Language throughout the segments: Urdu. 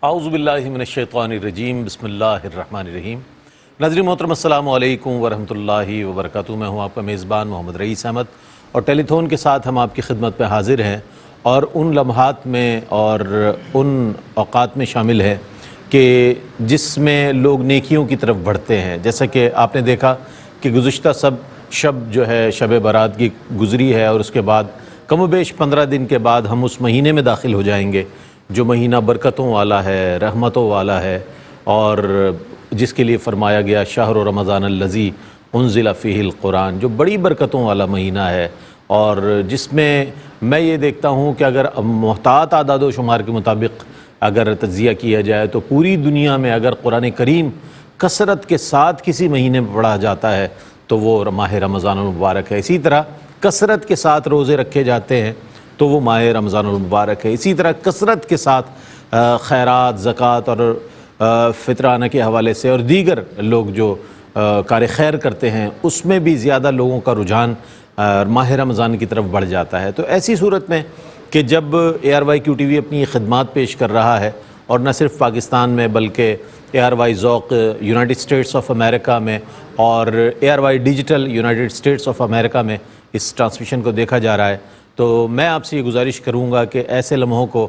اعوذ باللہ من الشیطان الرجیم بسم اللہ الرحمن الرحیم۔ ناظرین محترم السلام علیکم ورحمۃ اللہ وبرکاتہ۔ میں ہوں آپ کا میزبان محمد رئیس احمد، اور ٹیلی تھون کے ساتھ ہم آپ کی خدمت میں حاضر ہیں، اور ان لمحات میں اور ان اوقات میں شامل ہیں کہ جس میں لوگ نیکیوں کی طرف بڑھتے ہیں۔ جیسا کہ آپ نے دیکھا کہ گزشتہ شب جو ہے شب برات کی گزری ہے، اور اس کے بعد کم و بیش 15 دن کے بعد ہم اس مہینے میں داخل ہو جائیں گے جو مہینہ برکتوں والا ہے، رحمتوں والا ہے، اور جس کے لیے فرمایا گیا شہر رمضان الذی انزل فیہ القرآن، جو بڑی برکتوں والا مہینہ ہے، اور جس میں میں یہ دیکھتا ہوں کہ اگر محتاط اعداد و شمار کے مطابق اگر تجزیہ کیا جائے تو پوری دنیا میں اگر قرآن کریم کثرت کے ساتھ کسی مہینے میں پڑھا جاتا ہے تو وہ ماہ رمضان المبارک ہے۔ اسی طرح کثرت کے ساتھ روزے رکھے جاتے ہیں تو وہ ماہ رمضان المبارک ہے۔ اسی طرح کثرت کے ساتھ خیرات، زکوٰۃ اور فطرانہ کے حوالے سے اور دیگر لوگ جو کار خیر کرتے ہیں اس میں بھی زیادہ لوگوں کا رجحان ماہ رمضان کی طرف بڑھ جاتا ہے۔ تو ایسی صورت میں کہ جب ARYQTV اپنی خدمات پیش کر رہا ہے، اور نہ صرف پاکستان میں بلکہ ARY ذوق یونائٹڈ اسٹیٹس آف امریکہ میں اور ARY digital United States of America میں اس ٹرانسمیشن کو دیکھا جا رہا ہے، تو میں آپ سے یہ گزارش کروں گا کہ ایسے لمحوں کو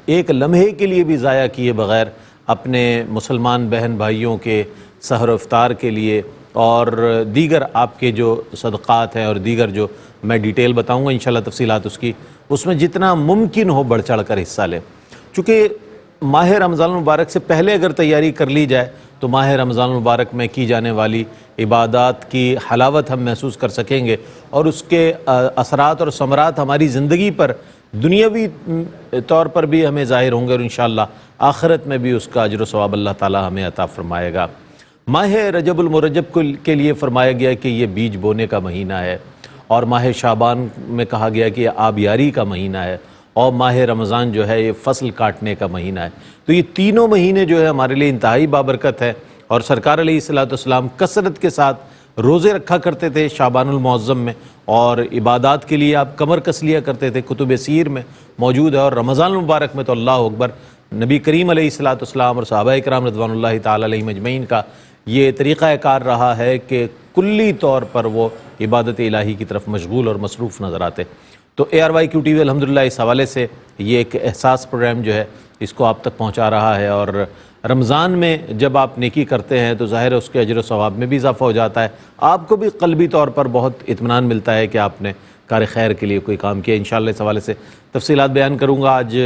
ایک لمحے کے لیے بھی ضائع کیے بغیر اپنے مسلمان بہن بھائیوں کے سحر و افطار کے لیے اور دیگر آپ کے جو صدقات ہیں اور دیگر جو میں ڈیٹیل بتاؤں گا انشاءاللہ تفصیلات اس میں جتنا ممکن ہو بڑھ چڑھ کر حصہ لیں، چونکہ ماہ رمضان المبارک سے پہلے اگر تیاری کر لی جائے تو ماہ رمضان المبارک میں کی جانے والی عبادات کی حلاوت ہم محسوس کر سکیں گے، اور اس کے اثرات اور ثمرات ہماری زندگی پر دنیاوی طور پر بھی ہمیں ظاہر ہوں گے، اور انشاءاللہ آخرت میں بھی اس کا اجر و ثواب اللہ تعالی ہمیں عطا فرمائے گا۔ ماہ رجب المرجب کے لیے فرمایا گیا کہ یہ بیج بونے کا مہینہ ہے، اور ماہ شعبان میں کہا گیا کہ یہ آبیاری کا مہینہ ہے، اور ماہ رمضان جو ہے یہ فصل کاٹنے کا مہینہ ہے۔ تو یہ تینوں مہینے جو ہے ہمارے لیے انتہائی بابرکت ہے، اور سرکار علیہ السلام کثرت کے ساتھ روزے رکھا کرتے تھے شعبان المعظم میں، اور عبادات کے لیے آپ کمر کس لیا کرتے تھے، کتب سیر میں موجود ہے، اور رمضان المبارک میں تو اللہ اکبر، نبی کریم علیہ السلام اور صحابہ کرام رضوان اللہ تعالی علیہم اجمعین کا یہ طریقہ کار رہا ہے کہ کلی طور پر وہ عبادت الہی کی طرف مشغول اور مصروف نظر آتے۔ تو ARYQTV الحمدللہ اس حوالے سے یہ ایک احساس پروگرام جو ہے اس کو آپ تک پہنچا رہا ہے، اور رمضان میں جب آپ نیکی کرتے ہیں تو ظاہر ہے اس کے اجر و ثواب میں بھی اضافہ ہو جاتا ہے، آپ کو بھی قلبی طور پر بہت اطمینان ملتا ہے کہ آپ نے کار خیر کے لیے کوئی کام کیا۔ انشاءاللہ اس حوالے سے تفصیلات بیان کروں گا۔ آج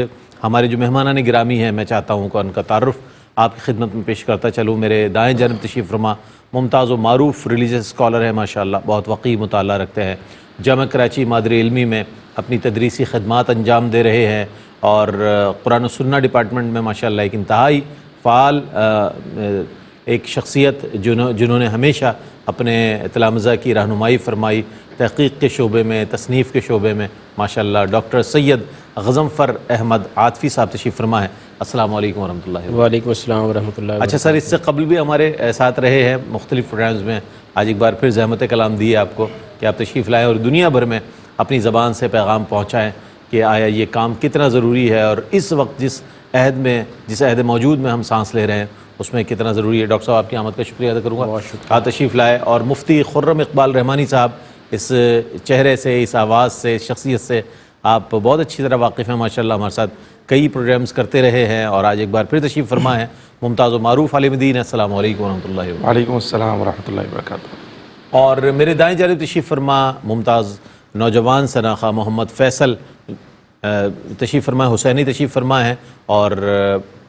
ہمارے جو مہمانان گرامی ہیں میں چاہتا ہوں کہ ان کا تعارف آپ کی خدمت میں پیش کرتا چلوں۔ میرے دائیں جانب تشریف فرما ممتاز و معروف ریلیجیس اسکالر ہیں، ماشاءاللہ بہت وقیح مطالعہ رکھتے ہیں، جامعہ کراچی مادری علمی میں اپنی تدریسی خدمات انجام دے رہے ہیں، اور قرآن و سنہ ڈپارٹمنٹ میں ماشاءاللہ ایک انتہائی فعال ایک شخصیت جنہوں نے ہمیشہ اپنے تلامذہ کی رہنمائی فرمائی، تحقیق کے شعبے میں، تصنیف کے شعبے میں ماشاءاللہ ڈاکٹر سید غضنفر احمد عاطفی صاحب تشریف فرما ہے۔ السلام علیکم ورحمۃ اللہ وبرکاتہ۔ وعلیکم السلام ورحمۃ اللہ۔ اچھا سر، اس سے قبل بھی ہمارے ساتھ رہے ہیں مختلف پروگرامز میں، آج ایک بار پھر زحمت کلام دی ہے آپ کو کہ آپ تشریف لائیں اور دنیا بھر میں اپنی زبان سے پیغام پہنچائیں کہ آیا یہ کام کتنا ضروری ہے، اور اس وقت جس عہد موجود میں ہم سانس لے رہے ہیں اس میں کتنا ضروری ہے۔ ڈاکٹر صاحب آپ کی آمد کا شکریہ ادا کروں گا، آپ تشریف لائے، اور مفتی خرم اقبال رحمانی صاحب اس چہرے سے، اس آواز سے، اس شخصیت سے آپ بہت اچھی طرح واقف ہیں ماشاءاللہ، ہمارے ساتھ کئی پروگرامز کرتے رہے ہیں اور آج ایک بار پھر تشریف فرما ہے۔ ممتاز و معروف عالم دین، السلام علیکم ورحمۃ اللہ وبرکاتہ۔ وعلیکم السلام ورحمۃ اللہ وبرکاتہ۔ اور میرے دائیں جانب تشریف فرما ممتاز نوجوان شناخہ محمد فیصل تشریف فرما، حسینی تشریف فرما ہے، اور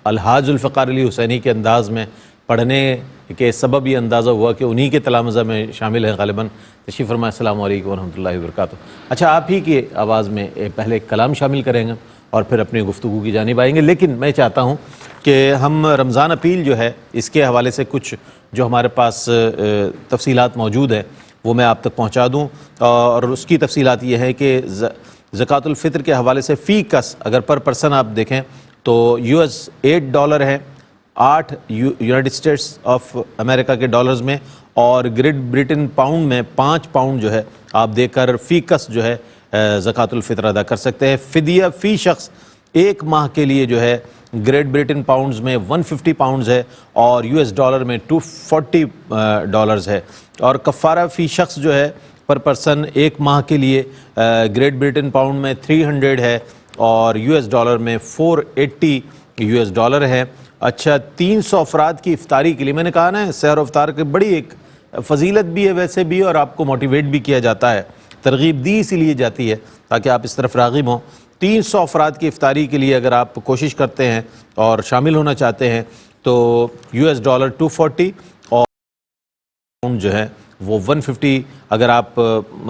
الحاج ذوالفقار علی حسینی کے انداز میں پڑھنے کے سبب یہ اندازہ ہوا کہ انہی کے تلامذہ میں شامل ہیں غالباً۔ تشریف فرما، السلام علیکم ورحمۃ اللہ وبرکاتہ۔ اچھا، آپ ہی کی آواز میں پہلے ایک کلام شامل کریں گے اور پھر اپنی گفتگو کی جانب آئیں گے، لیکن میں چاہتا ہوں کہ ہم رمضان اپیل جو ہے اس کے حوالے سے کچھ جو ہمارے پاس تفصیلات موجود ہیں وہ میں آپ تک پہنچا دوں، اور اس کی تفصیلات یہ ہے کہ زکوٰۃ الفطر کے حوالے سے فی کس اگر پر پرسن آپ دیکھیں تو $8 ہے، 8 یونائٹڈ اسٹیٹس آف امریکہ کے ڈالرز میں، اور گریٹ برٹن پاؤنڈ میں 5 پاؤنڈ جو ہے آپ دے کر فی کس جو ہے زکوٰۃ الفطر ادا کر سکتے ہیں۔ فدیہ فی شخص 1 ماہ کے لیے جو ہے گریٹ برٹن پاؤنڈز میں 150 پاؤنڈز ہے اور US ڈالر میں 240 ڈالرز ہے. اور کفارہ فی شخص جو ہے پر پرسن ایک ماہ کے لیے گریٹ برٹن پاؤنڈ میں 300 ہے اور US ڈالر میں 480 US ڈالر ہے. اچھا 300 افراد کی افطاری کے لیے میں نے کہا نا سحر و افطار کی بڑی ایک فضیلت بھی ہے ویسے بھی اور آپ کو موٹیویٹ بھی کیا جاتا ہے, ترغیب دی اسی لیے جاتی ہے تاکہ آپ اس طرف راغب ہوں. 300 افراد کی افطاری کے لیے اگر آپ کوشش کرتے ہیں اور شامل ہونا چاہتے ہیں تو US ڈالر 240 اور پاؤنڈ جو ہے وہ 150 اگر آپ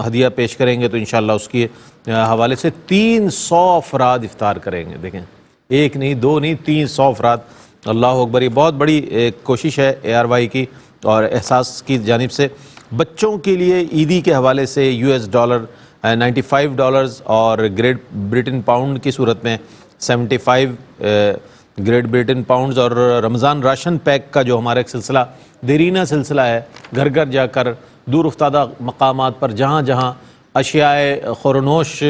ہدیہ پیش کریں گے تو انشاءاللہ اس کے حوالے سے 300 افراد افطار کریں گے. دیکھیں ایک نہیں دو نہیں 300 افراد. اللہ اکبر, یہ بہت بڑی ایک کوشش ہے ARY کی اور احساس کی جانب سے. بچوں کے لیے عیدی کے حوالے سے US ڈالر 95 ڈالرز اور گریٹ برٹن پاؤنڈ کی صورت میں 75 گریٹ برٹن پاؤنڈز. اور رمضان راشن پیک کا جو ہمارا ایک سلسلہ دیرینہ سلسلہ ہے, گھر گھر جا کر دور افتادہ مقامات پر جہاں جہاں اشیاء خورنوش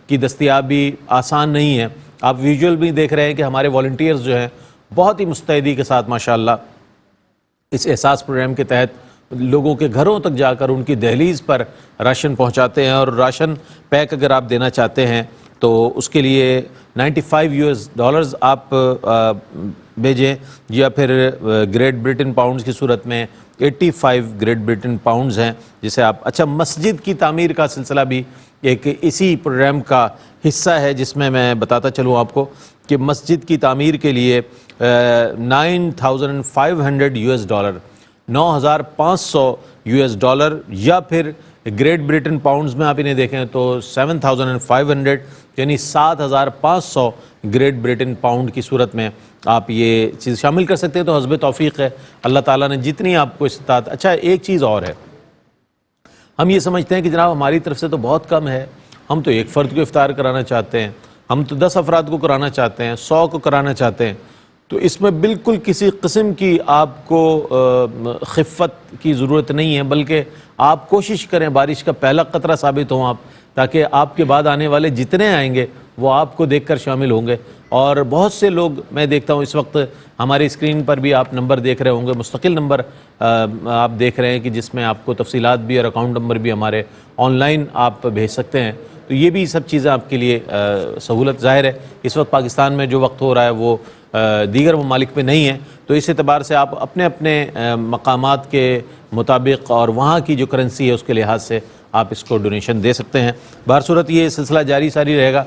کی دستیابی آسان نہیں ہے, آپ ویژول بھی دیکھ رہے ہیں کہ ہمارے والنٹیئرز جو ہیں بہت ہی مستعدی کے ساتھ ماشاءاللہ اس احساس پروگرام کے تحت لوگوں کے گھروں تک جا کر ان کی دہلیز پر راشن پہنچاتے ہیں. اور راشن پیک اگر آپ دینا چاہتے ہیں تو اس کے لیے 95 US ڈالرز آپ بھیجیں یا پھر گریٹ برٹن پاؤنڈز کی صورت میں 85 گریٹ برٹن پاؤنڈز ہیں جسے آپ. اچھا مسجد کی تعمیر کا سلسلہ بھی ایک اسی پروگرام کا حصہ ہے جس میں بتاتا چلوں آپ کو کہ مسجد کی تعمیر کے لیے 9500 US ڈالر 9500 US ڈالر یا پھر گریٹ برٹن پاؤنڈز میں آپ انہیں دیکھیں تو 7500 یعنی 7500 گریٹ برٹن پاؤنڈ کی صورت میں آپ یہ چیز شامل کر سکتے ہیں. تو حسب توفیق ہے اللہ تعالیٰ نے جتنی آپ کو استطاعت. اچھا ایک چیز اور ہے, ہم یہ سمجھتے ہیں کہ جناب ہماری طرف سے تو بہت کم ہے, ہم تو ایک فرد کو افطار کرانا چاہتے ہیں, ہم تو 10 افراد کو کرانا چاہتے ہیں, 100 کو کرانا چاہتے ہیں. تو اس میں بالکل کسی قسم کی آپ کو خفت کی ضرورت نہیں ہے, بلکہ آپ کوشش کریں بارش کا پہلا قطرہ ثابت ہوں آپ, تاکہ آپ کے بعد آنے والے جتنے آئیں گے وہ آپ کو دیکھ کر شامل ہوں گے. اور بہت سے لوگ میں دیکھتا ہوں اس وقت ہماری اسکرین پر بھی آپ نمبر دیکھ رہے ہوں گے, مستقل نمبر آپ دیکھ رہے ہیں کہ جس میں آپ کو تفصیلات بھی اور اکاؤنٹ نمبر بھی ہمارے آن لائن آپ بھیج سکتے ہیں. تو یہ بھی سب چیزیں آپ کے لیے سہولت. ظاہر ہے اس وقت پاکستان میں جو وقت ہو رہا ہے وہ دیگر ممالک میں نہیں ہے, تو اس اعتبار سے آپ اپنے اپنے مقامات کے مطابق اور وہاں کی جو کرنسی ہے اس کے لحاظ سے آپ اس کو ڈونیشن دے سکتے ہیں. بہر صورت یہ سلسلہ جاری ساری رہے گا.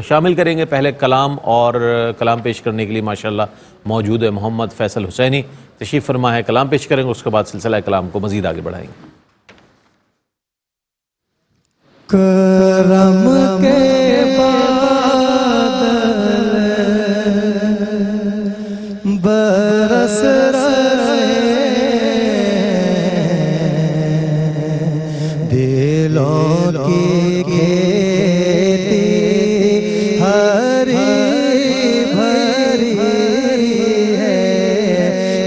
شامل کریں گے پہلے کلام, اور کلام پیش کرنے کے لیے ماشاءاللہ موجود ہے محمد فیصل حسینی, تشریف فرما ہے, کلام پیش کریں گے, اس کے بعد سلسلہ کلام کو مزید آگے بڑھائیں گے. کرم کے بادل برس رہے دلوں کی کھیتی ہری بھری ہے,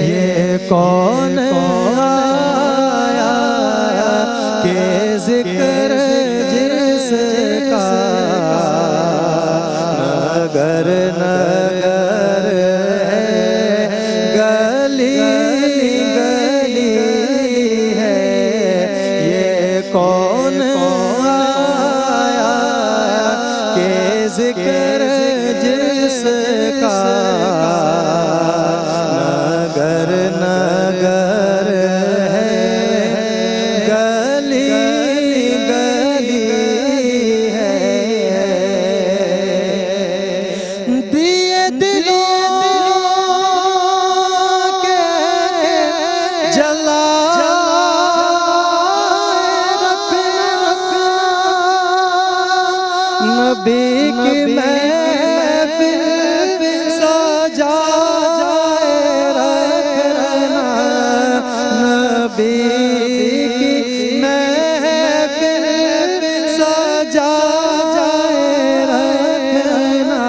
یہ کون آیا کہ ذکر جس کا نگر نگر ہے, گلی گلی ہے, یہ کون آیا کہ ذکر جس کا نگر نگر ہے, گلی گلی ہے. دیے دلوں کے جلائے رکھنا, نبی کی محفل سجائے رکھنا, نبی کی محفل سجائے رکھنا,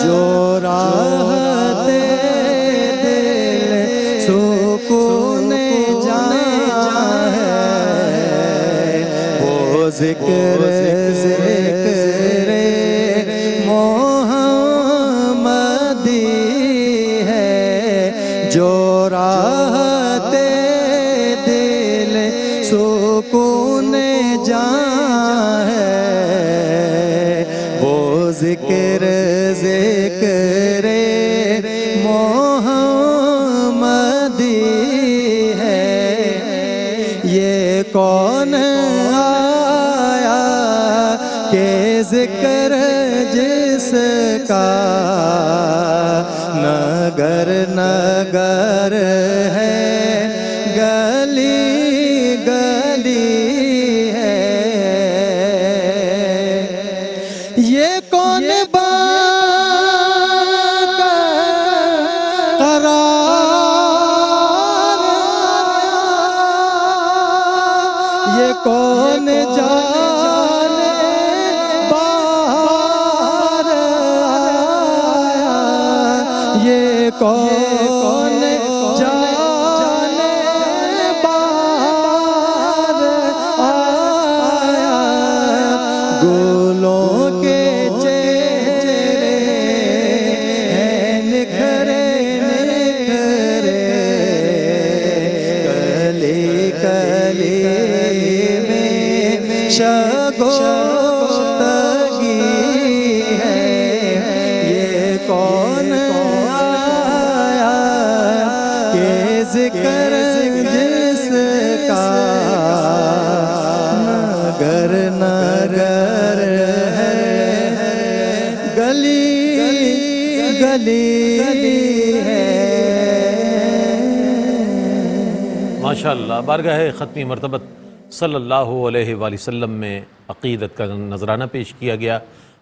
جو راحت دل سکون جان ہے, وہ ذکر ذکر محمدی کہ ذکر جس کا نگر نگر ہے، گلی گلی ہے، یہ کون یہ کون جانے باہر آیا، یہ کون جانے باہر آیا، گلوں کے چہرے ہیں نکھرے نکھرے، کلی کلی شگفتگی ہے، یہ کون آیا کہ ذکر جس کا نگر نگر ہے، گلی گلی ہے۔ ماشاءاللہ، بارگاہ ختمی مرتبت صلی اللہ علیہ وآلہ وسلم میں عقیدت کا نذرانہ پیش کیا گیا۔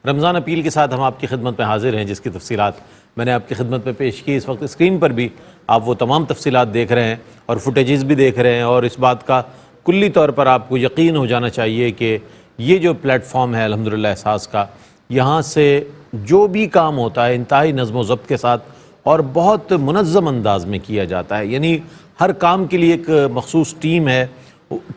رمضان اپیل کے ساتھ ہم آپ کی خدمت میں حاضر ہیں، جس کی تفصیلات میں نے آپ کی خدمت میں پیش کی۔ اس وقت اسکرین پر بھی آپ وہ تمام تفصیلات دیکھ رہے ہیں اور فوٹیجز بھی دیکھ رہے ہیں، اور اس بات کا کلی طور پر آپ کو یقین ہو جانا چاہیے کہ یہ جو پلیٹ فارم ہے الحمدللہ احساس کا، یہاں سے جو بھی کام ہوتا ہے انتہائی نظم و ضبط کے ساتھ اور بہت منظم انداز میں کیا جاتا ہے، یعنی ہر کام کے لیے ایک مخصوص ٹیم ہے،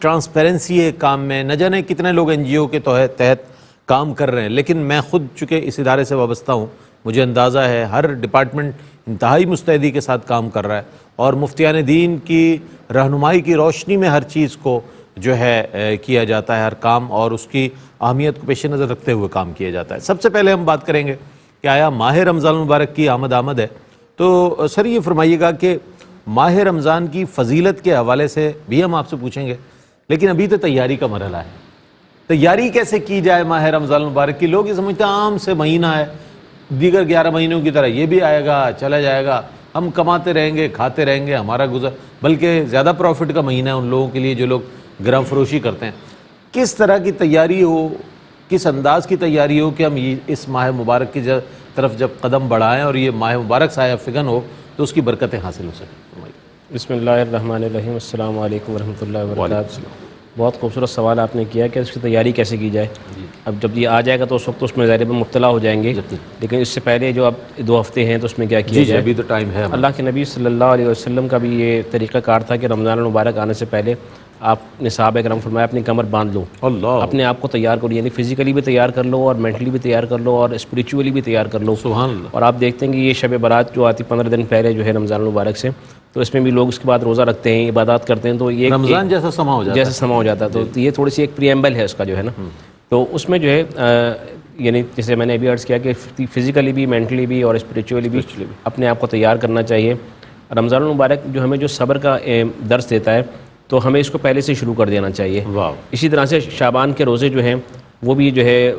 ٹرانسپیرنسی ہے کام میں۔ نہ جانے کتنے لوگ این جی او کے تحت کام کر رہے ہیں، لیکن میں خود چونکہ اس ادارے سے وابستہ ہوں، مجھے اندازہ ہے ہر ڈپارٹمنٹ انتہائی مستعدی کے ساتھ کام کر رہا ہے، اور مفتیان دین کی رہنمائی کی روشنی میں ہر چیز کو جو ہے کیا جاتا ہے، ہر کام اور اس کی اہمیت کو پیش نظر رکھتے ہوئے کام کیا جاتا ہے۔ سب سے پہلے ہم بات کریں گے کہ آیا ماہ رمضان المبارک کی آمد ہے، تو سر یہ فرمائیے گا کہ ماہ رمضان کی فضیلت کے حوالے سے بھی ہم آپ سے پوچھیں گے، لیکن ابھی تو تیاری کا مرحلہ ہے۔ تیاری کیسے کی جائے ماہ رمضان المبارک کی؟ لوگ یہ سمجھتے ہیں عام سے مہینہ ہے، دیگر 11 مہینوں کی طرح یہ بھی آئے گا چلا جائے گا، ہم کماتے رہیں گے کھاتے رہیں گے، ہمارا گزر، بلکہ زیادہ پروفٹ کا مہینہ ہے ان لوگوں کے لیے جو لوگ گرم فروشی کرتے ہیں۔ کس طرح کی تیاری ہو، کس انداز کی تیاری ہو کہ ہم اس ماہ مبارک کی طرف جب قدم بڑھائیں اور یہ ماہ مبارک سایہ فگن ہو تو اس کی برکتیں حاصل ہو سکیں؟ بسم اللہ الرحمن الرحیم، السلام علیکم ورحمۃ اللہ وبرکاتہ۔ بہت خوبصورت سوال آپ نے کیا کہ اس کی تیاری کیسے کی جائے۔ اب جب یہ آ جائے گا تو اس وقت اس میں ظاہر مبتلا ہو جائیں گے، لیکن اس سے پہلے جو اب 2 ہفتے ہیں تو اس میں کیا کیا جائے؟ ابھی تو ٹائم ہے۔ اللہ کے نبی صلی اللہ علیہ وسلم کا بھی یہ طریقہ کار تھا کہ رمضان المبارک آنے سے پہلے آپ نے صحابہ کرام فرمایا اپنی کمر باندھ لو، اپنے آپ کو تیار کرو، یعنی فزیکلی بھی تیار کر لو اور مینٹلی بھی تیار کر لو اور اسپریچولی بھی تیار کر لو۔ سبحان اللہ۔ اور آپ دیکھتے ہیں کہ یہ شب برات جو آتی 15 دن پہلے جو ہے رمضان المبارک سے، تو اس میں بھی لوگ اس کے بعد روزہ رکھتے ہیں، عبادات کرتے ہیں، تو یہ رمضان جیسا سما ہو جاتا ہے، تو یہ تھوڑی سی ایک پریمبل ہے اس کا جو ہے نا، تو اس میں جو ہے یعنی جیسے میں نے ابھی عرض کیا کہ فزیکلی بھی مینٹلی بھی اور اسپریچولی بھی اپنے آپ کو تیار کرنا چاہیے۔ رمضان المبارک جو ہمیں جو صبر کا درس دیتا ہے تو ہمیں اس کو پہلے سے شروع کر دینا چاہیے۔ اسی طرح سے شعبان کے روزے جو ہیں وہ بھی جو ہے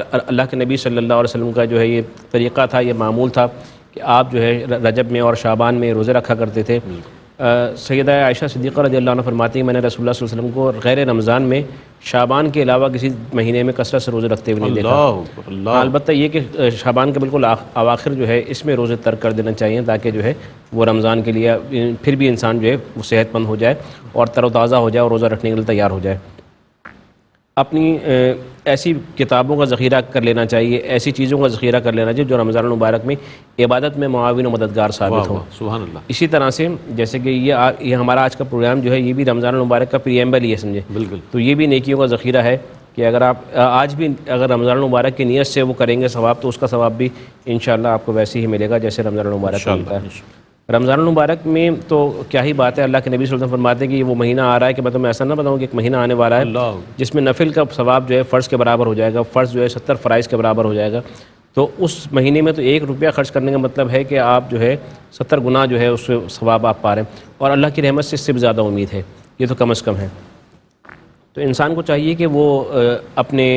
اللہ کے نبی صلی اللہ علیہ وسلم کا جو ہے یہ طریقہ تھا، یہ معمول تھا کہ آپ جو ہے رجب میں اور شعبان میں روزے رکھا کرتے تھے۔ سیدہ عائشہ صدیقہ رضی اللہ عنہ فرماتی ہیں میں نے رسول اللہ صلی اللہ علیہ وسلم کو غیر رمضان میں شعبان کے علاوہ کسی مہینے میں کثرت سے روزے رکھتے ہوئے نہیں دیکھا۔ البتہ یہ کہ شعبان کے بالکل اواخر جو ہے اس میں روزے ترک کر دینا چاہیے تاکہ جو ہے وہ رمضان کے لیے پھر بھی انسان جو ہے وہ صحت مند ہو جائے اور تر و تازہ ہو جائے اور روزہ رکھنے کے لیے تیار ہو جائے۔ اپنی ایسی کتابوں کا ذخیرہ کر لینا چاہیے، ایسی چیزوں کا ذخیرہ کر لینا چاہیے جو رمضان المبارک میں عبادت میں معاون و مددگار ثابت ہو۔ سبحان اللہ۔ اسی طرح سے جیسے کہ یہ ہمارا آج کا پروگرام جو ہے یہ بھی رمضان المبارک کا پریمبل ہی ہے، سمجھے، بالکل۔ تو یہ بھی نیکیوں کا ذخیرہ ہے کہ اگر آپ آج بھی اگر رمضان المبارک کی نیت سے وہ کریں گے ثواب تو اس کا ثواب بھی انشاءاللہ آپ کو ویسے ہی ملے گا جیسے رمضان المبارک کا ملتا ہے۔ رمضان المبارک میں تو کیا ہی بات ہے، اللہ کے نبی صلی اللہ علیہ وسلم فرماتے ہیں کہ یہ وہ مہینہ آ رہا ہے کہ میں تمہیں ایسا نہ بتاؤں کہ ایک مہینہ آنے والا ہے جس میں نفل کا ثواب جو ہے فرض کے برابر ہو جائے گا، فرض جو ہے 70 فرائض کے برابر ہو جائے گا۔ تو اس مہینے میں تو 1 روپیہ خرچ کرنے کا مطلب ہے کہ آپ جو ہے 70 گنا جو ہے اس سے ثواب آپ پا رہے ہیں، اور اللہ کی رحمت سے اس سے بھی زیادہ امید ہے، یہ تو کم از کم ہے۔ تو انسان کو چاہیے کہ وہ اپنے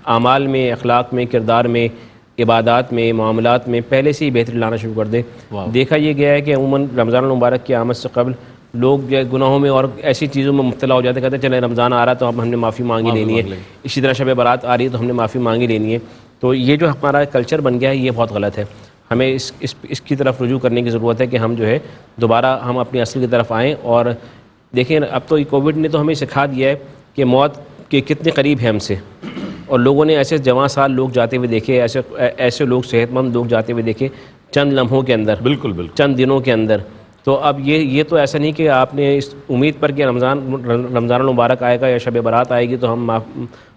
اعمال میں، اخلاق میں، کردار میں، عبادات میں، معاملات میں پہلے سے ہی بہتری لانا شروع کر دے. دیکھا یہ گیا ہے کہ عموماً رمضان المبارک کی آمد سے قبل لوگ گناہوں میں اور ایسی چیزوں میں مبتلا ہو جاتے ہیں، کہتے ہیں چلیں رمضان آ رہا تو اب ہم نے معافی مانگی لینی ہے، اسی طرح شب برات آ رہی ہے تو ہم نے معافی مانگی لینی ہے. تو یہ جو ہمارا کلچر بن گیا ہے یہ بہت غلط ہے. ہمیں اس کی طرف رجوع کرنے کی ضرورت ہے کہ ہم جو ہے دوبارہ ہم اپنی اصل کی طرف آئیں. اور دیکھیں اب تو کووڈ نے تو ہمیں سکھا دیا ہے کہ موت کے کتنے قریب ہے ہم سے، اور لوگوں نے ایسے جوان سال لوگ جاتے ہوئے دیکھے، ایسے لوگ صحت مند لوگ جاتے ہوئے دیکھے چند لمحوں کے اندر، بالکل بالکل چند دنوں کے اندر. تو اب یہ تو ایسا نہیں کہ آپ نے اس امید پر کہ رمضان المبارک آئے گا یا شب برات آئے گی تو ہم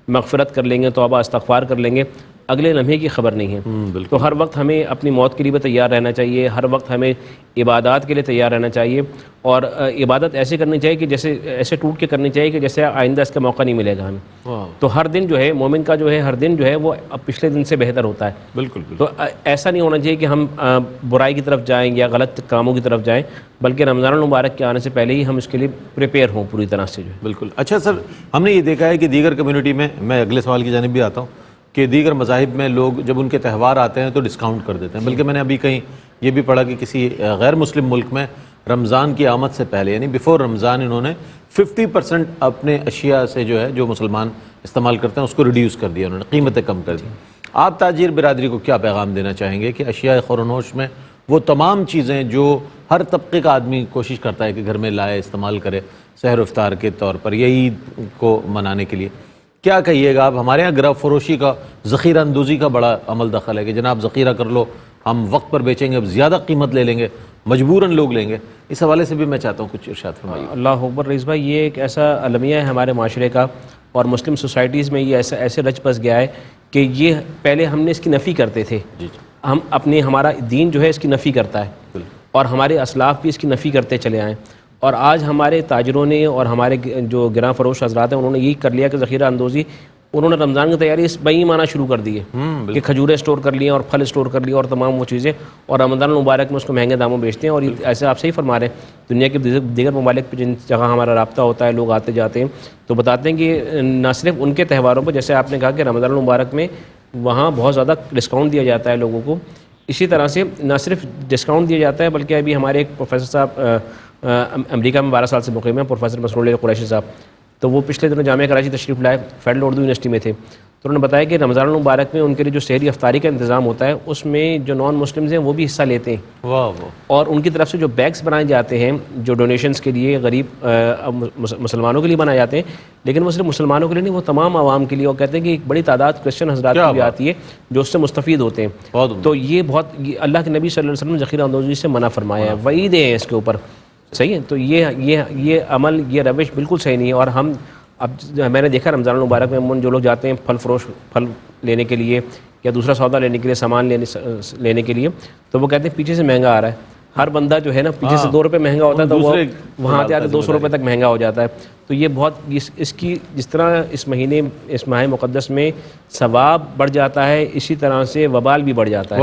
مغفرت کر لیں گے، توبہ استغفار کر لیں گے. اگلے لمحے کی خبر نہیں ہے. تو ہر وقت ہمیں اپنی موت کے لیے بھی تیار رہنا چاہیے، ہر وقت ہمیں عبادات کے لیے تیار رہنا چاہیے، اور عبادت ایسے کرنی چاہیے کہ جیسے ایسے ٹوٹ کے کرنی چاہیے کہ جیسے آئندہ اس کا موقع نہیں ملے گا ہمیں. تو ہر دن جو ہے مومن کا جو ہے ہر دن جو ہے وہ اب پچھلے دن سے بہتر ہوتا ہے. بالکل تو ایسا نہیں ہونا چاہیے کہ ہم برائی کی طرف جائیں یا غلط کاموں کی طرف جائیں، بلکہ رمضان المبارک کے آنے سے پہلے ہی ہم اس کے لیے پریپیئر ہوں پوری طرح سے جو ہے. بالکل. اچھا سر، ہم نے یہ دیکھا ہے کہ دیگر کمیونٹی میں اگلے سوال کی جانب بھی آتا ہوں کہ دیگر مذاہب میں لوگ جب ان کے تہوار آتے ہیں تو ڈسکاؤنٹ کر دیتے ہیں. بلکہ میں نے ابھی کہیں یہ بھی پڑھا کہ کسی غیر مسلم ملک میں رمضان کی آمد سے پہلے یعنی بیفور رمضان انہوں نے 50% اپنے اشیاء سے جو ہے جو مسلمان استعمال کرتے ہیں اس کو ریڈیوس کر دیا، انہوں نے قیمتیں کم کر دی. آپ تاجر برادری کو کیا پیغام دینا چاہیں گے کہ اشیاء خور و نوش میں وہ تمام چیزیں جو ہر طبقے کا آدمی کوشش کرتا ہے کہ گھر میں لائے، استعمال کرے سحر و افطار کے طور پر یا عید کو منانے کے لیے، کیا کہیے گا آپ؟ ہمارے یہاں گرہ فروشی کا، ذخیرہ اندوزی کا بڑا عمل دخل ہے کہ جناب ذخیرہ کر لو، ہم وقت پر بیچیں گے، اب زیادہ قیمت لے لیں گے، مجبوراً لوگ لیں گے. اس حوالے سے بھی میں چاہتا ہوں کچھ ارشاد فرمائیے. اللہ اکبر. رئیس بھائی یہ ایک ایسا المیہ ہے ہمارے معاشرے کا، اور مسلم سوسائٹیز میں یہ ایسے رچ بس گیا ہے کہ یہ پہلے ہم نے اس کی نفی کرتے تھے. ہم ہمارا دین جو ہے اس کی نفی کرتا ہے، اور ہمارے اسلاف بھی اس کی نفی کرتے چلے آئیں. اور آج ہمارے تاجروں نے اور ہمارے جو گراں فروش حضرات ہیں انہوں نے یہی کر لیا کہ ذخیرہ اندوزی، انہوں نے رمضان کی تیاری اس بئی معنی شروع کر دی ہے کہ کھجوریں اسٹور کر لی اور پھل اسٹور کر لی اور تمام وہ چیزیں، اور رمضان المبارک میں اس کو مہنگے داموں بیچتے ہیں. اور ایسے آپ صحیح فرما رہے ہیں، دنیا کے دیگر ممالک پہ جن جگہ ہمارا رابطہ ہوتا ہے، لوگ آتے جاتے ہیں تو بتاتے ہیں کہ نہ صرف ان کے تہواروں پہ، جیسے آپ نے کہا کہ رمضان المبارک میں وہاں بہت زیادہ ڈسکاؤنٹ دیا جاتا ہے لوگوں کو، اسی طرح سے نہ صرف ڈسکاؤنٹ دیا جاتا ہے بلکہ ابھی ہمارے ایک پروفیسر صاحب امریکہ میں 12 سال سے مقیم ہیں، پروفیسر مسرور علی قریشی صاحب، تو وہ پچھلے دنوں جامعہ کراچی تشریف لائے، فیڈرل اردو یونیورسٹی میں تھے. تو انہوں نے بتایا کہ رمضان المبارک میں ان کے لیے جو سحری افطاری کا انتظام ہوتا ہے اس میں جو نان مسلمز ہیں وہ بھی حصہ لیتے ہیں. اور ان کی طرف سے جو بیگس بنائے جاتے ہیں جو ڈونیشنز کے لیے غریب مسلمانوں کے لیے بنائے جاتے ہیں، لیکن وہ صرف مسلمانوں کے لیے نہیں، وہ تمام عوام کے لیے. اور کہتے ہیں کہ ایک بڑی تعداد کرسچن حضرات کی بھی آتی ہے جو اس سے مستفید ہوتے ہیں. تو یہ بہت اللہ کے نبی صلی اللہ علیہ وسلم نے ذخیرہ اندوزی سے منع فرمایا ہے، وعید ہے اس کے اوپر. صحیح ہے. تو یہ عمل، یہ روش بالکل صحیح نہیں ہے. اور ہم اب میں نے دیکھا رمضان المبارک میں جو لوگ جاتے ہیں پھل لینے کے لیے یا دوسرا سودا لینے کے لیے، سامان لینے کے لیے، تو وہ کہتے ہیں پیچھے سے مہنگا آ رہا ہے. ہر بندہ جو ہے نا پیچھے سے 2 روپے مہنگا ہوتا ہے تو وہ وہاں آتے 200 روپے تک مہنگا ہو جاتا ہے. تو یہ بہت اس کی جس طرح اس ماہ مقدس میں ثواب بڑھ جاتا ہے، اسی طرح سے وبال بھی بڑھ جاتا ہے.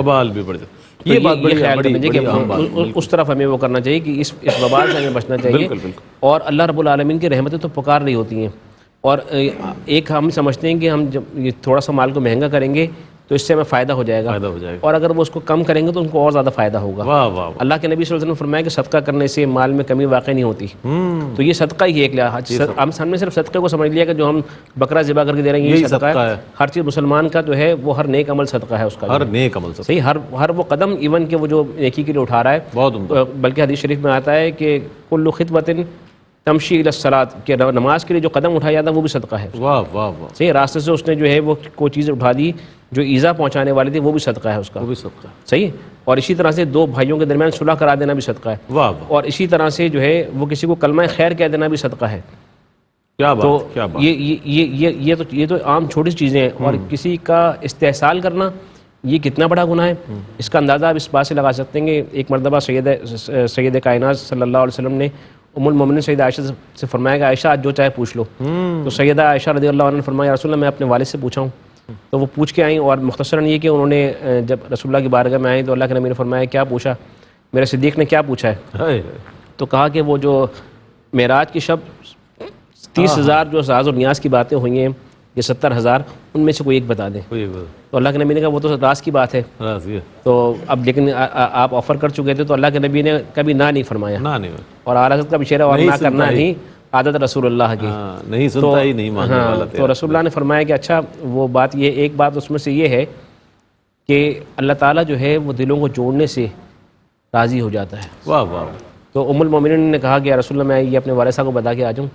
یہ بات بڑی خیال کرنا چاہیے کہ اس طرف ہمیں وہ کرنا چاہیے کہ اس وبال سے ہمیں بچنا چاہیے. اور اللہ رب العالمین کی رحمتیں تو پکار رہی ہوتی ہیں، اور ایک ہم سمجھتے ہیں کہ ہم جب یہ تھوڑا سا مال کو مہنگا کریں گے تو اس سے ہمیں فائدہ ہو جائے گا، اور اگر وہ اس کو کم کریں گے تو ان کو اور زیادہ فائدہ ہوگا. اللہ کے نبی صلی اللہ علیہ وسلم نے فرمایا کہ صدقہ کرنے سے مال میں کمی واقع نہیں ہوتی. تو یہ صدقہ ہی ایک لحاظ، ہم نے صرف صدقے کو سمجھ لیا کہ جو ہم بکرا ذبح کر کے دے رہے ہیں یہ صدقہ ہے. ہر چیز مسلمان کا جو ہے وہ ہر نیک عمل صدقہ ہے، اس کا ہر نیک عمل صحیح، ہر وہ قدم ایون کہ وہ جو نیکی کے لیے اٹھا رہا ہے. بلکہ حدیث شریف میں آتا ہے کہ کل خطوۃ تمشی الی الصلاۃ، کہ نماز کے لیے جو قدم اٹھایا جاتا ہے وہ بھی صدقہ ہے. واہ واہ واہ. صحیح، راستے سے اس نے جو ہے وہ کوئی چیز اٹھا دی جو ایذا پہنچانے والی تھی وہ بھی صدقہ ہے اس کا، وہ بھی صدقہ. صحیح. اور اسی طرح سے 2 بھائیوں کے درمیان صلح کرا دینا بھی صدقہ ہے. واہ. اور اسی طرح سے جو ہے وہ کسی کو کلمہ خیر کہہ دینا بھی صدقہ ہے. کیا بات. کیا بات. یہ تو عام چھوٹی چیزیں ہیں. اور کسی کا استحصال کرنا یہ کتنا بڑا گناہ ہے، اس کا اندازہ آپ اس بات سے لگا سکتے ہیں کہ ایک مرتبہ سید کائنات صلی اللہ علیہ وسلم نے ام المومنین سیدہ عائشہ سے فرمایا کہ عائشہ آج جو چاہے پوچھ لو. تو سیدہ عائشہ رضی اللہ عنہ نے فرمایا یا رسول اللہ میں اپنے والد سے پوچھا ہوں. تو وہ پوچھ کے آئیں، اور مختصراً یہ کہ انہوں نے جب رسول اللہ کی بارگاہ میں آئیں تو اللہ کے نبی نے فرمایا کیا پوچھا؟ میرے صدیق نے کیا پوچھا ہے؟ تو کہا کہ وہ جو معراج کی شب 30,000 جو راز و نیاز کی باتیں ہوئی ہیں یہ 70,000 ان میں سے کوئی ایک بتا دیں. تو اللہ کے نبی نے کہا وہ تو راز کی بات ہے. تو اب لیکن آپ آفر کر چکے تھے تو اللہ کے نبی نے کبھی نہ نہیں فرمایا. اور اعلیٰ حضرت کا اشارہ اور نہ کرنا ہی عادت رسول اللہ کی. نہیں سنتا ہی نہیں ماننے والا. تو رسول اللہ نے فرمایا کہ اچھا وہ بات یہ ایک بات اس میں سے یہ ہے کہ اللہ تعالیٰ جو ہے وہ دلوں کو جوڑنے سے راضی ہو جاتا ہے. واہ واہ. تو ام المومنین نے کہا کہ یا رسول اللہ میں یہ اپنے والد صاحب کو بتا کے آ جاؤں.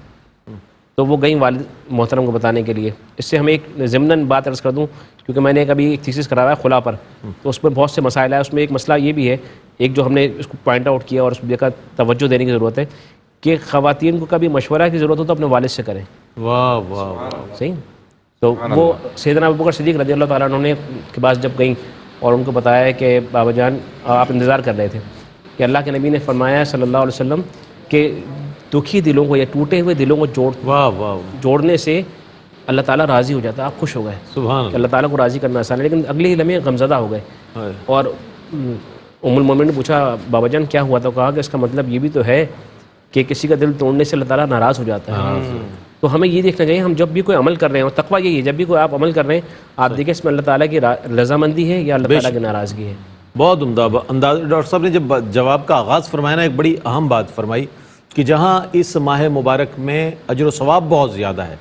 تو وہ گئیں والد محترم کو بتانے کے لیے. اس سے ہمیں ایک ضمناً بات عرض کر دوں کیونکہ میں نے کبھی ایک تھیسس کرا ہوا ہے خلا پر, تو اس میں بہت سے مسائل ہیں. اس میں ایک مسئلہ یہ بھی ہے, ایک جو ہم نے اس کو پوائنٹ آؤٹ کیا اور اس پہ توجہ دینے کی ضرورت ہے کہ خواتین کو کبھی مشورہ کی ضرورت ہو تو اپنے والد سے کریں. واہ واہ. صحیح. تو وہ سیدنا ابوبکر صدیق رضی اللہ تعالیٰ عنہ کے پاس جب گئیں اور ان کو بتایا کہ بابا جان آپ انتظار کر رہے تھے کہ اللہ کے نبی نے فرمایا صلی اللہ علیہ وسلم کہ دکھی دلوں کو یا ٹوٹے ہوئے دلوں کو جوڑنے سے اللہ تعالیٰ راضی ہو جاتا ہے. آپ خوش ہو گئے. سبحان اللہ تعالیٰ کو راضی کرنا آسان ہے. لیکن اگلے ہی لمحے غمزدہ ہو گئے. اور ام المومنین نے پوچھا بابا جان کیا ہوا؟ تو کہا کہ اس کا مطلب یہ بھی تو ہے کہ کسی کا دل توڑنے سے اللہ تعالیٰ ناراض ہو جاتا ہے. تو ہمیں یہ دیکھنا چاہیے ہم جب بھی کوئی عمل کر رہے ہیں, اور تقویٰ یہی ہے جب بھی کوئی آپ عمل کر رہے ہیں آپ دیکھیں اس میں اللہ تعالیٰ کی رضامندی ہے یا اللہ تعالیٰ کی ناراضگی ہے. بہت عمدہ انداز. ڈاکٹر صاحب نے جب جواب کا آغاز فرمایا نا, ایک بڑی اہم بات فرمائی کہ جہاں اس ماہ مبارک میں اجر و ثواب بہت زیادہ ہے,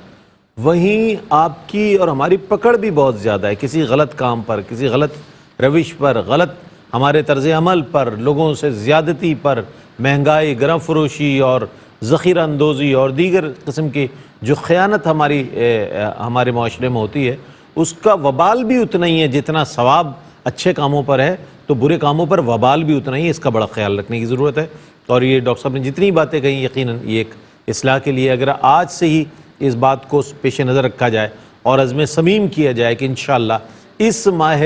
وہیں آپ کی اور ہماری پکڑ بھی بہت زیادہ ہے کسی غلط کام پر, کسی غلط روش پر, غلط ہمارے طرز عمل پر, لوگوں سے زیادتی پر, مہنگائی, گرم فروشی اور ذخیرہ اندوزی اور دیگر قسم کی جو خیانت ہمارے معاشرے میں ہوتی ہے, اس کا وبال بھی اتنا ہی ہے جتنا ثواب اچھے کاموں پر ہے, تو برے کاموں پر وبال بھی اتنا ہی ہے. اس کا بڑا خیال رکھنے کی ضرورت ہے. اور یہ ڈاکٹر صاحب نے جتنی باتیں کہیں یقیناً یہ ایک اصلاح کے لیے, اگر آج سے ہی اس بات کو پیش نظر رکھا جائے اور عزم صمیم کیا جائے کہ انشاءاللہ اس ماہ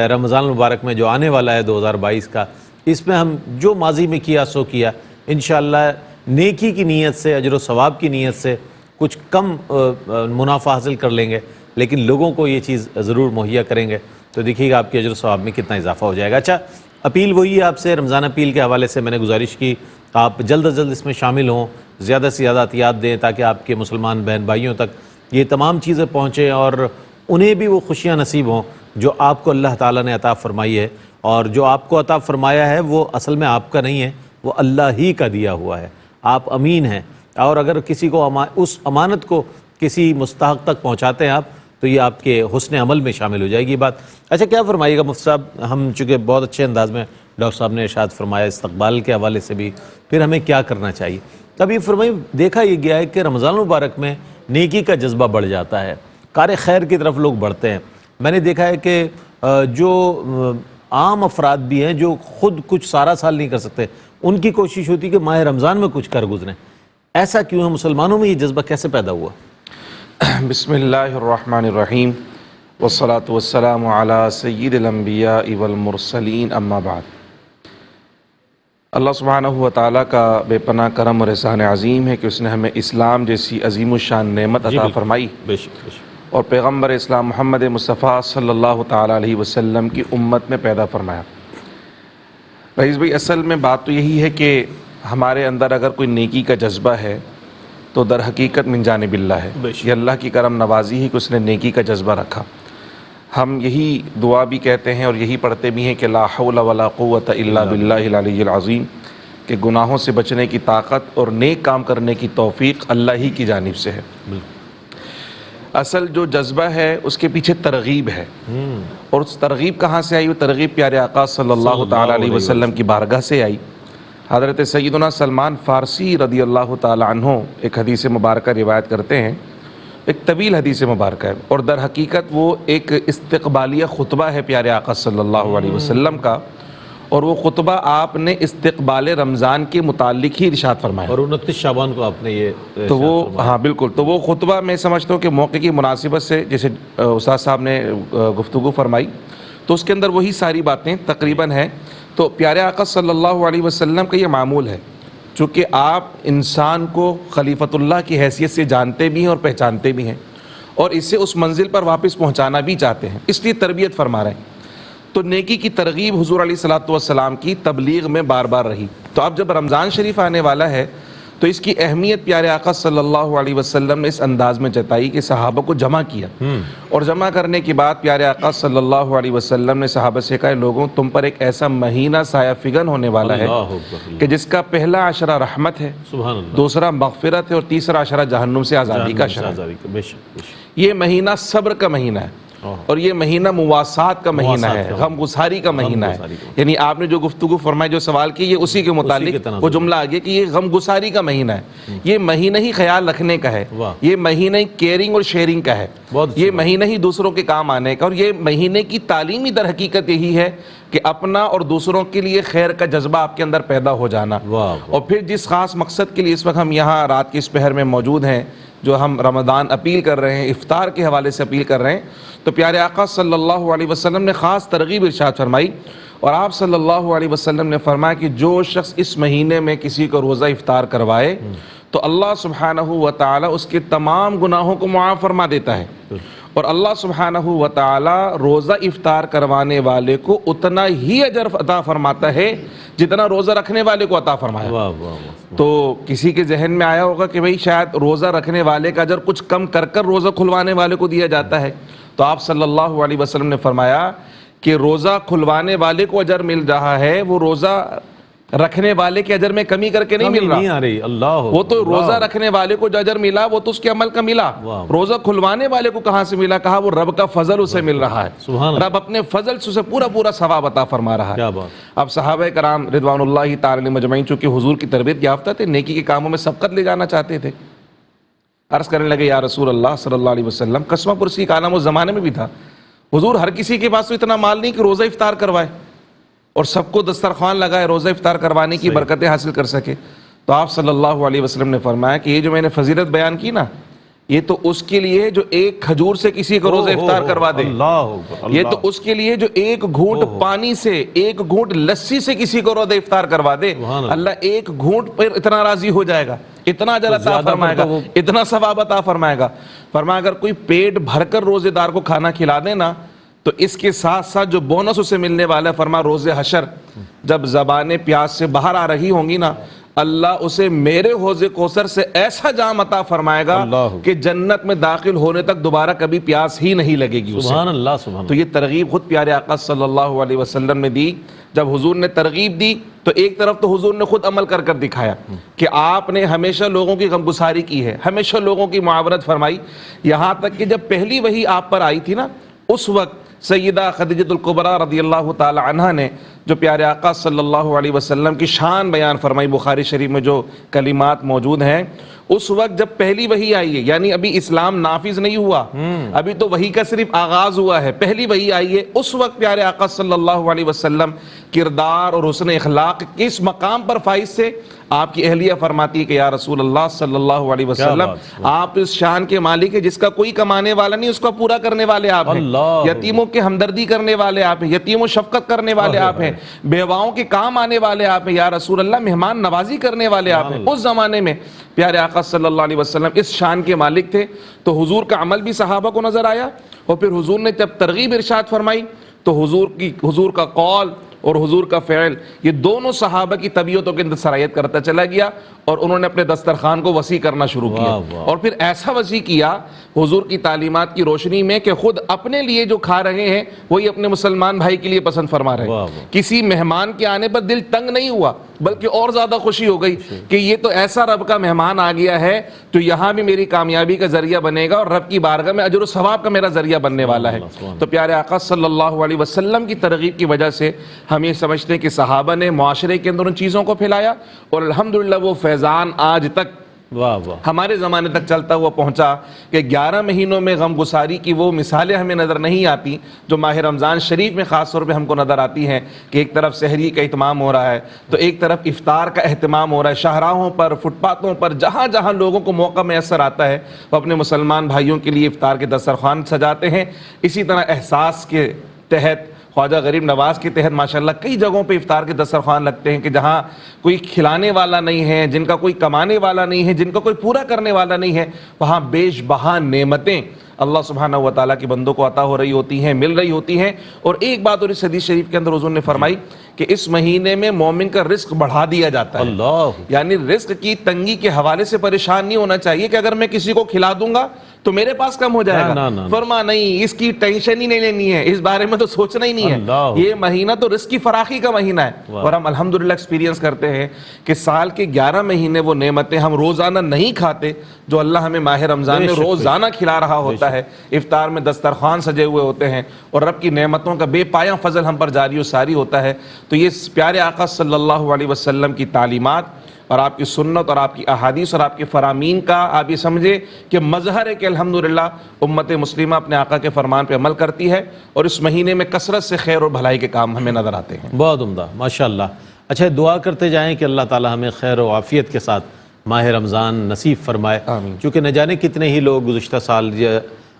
رمضان المبارک میں جو آنے والا ہے 2022 کا, اس میں ہم جو ماضی میں کیا سو کیا, انشاءاللہ نیکی کی نیت سے, اجر و ثواب کی نیت سے کچھ کم منافع حاصل کر لیں گے, لیکن لوگوں کو یہ چیز ضرور مہیا کریں گے, تو دیکھیے گا آپ کے اجر و ثواب میں کتنا اضافہ ہو جائے گا. اچھا, اپیل وہی ہے آپ سے, رمضان اپیل کے حوالے سے میں نے گزارش کی آپ جلد از جلد اس میں شامل ہوں, زیادہ سے زیادہ عطیات دیں تاکہ آپ کے مسلمان بہن بھائیوں تک یہ تمام چیزیں پہنچیں اور انہیں بھی وہ خوشیاں نصیب ہوں جو آپ کو اللہ تعالیٰ نے عطا فرمائی ہے. اور جو آپ کو عطا فرمایا ہے وہ اصل میں آپ کا نہیں ہے, وہ اللہ ہی کا دیا ہوا ہے. آپ امین ہیں, اور اگر کسی کو اس امانت کو کسی مستحق تک پہنچاتے ہیں آپ, تو یہ آپ کے حسن عمل میں شامل ہو جائے گی بات. اچھا, کیا فرمائیے گا مفتی صاحب, ہم چونکہ بہت اچھے انداز میں ڈاکٹر صاحب نے ارشاد فرمایا استقبال کے حوالے سے بھی, پھر ہمیں کیا کرنا چاہیے. اب یہ فرمائی دیکھا یہ گیا ہے کہ رمضان المبارک میں نیکی کا جذبہ بڑھ جاتا ہے, کار خیر کی طرف لوگ بڑھتے ہیں. میں نے دیکھا ہے کہ جو عام افراد بھی ہیں جو خود کچھ سارا سال نہیں کر سکتے, ان کی کوشش ہوتی ہے کہ ماہ رمضان میں کچھ کر گزریں. ایسا کیوں ہے؟ مسلمانوں میں یہ جذبہ کیسے پیدا ہوا؟ بسم اللہ الرحمن الرحیم والصلاة والسلام علی سید الانبیاء والمرسلین, اما بعد. اللہ سبحانہ و تعالیٰ کا بے پناہ کرم اور احسان عظیم ہے کہ اس نے ہمیں اسلام جیسی عظیم الشان نعمت عطا فرمائی اور پیغمبر اسلام محمد مصطفیٰ صلی اللہ تعالیٰ علیہ وسلم کی امت میں پیدا فرمایا. رئیس بھائی, اصل میں بات تو یہی ہے کہ ہمارے اندر اگر کوئی نیکی کا جذبہ ہے تو در حقیقت من جانب اللہ ہے. یہ اللہ کی کرم نوازی ہے کہ اس نے نیکی کا جذبہ رکھا. ہم یہی دعا بھی کہتے ہیں اور یہی پڑھتے بھی ہیں کہ لا حول ولا قوت الا باللہ العلی العظیم, کہ گناہوں سے بچنے کی طاقت اور نیک کام کرنے کی توفیق اللہ ہی کی جانب سے ہے. اصل جو جذبہ ہے اس کے پیچھے ترغیب ہے, اور اس ترغیب کہاں سے آئی؟ وہ ترغیب پیارے آقا صلی اللہ تعالیٰ علیہ وسلم کی بارگاہ سے آئی. حضرت سیدنا سلمان فارسی رضی اللہ تعالیٰ عنہ ایک حدیث مبارکہ روایت کرتے ہیں, ایک طویل حدیث مبارکہ ہے, اور در حقیقت وہ ایک استقبالیہ خطبہ ہے پیارے آقا صلی اللہ علیہ وسلم کا, اور وہ خطبہ آپ نے استقبال رمضان کے متعلق ہی ارشاد فرمایا, اور 29 شعبان کو آپ نے یہ تو وہ ہاں بالکل, تو وہ خطبہ میں سمجھتا ہوں کہ موقع کی مناسبت سے جیسے استاد صاحب نے گفتگو فرمائی تو اس کے اندر وہی ساری باتیں تقریباً ہیں. تو پیارے آقا صلی اللہ علیہ وسلم کا یہ معمول ہے, چونکہ آپ انسان کو خلیفۃ اللہ کی حیثیت سے جانتے بھی ہیں اور پہچانتے بھی ہیں, اور اسے اس منزل پر واپس پہنچانا بھی چاہتے ہیں, اس لیے تربیت فرما رہے ہیں. تو نیکی کی ترغیب حضور علیہ الصلوۃ والسلام کی تبلیغ میں بار بار رہی. تو اب جب رمضان شریف آنے والا ہے تو اس کی اہمیت پیارے آقا صلی اللہ علیہ وسلم نے اس انداز میں جتائی کہ صحابہ کو جمع کیا، اور جمع کرنے کے بعد پیارے آقا صلی اللہ علیہ وسلم نے صحابہ سے کہا لوگوں تم پر ایک ایسا مہینہ سایہ فگن ہونے والا ہے کہ جس کا پہلا عشرہ رحمت ہے، سبحان اللہ، دوسرا مغفرت ہے، اور تیسرا عشرہ جہنم سے آزادی کا عشرہ ہے۔ بے شک بے شک۔ یہ مہینہ صبر کا مہینہ ہے، اور یہ مہینہ مواسات کا مہینہ ہے، غم گساری کا مہینہ ہے۔ یعنی آپ نے جو گفتگو فرمائی، جو سوال کی، یہ اسی کے متعلق وہ جملہ آ گیا کہ یہ غم گساری کا مہینہ ہے، یہ مہینہ ہی خیال رکھنے کا ہے، یہ مہینہ ہی کیئرنگ اور شیئرنگ کا ہے، یہ مہینہ ہی دوسروں کے کام آنے کا، اور یہ مہینے کی تعلیمی در حقیقت یہی ہے کہ اپنا اور دوسروں کے لیے خیر کا جذبہ آپ کے اندر پیدا ہو جانا۔ اور پھر جس خاص مقصد کے لیے اس وقت ہم یہاں رات کے اس پہر میں موجود ہیں، جو ہم رمضان اپیل کر رہے ہیں، افطار کے حوالے سے اپیل کر رہے ہیں، تو پیارے آقا صلی اللہ علیہ وسلم نے خاص ترغیب ارشاد فرمائی، اور آپ صلی اللہ علیہ وسلم نے فرمایا کہ جو شخص اس مہینے میں کسی کو روزہ افطار کروائے تو اللہ سبحانہ و تعالی اس کے تمام گناہوں کو معاف فرما دیتا ہے، اور اللہ سبحانہ و تعالی روزہ افطار کروانے والے کو اتنا ہی اجر عطا فرماتا ہے جتنا روزہ رکھنے والے کو عطا فرمایا۔ تو کسی کے ذہن میں آیا ہوگا کہ بھئی شاید روزہ رکھنے والے کا اجر کچھ کم کر کر روزہ کھلوانے والے کو دیا جاتا ہے، تو آپ صلی اللہ علیہ وسلم نے فرمایا کہ روزہ کھلوانے والے کو اجر مل رہا ہے، وہ روزہ رکھنے والے کے اجر میں کمی کر کے نہیں مل رہا، وہ تو روزہ رکھنے والے کو جو اجر ملا وہ تو اس کے عمل کا ملا، روزہ کھلوانے والے کو کہاں سے ملا؟ کہا وہ رب کا فضل اسے مل رہا ہے، رب اپنے فضل سے اسے پورا پورا ثواب عطا فرما رہا ہے۔ اب صحابہ کرام رضوان اللہ تعالی مجمعین چونکہ حضور کی تربیت یافتہ تھے، نیکی کے کاموں میں سبقت لے جانا چاہتے تھے، عرض کرنے لگے یا رسول اللہ صلی اللہ علیہ وسلم، قسمہ پرسی کا عالم اس زمانے میں بھی تھا، حضور ہر کسی کے پاس تو اتنا مال نہیں کہ روزہ افطار کروائے اور سب کو دسترخوان لگائے روزہ افطار کروانے کی برکتیں حاصل کر سکے۔ تو آپ صلی اللہ علیہ وسلم نے فرمایا کہ یہ جو میں نے فضیلت بیان کی نا، یہ تو اس کے لیے جو ایک کھجور سے کسی کو روزہ افطار کروا دے، یہ تو اس کے لیے جو ایک گھونٹ پانی سے، ایک گھونٹ لسی سے کسی کو روزہ افطار کروا دے، اللہ ایک گھونٹ پر اتنا راضی ہو جائے گا، اتنا اجر عطا فرمائے گا، اتنا ثواب عطا فرمائے گا۔ فرمایا اگر کوئی پیٹ بھر کر روزے دار کو کھانا کھلا دے نا تو اس کے ساتھ ساتھ جو بونس اسے ملنے والا ہے، فرما روز حشر جب زبانیں پیاس سے باہر آ رہی ہوں گی نا، اللہ اسے میرے حوض کوثر سے ایسا جام عطا فرمائے گا کہ جنت میں داخل ہونے تک دوبارہ کبھی پیاس ہی نہیں لگے گی اسے۔ سبحان اللہ سبحان اللہ۔ تو یہ ترغیب خود پیارے آقا صلی اللہ علیہ وسلم نے دی۔ جب حضور نے ترغیب دی تو ایک طرف تو حضور نے خود عمل کر کر دکھایا کہ آپ نے ہمیشہ لوگوں کی غمگساری کی ہے، ہمیشہ لوگوں کی معاونت فرمائی، یہاں تک کہ جب پہلی وحی آپ پر آئی تھی نا، اس وقت سیدہ خدیجہ الکبریٰ رضی اللہ تعالی عنہا نے جو پیارے آقا صلی اللہ علیہ وسلم کی شان بیان فرمائی، بخاری شریف میں جو کلمات موجود ہیں، اس وقت جب پہلی وحی آئی ہے، یعنی ابھی اسلام نافذ نہیں ہوا، ابھی تو وحی کا صرف آغاز ہوا ہے، پہلی وحی آئی ہے، اس وقت پیارے آقا صلی اللہ علیہ وسلم کردار اور حسن اخلاق کس مقام پر فائز سے؟ آپ کی اہلیہ فرماتی ہے کہ یا رسول اللہ صلی اللہ علیہ وسلم، آپ اس شان کے مالک ہیں جس کا کوئی کمانے والا نہیں، اس کا پورا کرنے والے آپ ہیں، یتیموں کے ہمدردی کرنے والے آپ ہیں، یتیم و شفقت کرنے والے آپ ہیں، بیواؤں کے کام آنے والے آپ ہیں، یا رسول اللہ مہمان نوازی کرنے والے آپ ہیں۔ اس زمانے میں پیارے آقا صلی اللہ علیہ وسلم اس شان کے مالک تھے، تو حضور کا عمل بھی صحابہ کو نظر آیا، اور پھر حضور نے جب ترغیب ارشاد فرمائی تو حضور کا قول اور حضور کا فعل، یہ دونوں صحابہ کی طبیعتوں کے اندر سرایت کرتا چلا گیا، اور انہوں نے اپنے دسترخوان کو وسیع کرنا شروع کیا، اور پھر ایسا وسیع کیا حضور کی تعلیمات کی روشنی میں کہ خود اپنے لیے جو کھا رہے ہیں وہی اپنے مسلمان بھائی کے لیے پسند فرما رہے ہیں۔ کسی مہمان کے آنے پر دل تنگ نہیں ہوا، بلکہ اور زیادہ خوشی ہو گئی کہ یہ تو ایسا رب کا مہمان آ گیا ہے تو یہاں بھی میری کامیابی کا ذریعہ بنے گا، اور رب کی بارگاہ میں اجر و ثواب کا میرا ذریعہ بننے والا ہے۔ تو پیارے آقا صلی اللہ علیہ وسلم کی ترغیب کی وجہ سے ہم یہ سمجھتے ہیں کہ صحابہ نے معاشرے کے اندر ان چیزوں کو پھیلایا، اور الحمدللہ وہ فیضان آج تک ہمارے زمانے تک چلتا ہوا پہنچا کہ 11 مہینوں میں غم گساری کی وہ مثالیں ہمیں نظر نہیں آتی جو ماہ رمضان شریف میں خاص طور پہ ہم کو نظر آتی ہیں، کہ ایک طرف سحری کا اہتمام ہو رہا ہے تو ایک طرف افطار کا اہتمام ہو رہا ہے، شاہراہوں پر، فٹ پاتھوں پر، جہاں جہاں لوگوں کو موقع میسر آتا ہے وہ اپنے مسلمان بھائیوں کے لیے افطار کے دسترخوان سجاتے ہیں۔ اسی طرح احساس کے تحت خواجہ غریب نواز کے تحت ماشاءاللہ کئی جگہوں پہ افطار کے دسترخوان لگتے ہیں کہ جہاں کوئی کھلانے والا نہیں ہے، جن کا کوئی کمانے والا نہیں ہے، جن کا کوئی پورا کرنے والا نہیں ہے، وہاں بیش بہا نعمتیں اللہ سبحانہ و تعالیٰ کی بندوں کو عطا ہو رہی ہوتی ہیں، مل رہی ہوتی ہیں۔ اور ایک بات اور اس حدیث شریف کے اندر حضور نے فرمائی کہ اس مہینے میں مومن کا رزق بڑھا دیا جاتا ہے۔ اللہ، یعنی رزق کی تنگی کے حوالے سے پریشان نہیں ہونا چاہیے کہ اگر میں کسی کو کھلا دوں گا تو میرے پاس کم ہو جائے گا۔ فرما نہیں، اس کی ٹینشن ہی نہیں لینی ہے، اس بارے میں تو سوچنا ہی نہیں ہے۔ یہ مہینہ تو رزق کی فراخی کا مہینہ ہے، اور ہم الحمدللہ ایکسپیرینس کرتے ہیں کہ سال کے 11 مہینے وہ نعمتیں ہم روزانہ نہیں کھاتے جو اللہ ہمیں ماہ رمضان میں روزانہ کھلا رہا ہوتا ہے۔ افطار میں دسترخوان سجے ہوئے ہوتے ہیں اور رب کی نعمتوں کا بے پایاں فضل ہم پر جاری و ساری ہوتا ہے۔ تو یہ پیارے آقا صلی اللہ علیہ وسلم کی تعلیمات اور آپ کی سنت اور آپ کی احادیث اور آپ کے فرامین کا آپ یہ سمجھے کہ مظہر ہے کہ الحمدللہ امت مسلمہ اپنے آقا کے فرمان پہ عمل کرتی ہے، اور اس مہینے میں کثرت سے خیر اور بھلائی کے کام ہمیں نظر آتے ہیں۔ بہت عمدہ، ماشاءاللہ۔ اچھا، دعا کرتے جائیں کہ اللہ تعالی ہمیں خیر و عافیت کے ساتھ ماہ رمضان نصیب فرمائے۔ چونکہ نہ جانے کتنے ہی لوگ گزشتہ سال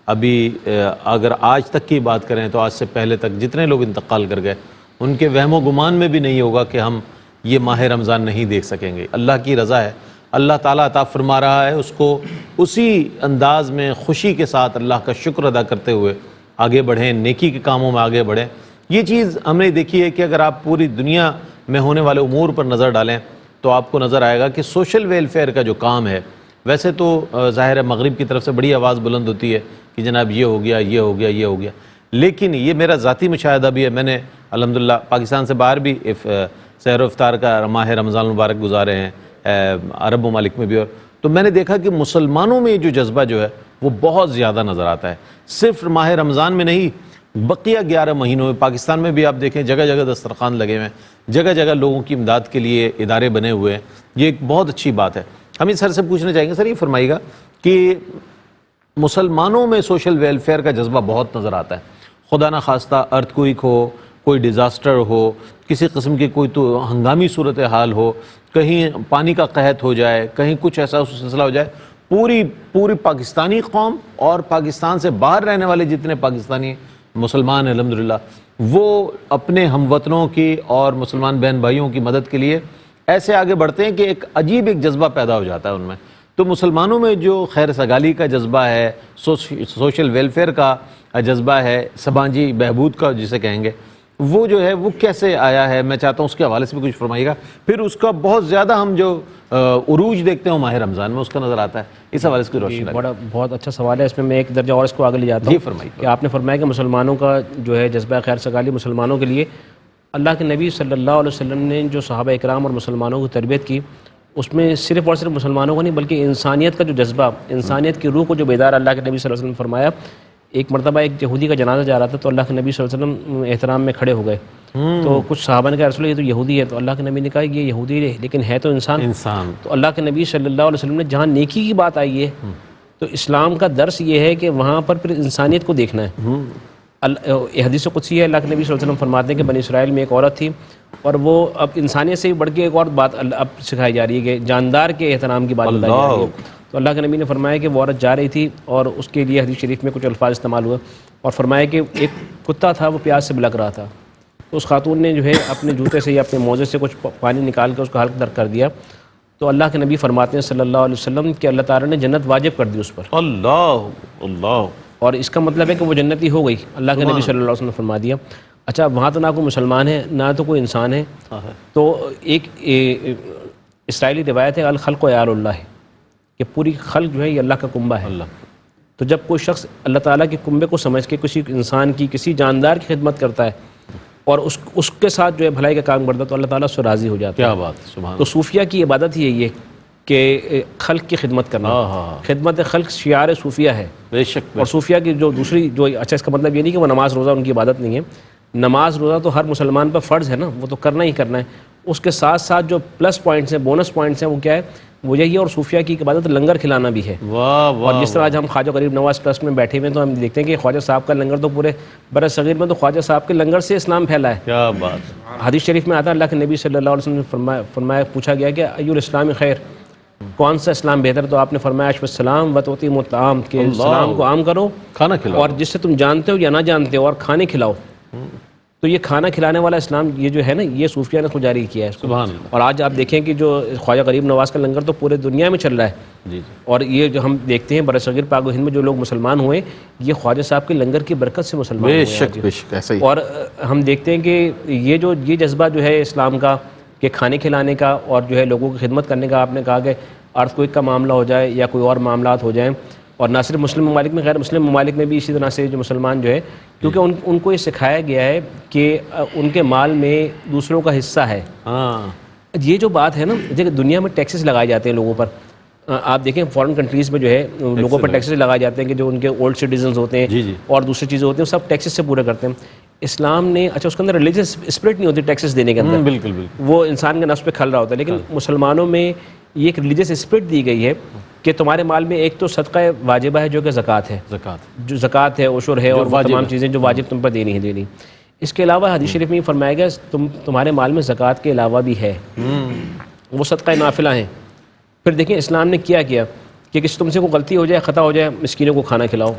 ابھی اگر آج تک کی بات کریں تو آج سے پہلے تک جتنے لوگ انتقال کر گئے، ان کے وہم و گمان میں بھی نہیں ہوگا کہ ہم یہ ماہ رمضان نہیں دیکھ سکیں گے۔ اللہ کی رضا ہے، اللہ تعالیٰ عطا فرما رہا ہے، اس کو اسی انداز میں خوشی کے ساتھ اللہ کا شکر ادا کرتے ہوئے آگے بڑھیں، نیکی کے کاموں میں آگے بڑھیں۔ یہ چیز ہم نے دیکھی ہے کہ اگر آپ پوری دنیا میں ہونے والے امور پر نظر ڈالیں تو آپ کو نظر آئے گا کہ سوشل ویلفیئر کا جو کام ہے، ویسے تو ظاہر ہے مغرب کی طرف سے بڑی آواز بلند ہوتی ہے کہ جناب یہ ہو گیا، یہ ہو گیا، یہ ہو گیا، لیکن یہ میرا ذاتی مشاہدہ بھی ہے۔ میں نے الحمدللہ پاکستان سے باہر بھی سحر و افطار کا ماہ رمضان المبارک گزارے ہیں، عرب ممالک میں بھی، اور تو میں نے دیکھا کہ مسلمانوں میں جو جذبہ جو ہے وہ بہت زیادہ نظر آتا ہے، صرف ماہ رمضان میں نہیں، بقیہ 11 مہینوں میں۔ پاکستان میں بھی آپ دیکھیں جگہ جگہ دسترخوان لگے ہوئے ہیں، جگہ جگہ لوگوں کی امداد کے لیے ادارے بنے ہوئے ہیں۔ یہ ایک بہت اچھی بات ہے۔ ہم اس سر سے پوچھنا چاہیں گے، سر یہ فرمائیے گا کہ مسلمانوں میں سوشل ویلفیئر کا جذبہ بہت نظر آتا ہے، خدا نہ خواستہ ارتھ کوئک ہو، کوئی ڈیزاسٹر ہو، کسی قسم کی کوئی تو ہنگامی صورتحال ہو، کہیں پانی کا قحط ہو جائے، کہیں کچھ ایسا سلسلہ ہو جائے، پوری پاکستانی قوم اور پاکستان سے باہر رہنے والے جتنے پاکستانی مسلمان ہیں الحمدللہ، وہ اپنے ہم وطنوں کی اور مسلمان بہن بھائیوں کی مدد کے لیے ایسے آگے بڑھتے ہیں کہ ایک عجیب ایک جذبہ پیدا ہو جاتا ہے ان میں۔ تو مسلمانوں میں جو خیر سگالی کا جذبہ ہے، سوشل ویلفیئر کا جذبہ ہے، سماجی بہبود کا جسے کہیں گے، وہ جو ہے وہ کیسے آیا ہے؟ میں چاہتا ہوں اس کے حوالے سے بھی کچھ فرمائیے گا۔ پھر اس کا بہت زیادہ ہم جو عروج دیکھتے ہیں ماہ رمضان میں اس کا نظر آتا ہے، اس حوالے سے کوئی روشنی ڈالیں۔ بہت اچھا سوال ہے، اس میں ایک درجہ اور اس کو آگے لے جاتا ہوں۔ جی فرمائیے۔ کہ آپ نے فرمایا کہ مسلمانوں کا جو ہے جذبہ خیر سگالی مسلمانوں کے لیے، اللہ کے نبی صلی اللہ علیہ وسلم نے جو صحابہ اکرام اور مسلمانوں کی تربیت کی، اس میں صرف اور صرف مسلمانوں کو نہیں بلکہ انسانیت کا جو جذبہ، انسانیت کی روح کو جو بیدار اللہ کے نبی صلی اللہ علیہ وسلم نے فرمایا۔ ایک مرتبہ ایک یہودی کا جنازہ جا رہا تھا تو اللہ کے نبی صلی اللہ علیہ وسلم احترام میں کھڑے ہو گئے، تو کچھ صحابہ نے کہا رسول یہ تو یہودی ہے، تو اللہ کے نبی نے کہا یہ یہودی ہے لیکن ہے تو انسان۔ تو اللہ کے نبی صلی اللہ علیہ وسلم نے جہاں نیکی کی بات آئی ہے تو اسلام کا درس یہ ہے کہ وہاں پر پھر انسانیت کو دیکھنا ہے۔ حدیث قدسی ہے، اللہ کے نبی صلی اللہ علیہ وسلم فرماتے ہیں کہ بنی اسرائیل میں ایک عورت تھی اور وہ اب انسانیت سے بھی بڑھ کے ایک اور بات اب سکھائی جا رہی ہے کہ جاندار کے احترام کی بات بتائی جا رہی ہے۔ تو اللہ کے نبی نے فرمایا کہ وہ عورت جا رہی تھی اور اس کے لیے حدیث شریف میں کچھ الفاظ استعمال ہوئے اور فرمایا کہ ایک کتا تھا وہ پیاس سے بلک رہا تھا، تو اس خاتون نے جو ہے اپنے جوتے سے یا اپنے موزے سے کچھ پانی نکال کر اس کو حلق در کر دیا، تو اللہ کے نبی فرماتے ہیں صلی اللہ علیہ وسلم کہ اللہ تعالیٰ نے جنت واجب کر دی اس پر۔ اللہ، اور اس کا مطلب ہے کہ وہ جنتی ہو گئی، اللہ کے نبی صلی اللہ علیہ وسلم نے فرما دیا۔ اچھا، وہاں تو نہ کوئی مسلمان ہے نہ تو کوئی انسان ہے، تو ایک اسرائیلی روایت ہے الخلق عیال اللہ ہے کہ پوری خلق جو ہے یہ اللہ کا کنبہ ہے۔ تو جب کوئی شخص اللہ تعالیٰ کے کنبے کو سمجھ کے کسی انسان کی، کسی جاندار کی خدمت کرتا ہے اور اس کے ساتھ جو ہے بھلائی کا کام کرتا ہے تو اللہ تعالیٰ اس سے راضی ہو جاتا ہے۔ کیا بات، سبحان۔ تو صوفیہ کی عبادت ہی یہی ہے کہ خلق کی خدمت کرنا، خدمت خلق شعار صوفیہ ہے۔ بے شک۔ اور صوفیہ کی جو دوسری جو اچھا، اس کا مطلب یہ نہیں کہ وہ نماز روزہ ان کی عبادت نہیں ہے، نماز روزہ تو ہر مسلمان پر فرض ہے نا، وہ تو کرنا ہی کرنا ہے، اس کے ساتھ ساتھ جو پلس پوائنٹس ہیں، بونس پوائنٹس ہیں، وہ کیا ہے؟ وہ یہی ہے۔ اور صوفیہ کی عبادت لنگر کھلانا بھی ہے۔ اور جس طرح آج ہم خواجہ غریب نواز ٹرسٹ میں بیٹھے ہوئے ہیں تو ہم دیکھتے ہیں کہ خواجہ صاحب کا لنگر تو پورے بر صغیر میں تو خواجہ صاحب کے لنگر سے اسلام پھیلا ہے۔ کیا بات۔ حدیث شریف میں آتا ہے اللہ کے نبی صلی اللہ علیہ وسلم نے فرمایا پوچھا گیا کہ ای الاسلام خیر، کون سا اسلام بہتر؟ تو آپ نے فرمایا اشف السلام و تطعیم الطعام، کہ سلام کو عام کرو، کھانا کھلاؤ، اور جس سے تم جانتے ہو یا نہ جانتے ہو اور کھانے کھلاؤ۔ تو یہ کھانا کھلانے والا اسلام یہ جو ہے نا یہ صوفیہ نے خود جاری کیا ہے اس کو. سبحان اللہ. اور آج آپ دیکھیں کہ جو خواجہ غریب نواز کا لنگر تو پورے دنیا میں چل رہا ہے. جی جی. اور یہ جو ہم دیکھتے ہیں برصغیر پاک و ہند میں جو لوگ مسلمان ہوئے یہ خواجہ صاحب کے لنگر کی برکت سے مسلمان بے ہوئے شک بے شک ایسا ہی. اور ہم دیکھتے ہیں کہ یہ جذبہ جو ہے اسلام کا کہ کھانے کھلانے کا اور جو ہے لوگوں کی خدمت کرنے کا، آپ نے کہا کہ ارتھ کوئک کا معاملہ ہو جائے یا کوئی اور معاملات ہو جائیں، اور نہ صرف مسلم ممالک میں، غیر مسلم ممالک میں بھی اسی طرح سے جو مسلمان جو ہے، کیونکہ ان کو یہ سکھایا گیا ہے کہ ان کے مال میں دوسروں کا حصہ ہے. ہاں یہ جو بات ہے نا، دیکھیں دنیا میں ٹیکسز لگائے جاتے ہیں لوگوں پر. آپ دیکھیں فورن کنٹریز میں جو ہے لوگوں پر ٹیکسز لگائے جاتے ہیں کہ جو ان کے اولڈ سٹیزنز ہوتے ہیں جی جی. اور دوسری چیزیں ہوتی ہیں وہ سب ٹیکسز سے پورے کرتے ہیں. اسلام نے اچھا اس کے اندر ریلیجس اسپرٹ نہیں ہوتی ٹیکسز دینے کے اندر، بالکل بالکل. وہ انسان کے نفس پہ کھل رہا ہوتا ہے. لیکن مسلمانوں میں یہ ایک ریلیجس اسپرٹ دی گئی ہے کہ تمہارے مال میں ایک تو صدقہ واجبہ ہے جو کہ زکوٰۃ ہے، جو زکوٰۃ ہے، عشر ہے، اور وہ تمام چیزیں جو واجب تم پر دینی ہے دینی. اس کے علاوہ حدیث شریف میں یہ فرمایا گیا تمہارے مال میں زکوٰۃ کے علاوہ بھی ہے، وہ صدقہ نافلہ ہیں. پھر دیکھیں اسلام نے کیا کیا کہ کسی تم سے کوئی غلطی ہو جائے، خطا ہو جائے، مسکینوں کو کھانا کھلاؤ،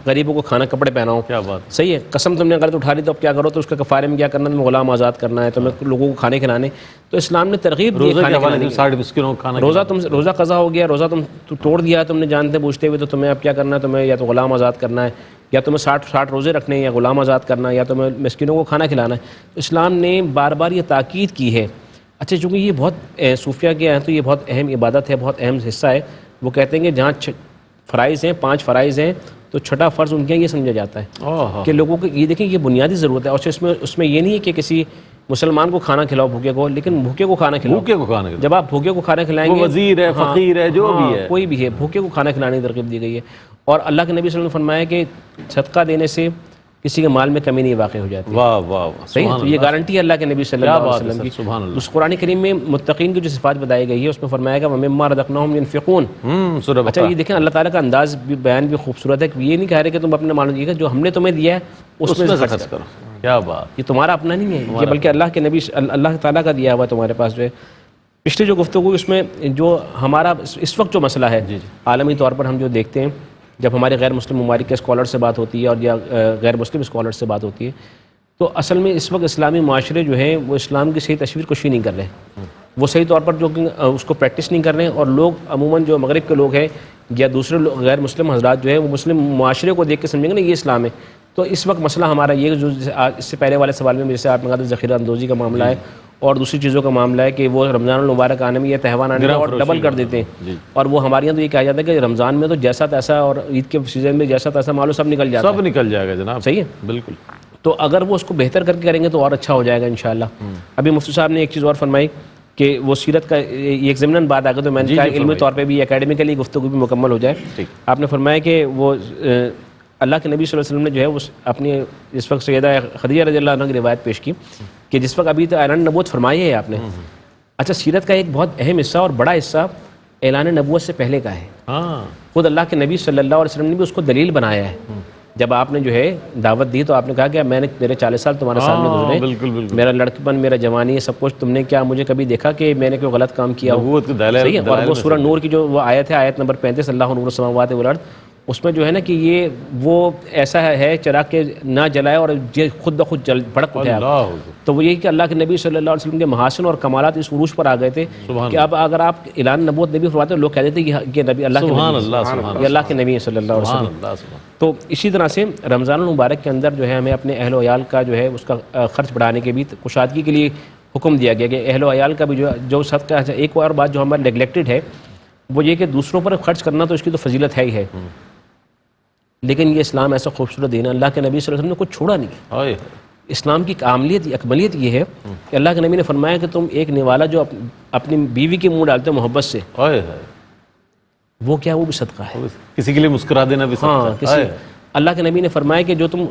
غریبوں کو کھانا کپڑے پہناؤ. کیا بات. صحیح ہے. قسم تم نے غلط اٹھا لی تو اب کیا کرو، تو اس کا کفارے میں کیا کرنا، تمہیں غلام آزاد کرنا ہے، تمہیں لوگوں کو کھانے کھلانے. تو اسلام نے ترغیب دی کھانے کھلانے کی. روزہ قضا ہو گیا، روزہ تم توڑ دیا تم نے جانتے بوجھتے ہوئے، تو تمہیں اب کیا کرنا ہے، تمہیں یا تو غلام آزاد کرنا ہے، یا تمہیں 60 روزے رکھنے ہیں، یا غلام آزاد کرنا ہے، یا تمہیں مسکینوں کو کھانا کھلانا ہے. اسلام نے بار بار یہ تاکید کی ہے. اچھا چونکہ یہ بہت صوفیہ کے ہیں تو یہ بہت اہم عبادت ہے، بہت اہم حصہ ہے. وہ کہتے ہیں کہ جہاں فرائض ہیں، 5 فرائض ہیں، تو چھٹا فرض ان کے یہ سمجھا جاتا ہے کہ لوگوں کو یہ دیکھیں یہ بنیادی ضرورت ہے. اور اس میں یہ نہیں ہے کہ کسی مسلمان کو کھانا کھلاؤ بھوکے کو، لیکن بھوکے کو کھانا کھلاؤ. جب آپ بھوکے کو کھانا کھلائیں گے، وزیر ہے، فقیر ہے، جو بھی ہے، کوئی بھی ہے، بھوکے کو کھانا کھلانے کی ترغیب دی گئی ہے. اور اللہ کے نبی صلی اللہ علیہ وسلم نے فرمایا کہ صدقہ دینے سے کسی کے مال میں کمی نہیں واقع ہو جاتی. واہ واہ. صحیح ہے. تو یہ گارنٹی ہے اللہ کے نبی صلی اللہ علیہ وسلم کی. سبحان اللہ. اس قرآن کریم میں متقین کی جو صفات بتائی گئی ہے اس میں فرمایا گیا وَمِمَّا رَزَقْنَاهُمْ يُنْفِقُونَ. اچھا یہ دیکھیں اللہ تعالیٰ کا انداز بھی بیان بھی خوبصورت ہے کہ یہ نہیں کہہ رہے کہ تم اپنے مال میں جو ہم نے تمہیں دیا ہے اس میں خرچ کرو. کیا بات. یہ تمہارا اپنا نہیں ہے، یہ بلکہ اللہ کے نبی اللہ تعالیٰ کا دیا ہوا ہے تمہارے پاس جو ہے. پچھلی جو گفتگو اس میں جو ہمارا اس وقت جو مسئلہ ہے عالمی طور پر ہم جو دیکھتے ہیں جب ہمارے غیر مسلم ممالک کے اسکالر سے بات ہوتی ہے اور یا غیر مسلم اسکالر سے بات ہوتی ہے تو اصل میں اس وقت اسلامی معاشرے جو ہیں وہ اسلام کی صحیح تصویر کشی نہیں کر رہے، وہ صحیح طور پر جو اس کو پریکٹس نہیں کر رہے ہیں. اور لوگ عموماً جو مغرب کے لوگ ہیں یا دوسرے غیر مسلم حضرات جو ہیں وہ مسلم معاشرے کو دیکھ کے سمجھیں گے نا یہ اسلام ہے. تو اس وقت مسئلہ ہمارا یہ جو اس سے پہلے والے سوال میں جیسے آپ نے کہا ذخیرہ اندوزی کا معاملہ ہے اور دوسری چیزوں کا معاملہ ہے کہ وہ رمضان المبارک آنے میں یہ تہوار آنے میں اور ڈبل کر دیتے ہیں. اور وہ ہمارے یہاں تو یہ کہا جاتا ہے کہ رمضان میں تو جیسا تیسا اور عید کے سیزن میں جیسا تیسا مالو سب نکل جاتا ہے، سب نکل جائے گا جناب. صحیح ہے بالکل. تو اگر وہ اس کو بہتر کر کے کریں گے تو اور اچھا ہو جائے گا انشاءاللہ. ابھی مفتی صاحب نے ایک چیز اور فرمائی کہ وہ سیرت کا ایک ضمناً بات آ گئی تو میں نے کہا علمی طور پہ بھی اکیڈمیکلی گفتگو بھی مکمل ہو جائے. آپ نے فرمایا کہ وہ اللہ کے نبی صلی اللہ علیہ وسلم نے جو ہے وہ اپنی اس وقت سیدہ خدیجہ رضی اللہ عنہ کی روایت پیش کی کہ جس وقت ابھی تو اعلان نبوت فرمائی ہے آپ نے. اچھا سیرت کا ایک بہت اہم حصہ اور بڑا حصہ اعلان نبوت سے پہلے کا ہے. خود اللہ کے نبی صلی اللہ علیہ وسلم نے بھی اس کو دلیل بنایا ہے. جب آپ نے جو ہے دعوت دی تو آپ نے کہا کہ میں نے میرے 40 سال تمہارے سامنے گزرے، میرا لڑکپن، میرا جوانی، سب کچھ تم نے کیا مجھے کبھی دیکھا کہ میں نے کوئی غلط کام کیا ہو؟ صحیح ہے. اور وہ سورہ نور کی جو وہ آیت ہے، آیت نمبر 35 اللہ نور السماوات والارض، اس میں جو ہے نا کہ یہ وہ ایسا ہے چراغ کے نہ جلائے اور یہ خود بخود بھڑک اٹھے. تو وہ یہی کہ اللہ کے نبی صلی اللہ علیہ وسلم کے محاسن اور کمالات اس عروج پر آ گئے تھے کہ اب اگر آپ اعلان نبوت نبی فرماتے لوگ کہتے تھے کہ نبی اللہ کے نبی، یہ اللہ کے نبی صلی اللہ علیہ وسلم. تو اسی طرح سے رمضان المبارک کے اندر جو ہے ہمیں اپنے اہل و عیال کا جو ہے اس کا خرچ بڑھانے کے بھی کشادگی کے لیے حکم دیا گیا کہ اہل و عیال کا بھی جو صدقہ. ایک اور بات جو ہمارا نیگلیکٹڈ ہے وہ یہ کہ دوسروں پر خرچ کرنا تو اس کی تو فضیلت ہے ہی ہے، لیکن یہ اسلام ایسا خوبصورت دین ہے. اللہ کے نبی صلی اللہ علیہ وسلم نے کچھ چھوڑا نہیں. اسلام کی اکملیت یہ ہے کہ اللہ کے نبی نے فرمایا کہ تم ایک نوالا جو اپنی بیوی کے منہ ڈالتے ہو محبت سے، وہ کیا وہ بھی صدقہ ہے. کسی کے لیے مسکرا دینا بھی صدقہ ہے. اللہ کے نبی نے فرمایا کہ جو تم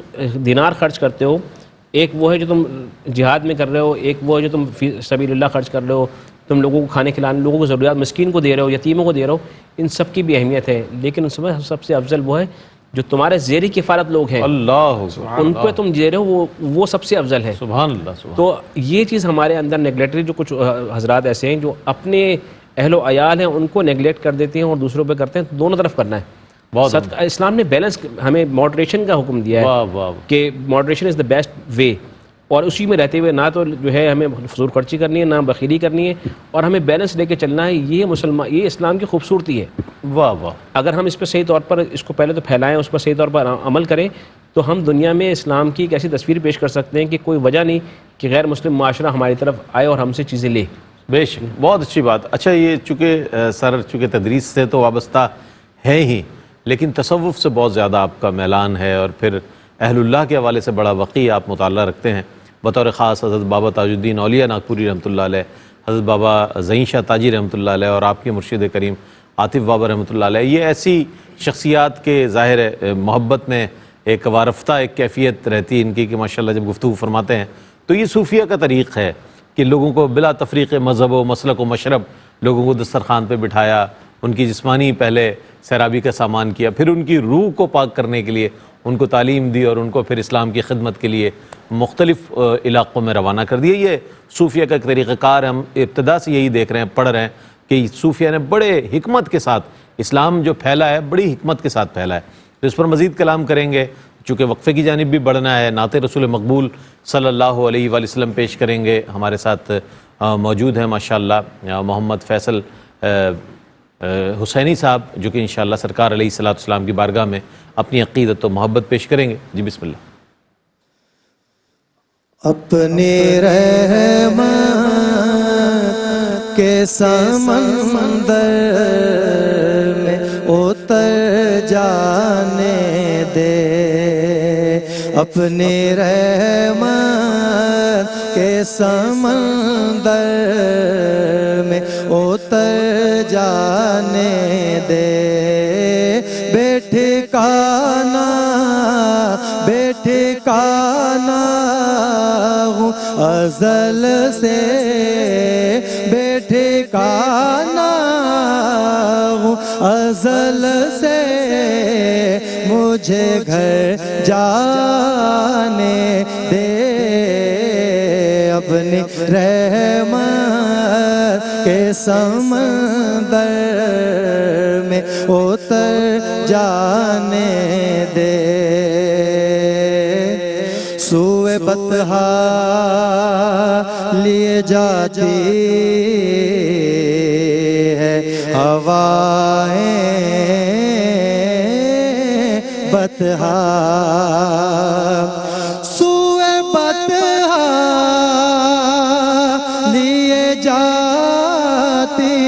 دینار خرچ کرتے ہو، ایک وہ ہے جو تم جہاد میں کر رہے ہو، ایک وہ ہے جو تم فی سبیل اللہ خرچ کر رہے ہو، تم لوگوں کو کھانے کھلانے، لوگوں کو ضروریات مسکین کو دے رہے ہو، یتیموں کو دے رہے ہو. ان سب کی بھی اہمیت ہے، لیکن اس میں سب سے افضل وہ ہے جو تمہارے زیری کفالت لوگ ہیں، ان کو تم دے رہے ہو، وہ سب سے افضل ہے. سبحان اللہ. تو یہ چیز ہمارے اندر نیگلیکٹری جو کچھ حضرات ایسے ہیں جو اپنے اہل و عیال ہیں ان کو نیگلیکٹ کر دیتے ہیں اور دوسروں پہ کرتے ہیں. دونوں طرف کرنا ہے. اسلام نے بیلنس ہمیں ماڈریشن کا حکم دیا ہے کہ moderation is the best way. اور اسی میں رہتے ہوئے نہ تو جو ہے ہمیں فضول خرچی کرنی ہے، نہ بخیلی کرنی ہے، اور ہمیں بیلنس لے کے چلنا ہے. یہ اسلام کی خوبصورتی ہے. واہ واہ. اگر ہم اس پہ صحیح طور پر اس کو پہلے تو پھیلائیں، اس پر صحیح طور پر عمل کریں، تو ہم دنیا میں اسلام کی ایک ایسی تصویر پیش کر سکتے ہیں کہ کوئی وجہ نہیں کہ غیر مسلم معاشرہ ہماری طرف آئے اور ہم سے چیزیں لے. بے شک، بہت اچھی بات. اچھا، یہ چونکہ تدریس سے تو وابستہ ہے ہی، لیکن تصوف سے بہت زیادہ آپ کا میلان ہے، اور پھر اہل اللہ کے حوالے سے بڑا وقی آپ مطالعہ رکھتے ہیں. بطور خاص حضرت بابا تاج الدین اولیاء ناگپوری رحمۃ اللہ علیہ، حضرت بابا زئیں شاہ تاجی رحمۃ اللہ علیہ، اور آپ کے مرشد کریم عاطف بابا رحمۃ اللہ علیہ. یہ ایسی شخصیات کے ظاہر محبت میں ایک وارفتہ ایک کیفیت رہتی ہے ان کی کہ ماشاءاللہ جب گفتگو فرماتے ہیں تو یہ صوفیہ کا طریق ہے کہ لوگوں کو بلا تفریق مذہب و مسلک و مشرب لوگوں کو دسترخوان پہ بٹھایا، ان کی جسمانی پہلے سیرابی کا سامان کیا، پھر ان کی روح کو پاک کرنے کے لیے ان کو تعلیم دی، اور ان کو پھر اسلام کی خدمت کے لیے مختلف علاقوں میں روانہ کر دیا. یہ صوفیہ کا ایک طریقہ کار. ہم ابتدا سے یہی دیکھ رہے ہیں، پڑھ رہے ہیں کہ صوفیہ نے بڑے حکمت کے ساتھ اسلام جو پھیلا ہے بڑی حکمت کے ساتھ پھیلا ہے. تو اس پر مزید کلام کریں گے. چونکہ وقفے کی جانب بھی بڑھنا ہے، نعت رسول مقبول صلی اللہ علیہ وآلہ وسلم پیش کریں گے. ہمارے ساتھ موجود ہیں ماشاءاللہ محمد فیصل حسینی صاحب، جو کہ انشاءاللہ سرکار علیہ الصلوۃ والسلام کی بارگاہ میں اپنی عقیدت و محبت پیش کریں گے. جی بسم اللہ. اپنی رحمت کے سمندر میں اتر جانے دے، اپنی رحمت کے سمندر میں اتر جانے دے. بے ٹھکانا ہوں ازل سے، بے ٹھکانا ہوں ازل سے، مجھے گھر جانے دے. اپنی رحمت کے سمندر میں اتر جانے دے. سوئے بطحا لیے جاتی ہے ہوائیں بطحا، سوئے بطحا لیے جاتی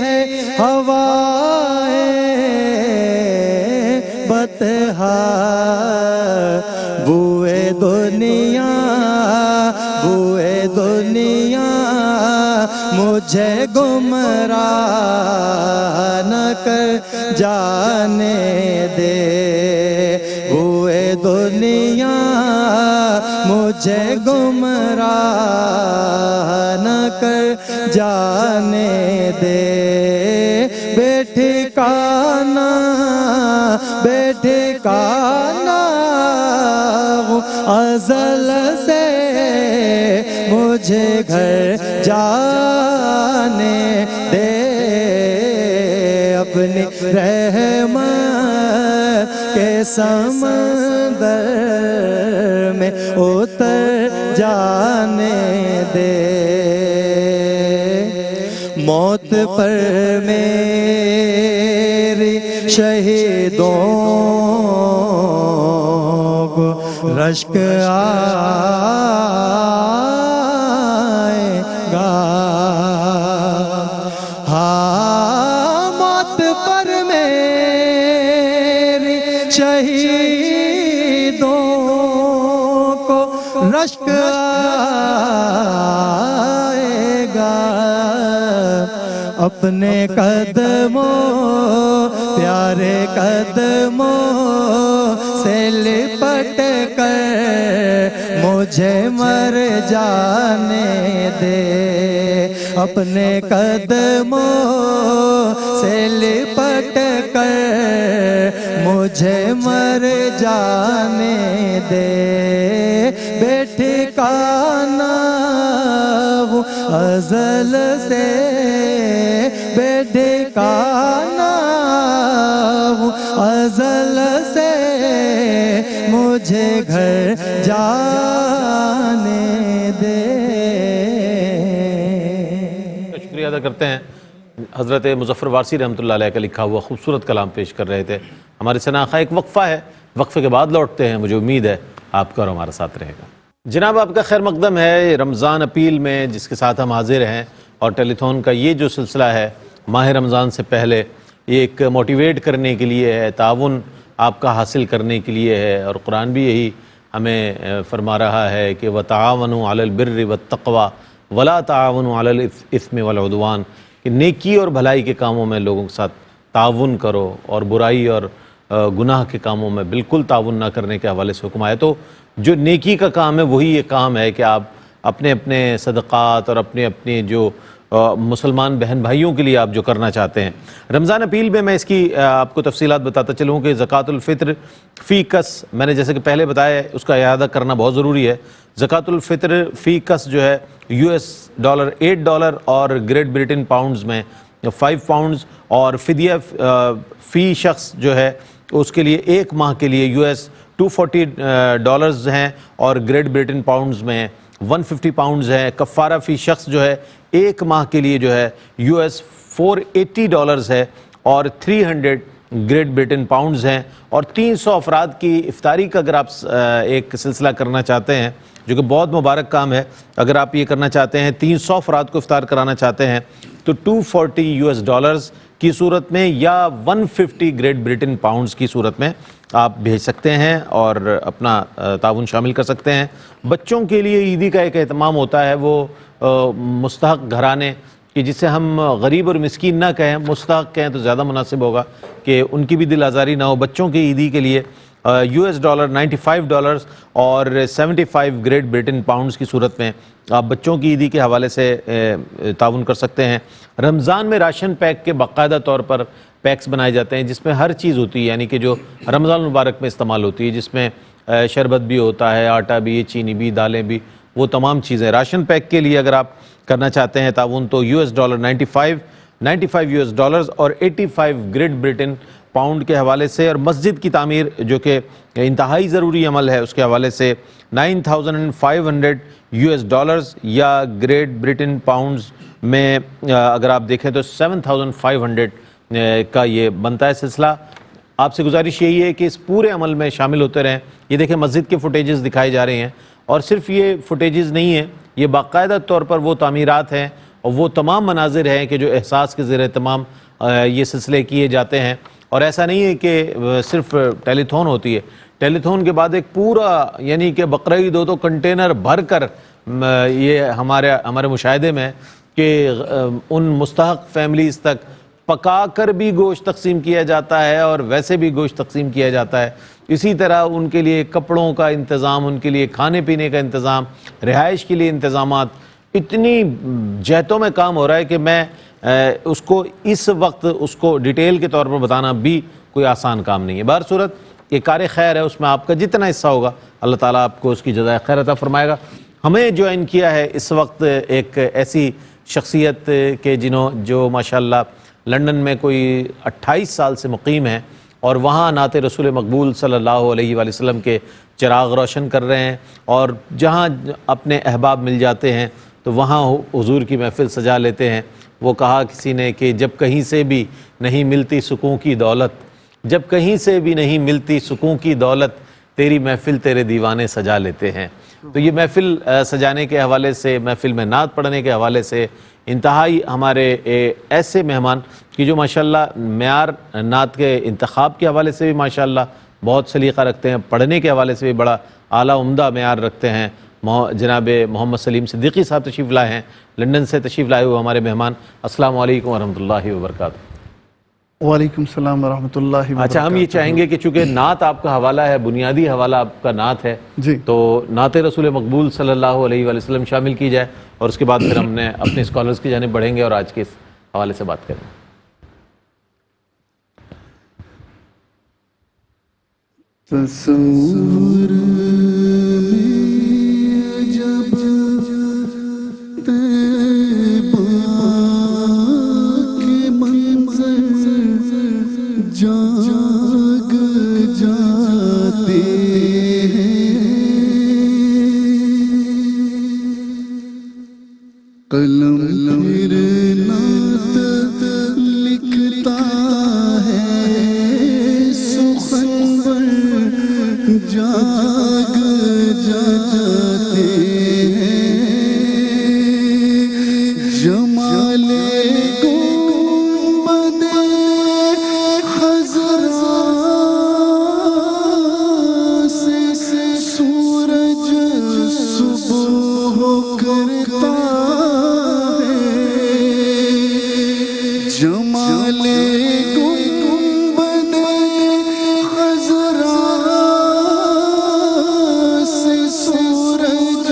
ہے ہوائیں بطحا. بوئے دنیا مجھے گمراہ نہ کر جانے دے. بوئے دنیا مجھے گمراہ نہ کر جانے دے. بے ٹھکانا ازل سے، مجھے گھر جانے دے. اپنی رحمت کے سمندر میں اتر جانے دے. موت پر میری شہیدوں کو رشک آئے گا. ہاں موت پر میری شہیدوں کو رشک آئے گا. اپنے قدموں پیارے قدموں سے لپٹ کر مجھے مر جانے دے. اپنے قدموں سے لپٹ کر مجھے مر جانے دے. بے ٹھکانا ہوں ازل سے، بے ٹھکانا ہوں ازل سے، مجھے مجھے گھر جانے دے. شکریہ ادا کرتے ہیں. حضرت مظفر وارثی رحمۃ اللہ علیہ کا لکھا ہوا خوبصورت کلام پیش کر رہے تھے ہمارے ثناء. ایک وقفہ ہے, وقفے کے بعد لوٹتے ہیں. مجھے امید ہے آپ کا اور ہمارا ساتھ رہے گا. جناب آپ کا خیر مقدم ہے رمضان اپیل میں, جس کے ساتھ ہم حاضر ہیں, اور ٹیلی تھون کا یہ جو سلسلہ ہے ماہ رمضان سے پہلے, یہ ایک موٹیویٹ کرنے کے لیے ہے, تعاون آپ کا حاصل کرنے کے لیے ہے. اور قرآن بھی یہی ہمیں فرما رہا ہے کہ وَتَعَاوَنُوا عَلَى الْبِرِّ وَالتَّقْوَى وَلَا تَعَاوَنُوا عَلَى الْإِثْمِ وَالْعُدْوَانِ, کہ نیکی اور بھلائی کے کاموں میں لوگوں کے ساتھ تعاون کرو, اور برائی اور گناہ کے کاموں میں بالکل تعاون نہ کرنے کے حوالے سے حکم آیا. تو جو نیکی کا کام ہے وہی یہ کام ہے کہ آپ اپنے اپنے صدقات اور اپنے اپنے جو مسلمان بہن بھائیوں کے لیے آپ جو کرنا چاہتے ہیں. رمضان اپیل میں اس کی آپ کو تفصیلات بتاتا چلوں کہ زکوٰۃ الفطر فی کس, میں نے جیسے کہ پہلے بتایا ہے, اس کا اعادہ کرنا بہت ضروری ہے. زکوٰۃ الفطر فی کس جو ہے $8 اور گریٹ برٹن پاؤنڈز میں 5 پاؤنڈز, اور فدیہ فی شخص جو ہے اس کے لیے ایک ماہ کے لیے $240 ہیں, اور گریٹ برٹن پاؤنڈز میں 150 پاؤنڈز ہیں. کفارہ فی شخص جو ہے ایک ماہ کے لیے جو ہے $480 ہے, اور 300 گریٹ برٹن پاؤنڈز ہیں. اور 300 افراد کی افطاری کا اگر آپ ایک سلسلہ کرنا چاہتے ہیں, جو کہ بہت مبارک کام ہے, اگر آپ یہ کرنا چاہتے ہیں 300 افراد کو افطار کرانا چاہتے ہیں, تو $240 کی صورت میں یا 150 گریٹ برٹن پاؤنڈز کی صورت میں آپ بھیج سکتے ہیں اور اپنا تعاون شامل کر سکتے ہیں. بچوں کے لیے عیدی کا ایک اہتمام ہوتا ہے, وہ مستحق گھرانے, کہ جسے ہم غریب اور مسکین نہ کہیں, مستحق کہیں تو زیادہ مناسب ہوگا, کہ ان کی بھی دل آزاری نہ ہو. بچوں کی عیدی کے لیے $95 اور 75 گریٹ برٹن پاؤنڈز کی صورت میں آپ بچوں کی عیدی کے حوالے سے تعاون کر سکتے ہیں. رمضان میں راشن پیک کے باقاعدہ طور پر پیکس بنائے جاتے ہیں, جس میں ہر چیز ہوتی ہے, یعنی کہ جو رمضان المبارک میں استعمال ہوتی ہے, جس میں شربت بھی ہوتا ہے, آٹا بھی, چینی بھی, دالیں بھی, وہ تمام چیزیں. راشن پیک کے لیے اگر آپ کرنا چاہتے ہیں تعاون تو $95 اور 85 گریٹ برٹن پاؤنڈ کے حوالے سے. اور مسجد کی تعمیر جو کہ انتہائی ضروری عمل ہے, اس کے حوالے سے $9,500 یا گریٹ برٹن پاؤنڈز میں اگر آپ دیکھیں تو 7,500 کا یہ بنتا ہے سلسلہ. آپ سے گزارش یہی ہے کہ اس پورے عمل میں شامل ہوتے رہیں. یہ دیکھیں مسجد کے فوٹیجز دکھائے جا رہے ہیں, اور صرف یہ فوٹیجز نہیں ہیں, یہ باقاعدہ طور پر وہ تعمیرات ہیں اور وہ تمام مناظر ہیں کہ جو احساس کے زیر اہتمام یہ سلسلے کیے جاتے ہیں. اور ایسا نہیں ہے کہ صرف ٹیلی تھون ہوتی ہے, ٹیلی تھون کے بعد ایک پورا, یعنی کہ بقرعید ہو تو کنٹینر بھر کر یہ ہمارے مشاہدے میں کہ ان مستحق فیملیز تک پکا کر بھی گوشت تقسیم کیا جاتا ہے اور ویسے بھی گوشت تقسیم کیا جاتا ہے. اسی طرح ان کے لیے کپڑوں کا انتظام, ان کے لیے کھانے پینے کا انتظام, رہائش کے لیے انتظامات, اتنی جہتوں میں کام ہو رہا ہے کہ میں اس کو اس وقت اس کو ڈیٹیل کے طور پر بتانا بھی کوئی آسان کام نہیں ہے. بہر صورت یہ کار خیر ہے, اس میں آپ کا جتنا حصہ ہوگا اللہ تعالیٰ آپ کو اس کی جزائے خیر عطا فرمائے گا. ہمیں جوائن کیا ہے اس وقت ایک ایسی شخصیت کہ جو ماشاءاللہ لندن میں کوئی 28 سال سے مقیم ہیں, اور وہاں نعت رسول مقبول صلی اللہ علیہ وآلہ وسلم کے چراغ روشن کر رہے ہیں, اور جہاں اپنے احباب مل جاتے ہیں تو وہاں حضور کی محفل سجا لیتے ہیں. وہ کہا کسی نے کہ جب کہیں سے بھی نہیں ملتی سکون کی دولت, جب کہیں سے بھی نہیں ملتی سکون کی دولت, تیری محفل تیرے دیوانے سجا لیتے ہیں. تو یہ محفل سجانے کے حوالے سے, محفل میں نعت پڑھنے کے حوالے سے انتہائی ہمارے ایسے مہمان کہ جو ماشاءاللہ معیار نعت کے انتخاب کے حوالے سے بھی ماشاءاللہ بہت سلیقہ رکھتے ہیں, پڑھنے کے حوالے سے بھی بڑا اعلیٰ عمدہ معیار رکھتے ہیں. جناب محمد سلیم صدیقی صاحب تشریف لائے ہیں, لندن سے تشریف لائے ہوئے ہمارے مہمان. السلام علیکم ورحمۃ اللہ وبرکاتہ. وعلیکم السلام ورحمۃ اللہ وبرکاتہ. اچھا, ہم یہ چاہیں گے کہ چونکہ نعت آپ کا حوالہ ہے, بنیادی حوالہ آپ کا نعت ہے, جی, تو نعت رسول مقبول صلی اللہ علیہ وآلہ وسلم شامل کی جائے, اور اس کے بعد پھر ہم نے اپنے اسکالرز کی جانب بڑھیں گے اور آج کے اس حوالے سے بات کریں گے. تصور جاگ جاتے قلم پھر نعت لکھتا ہے سخنور جاگ جاتے ہیں جمال گنبد خضرا سے سورج صبح کرتا جمال گنبد خضرا سے سورج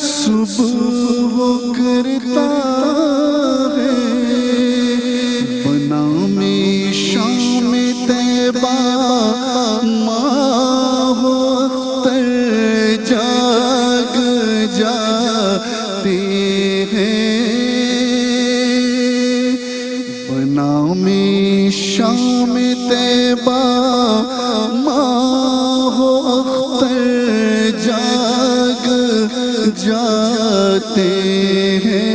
صبح کرتا ہے بنام شام طیبہ ماہ اختر جاگ جاتے ہیں بنام شام طیبہ ماہ اختر جاگ جاتے ہیں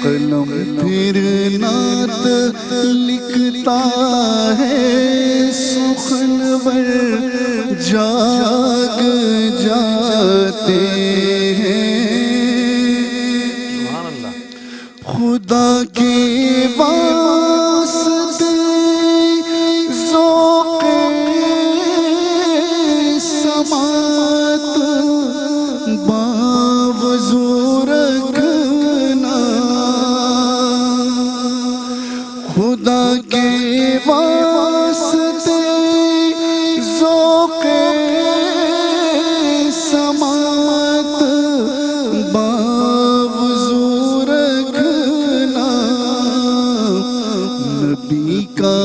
قلم پھر نعت لکھتا ہے سخنور جاگ جاتے ہیں خدا کے واسطے ذوق سماعت باوضو رکھنا خدا کے واسطے ذوق سماعت باوضو رکھنا نبی کا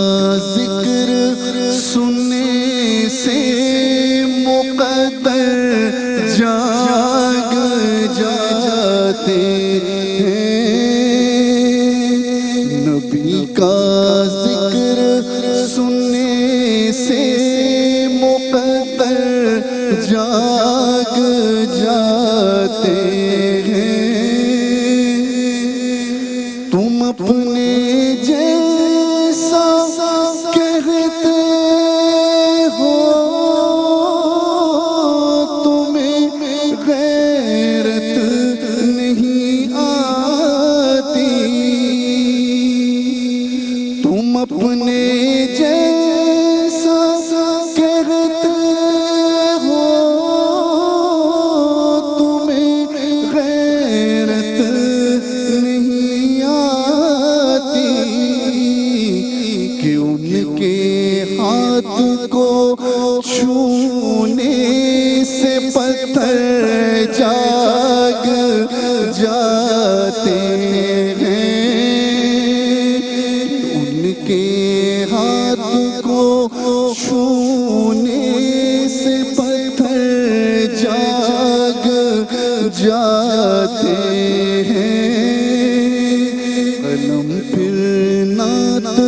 ذکر سننے سے مقدر جاگ جاتے ہیں نبی کا ذکر سننے سے مقدر جاگ جاتے ہیں تم اپنے جیسا کہتے ہو تمہیں غیرت نہیں آتی تم اپنے جیسا کہتے ہو تمہیں غیرت نہیں آتی کہ ان کے ہاتھ کو چھونے سے پتھر جاگ جاتے ہیں ان کے ہاتھ کو چھونے سے پتھر جاگ جاتے ہیں قلم پھر نعت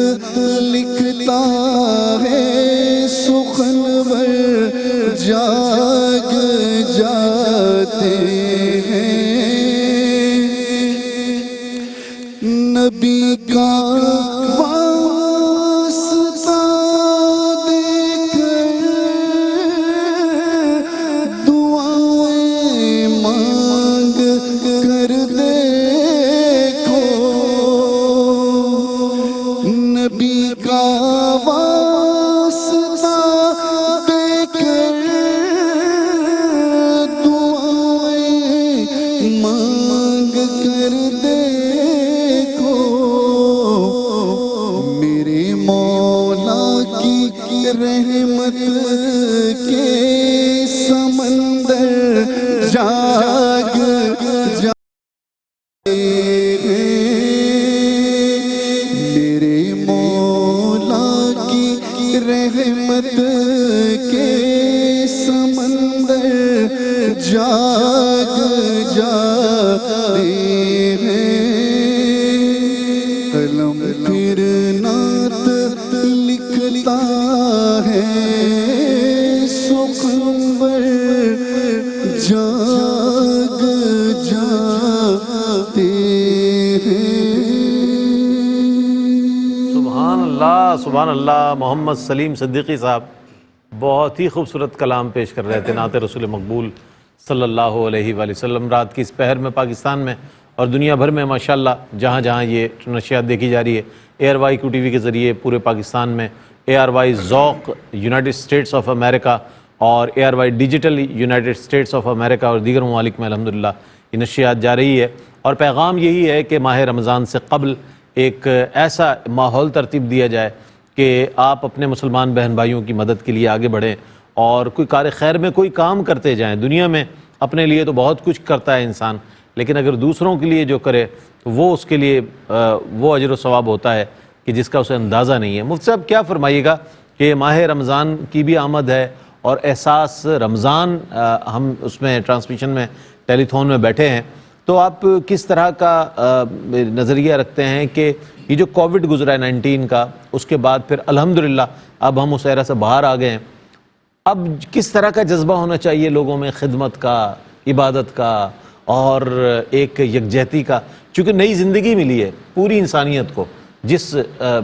لکھتا ہے سخنور جاگ جاتے ہیں نبی کا واسطہ دے کر دعائیں مانگ کر دیکھو نبی کا واسطہ دے کر دعائیں مانگ کر دیکھو میرے مولا کی رحمت کے سمندر جاگ جاتے ہیں میرے مولا کی رحمت کے سمندر جاگ جاتے ہیں قلم پھر نعت لکھتا ہے سخنور جاگ جاتے سبحان اللہ. محمد سلیم صدیقی صاحب بہت ہی خوبصورت کلام پیش کر رہے تھے نعت رسول مقبول صلی اللہ علیہ وآلہ وسلم. رات کی اس پہر میں پاکستان میں اور دنیا بھر میں ماشاءاللہ جہاں جہاں یہ نشریات دیکھی جا رہی ہے, ARY QTV کے ذریعے پورے پاکستان میں, ARY ذوق یونائٹڈ اسٹیٹس آف امریکہ اور ARY digital United States of America اور دیگر ممالک میں الحمدللہ یہ نشریات جا رہی ہے. اور پیغام یہی ہے کہ ماہ رمضان سے قبل ایک ایسا ماحول ترتیب دیا جائے کہ آپ اپنے مسلمان بہن بھائیوں کی مدد کے لیے آگے بڑھیں اور کوئی کار خیر میں کوئی کام کرتے جائیں. دنیا میں اپنے لیے تو بہت کچھ کرتا ہے انسان, لیکن اگر دوسروں کے لیے جو کرے وہ اس کے لیے وہ اجر و ثواب ہوتا ہے کہ جس کا اسے اندازہ نہیں ہے. مفتی صاحب کیا فرمائیے گا کہ ماہ رمضان کی بھی آمد ہے اور احساس رمضان ہم اس میں ٹرانسمیشن میں ٹیلی تھون میں بیٹھے ہیں, تو آپ کس طرح کا نظریہ رکھتے ہیں کہ یہ جو کووڈ گزرا ہے 19 کا, اس کے بعد پھر الحمدللہ اب ہم اس ایرا سے باہر آ گئے ہیں, اب کس طرح کا جذبہ ہونا چاہیے لوگوں میں خدمت کا, عبادت کا اور ایک یکجہتی کا, چونکہ نئی زندگی ملی ہے پوری انسانیت کو, جس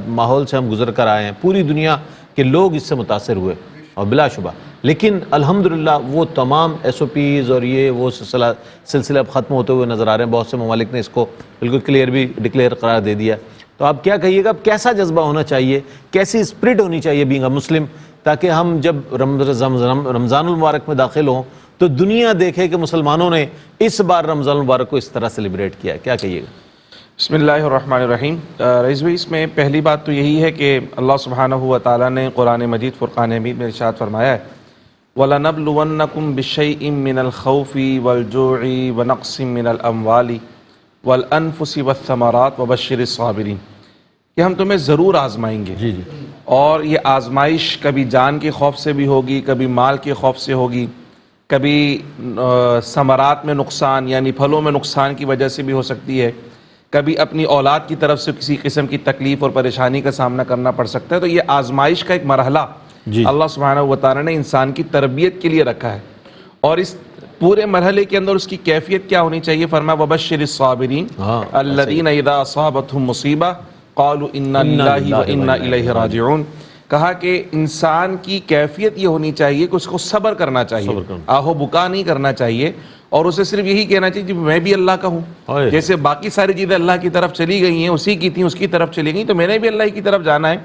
ماحول سے ہم گزر کر آئے ہیں پوری دنیا کے لوگ اس سے متاثر ہوئے اور بلا شبہ, لیکن الحمدللہ وہ تمام SOPs اور یہ وہ سلسلہ اب ختم ہوتے ہوئے نظر آ رہے ہیں. بہت سے ممالک نے اس کو بالکل کلیئر بھی ڈکلیئر قرار دے دیا. تو آپ کیا کہیے گا, اب کیسا جذبہ ہونا چاہیے, کیسی اسپرٹ ہونی چاہیے بینگ اے مسلم, تاکہ ہم جب رمضان المبارک میں داخل ہوں تو دنیا دیکھے کہ مسلمانوں نے اس بار رمضان المبارک کو اس طرح سیلیبریٹ کیا. کیا کہیے گا؟ بسم اللہ الرحمن الرحیم. رئیس بھائی, اس میں پہلی بات تو یہی ہے کہ اللہ سبحانہ و تعالیٰ نے قرآن مجید فرقان حمید میں ارشاد فرمایا ہے وَلَنَبْلُوَنَّكُمْ بِشَيْءٍ مِّنَ الْخَوْفِ وَالْجُوعِ وَنَقْصٍ مِّنَ الْأَمْوَالِ وَالْأَنفُسِ وَالثَّمَرَاتِ وَبَشِّرِ الصَّابِرِينَ, کہ ہم تمہیں ضرور آزمائیں گے. جی جی. اور یہ آزمائش کبھی جان کے خوف سے بھی ہوگی, کبھی مال کے خوف سے ہوگی, کبھی ثمرات میں نقصان یعنی پھلوں میں نقصان کی وجہ سے بھی ہو سکتی ہے, کبھی اپنی اولاد کی طرف سے کسی قسم کی تکلیف اور پریشانی کا سامنا کرنا پڑ سکتا ہے. تو یہ آزمائش کا ایک مرحلہ اللہ سبحانہ و تعالیٰ نے انسان کی تربیت کے لیے رکھا ہے, اور اس پورے مرحلے کے اندر اس کی کیفیت کیا ہونی چاہیے؟ فرمایا وَبَشِّرِ الصَّابِرِينَ الَّذِينَ اِذَا أَصَابَتْهُمْ مُصِيبَةٌ قَالُوا إِنَّا لِلَّهِ وَإِنَّا إِلَيْهِ رَاجِعُونَ. کہا کہ انسان کی کیفیت یہ ہونی چاہیے کہ اس کو صبر کرنا چاہیے, آہو بکا نہیں کرنا چاہیے, اور اسے صرف یہی کہنا چاہیے کہ میں بھی اللہ کا ہوں. جیسے باقی ساری چیزیں اللہ کی طرف چلی گئی ہیں, اسی کی تھیں, اس کی طرف چلی گئیں, تو میں نے بھی اللہ کی طرف جانا ہے.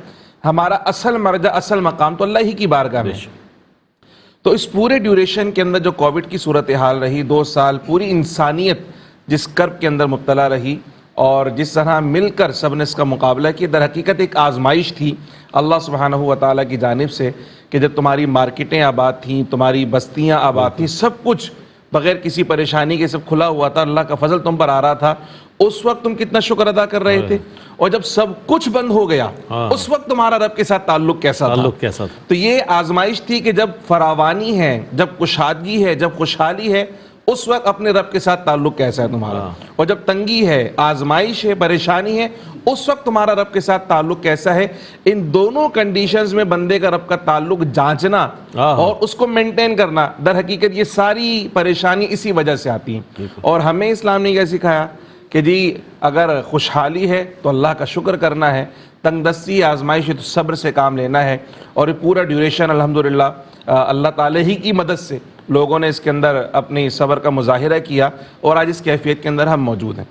ہمارا اصل مرجع, اصل مقام تو اللہ ہی کی بارگاہ میں. تو اس پورے ڈیوریشن کے اندر جو کووڈ کی صورتحال رہی, 2 سال پوری انسانیت جس کرب کے اندر مبتلا رہی, اور جس طرح مل کر سب نے اس کا مقابلہ کیا, در حقیقت ایک آزمائش تھی اللہ سبحانہ و تعالیٰ کی جانب سے, کہ جب تمہاری مارکیٹیں آباد تھیں, تمہاری بستیاں آباد تھیں, سب کچھ بغیر کسی پریشانی کے سب کھلا ہوا تھا, اللہ کا فضل تم پر آ رہا تھا, اس وقت تم کتنا شکر ادا کر رہے تھے, اور جب سب کچھ بند ہو گیا اس وقت تمہارا رب کے ساتھ تعلق کیسا تھا؟ تو یہ آزمائش تھی کہ جب فراوانی ہے, جب کشادگی ہے, جب خوشحالی ہے, اس وقت اپنے رب کے ساتھ تعلق کیسا ہے تمہارا, اور جب تنگی ہے, آزمائش ہے, پریشانی ہے, اس وقت تمہارا رب کے ساتھ تعلق کیسا ہے. ان دونوں کنڈیشنز میں بندے کا رب کا تعلق جانچنا اور اس کو مینٹین کرنا, در حقیقت یہ ساری پریشانی اسی وجہ سے آتی ہیں. اور ہمیں اسلام نے یہ سکھایا کہ جی اگر خوشحالی ہے تو اللہ کا شکر کرنا ہے, تنگ دستی آزمائش ہے تو صبر سے کام لینا ہے. اور یہ پورا ڈیوریشن الحمدللہ اللہ تعالی ہی کی مدد سے لوگوں نے اس کے اندر اپنی صبر کا مظاہرہ کیا, اور آج اس کیفیت کے اندر ہم موجود ہیں.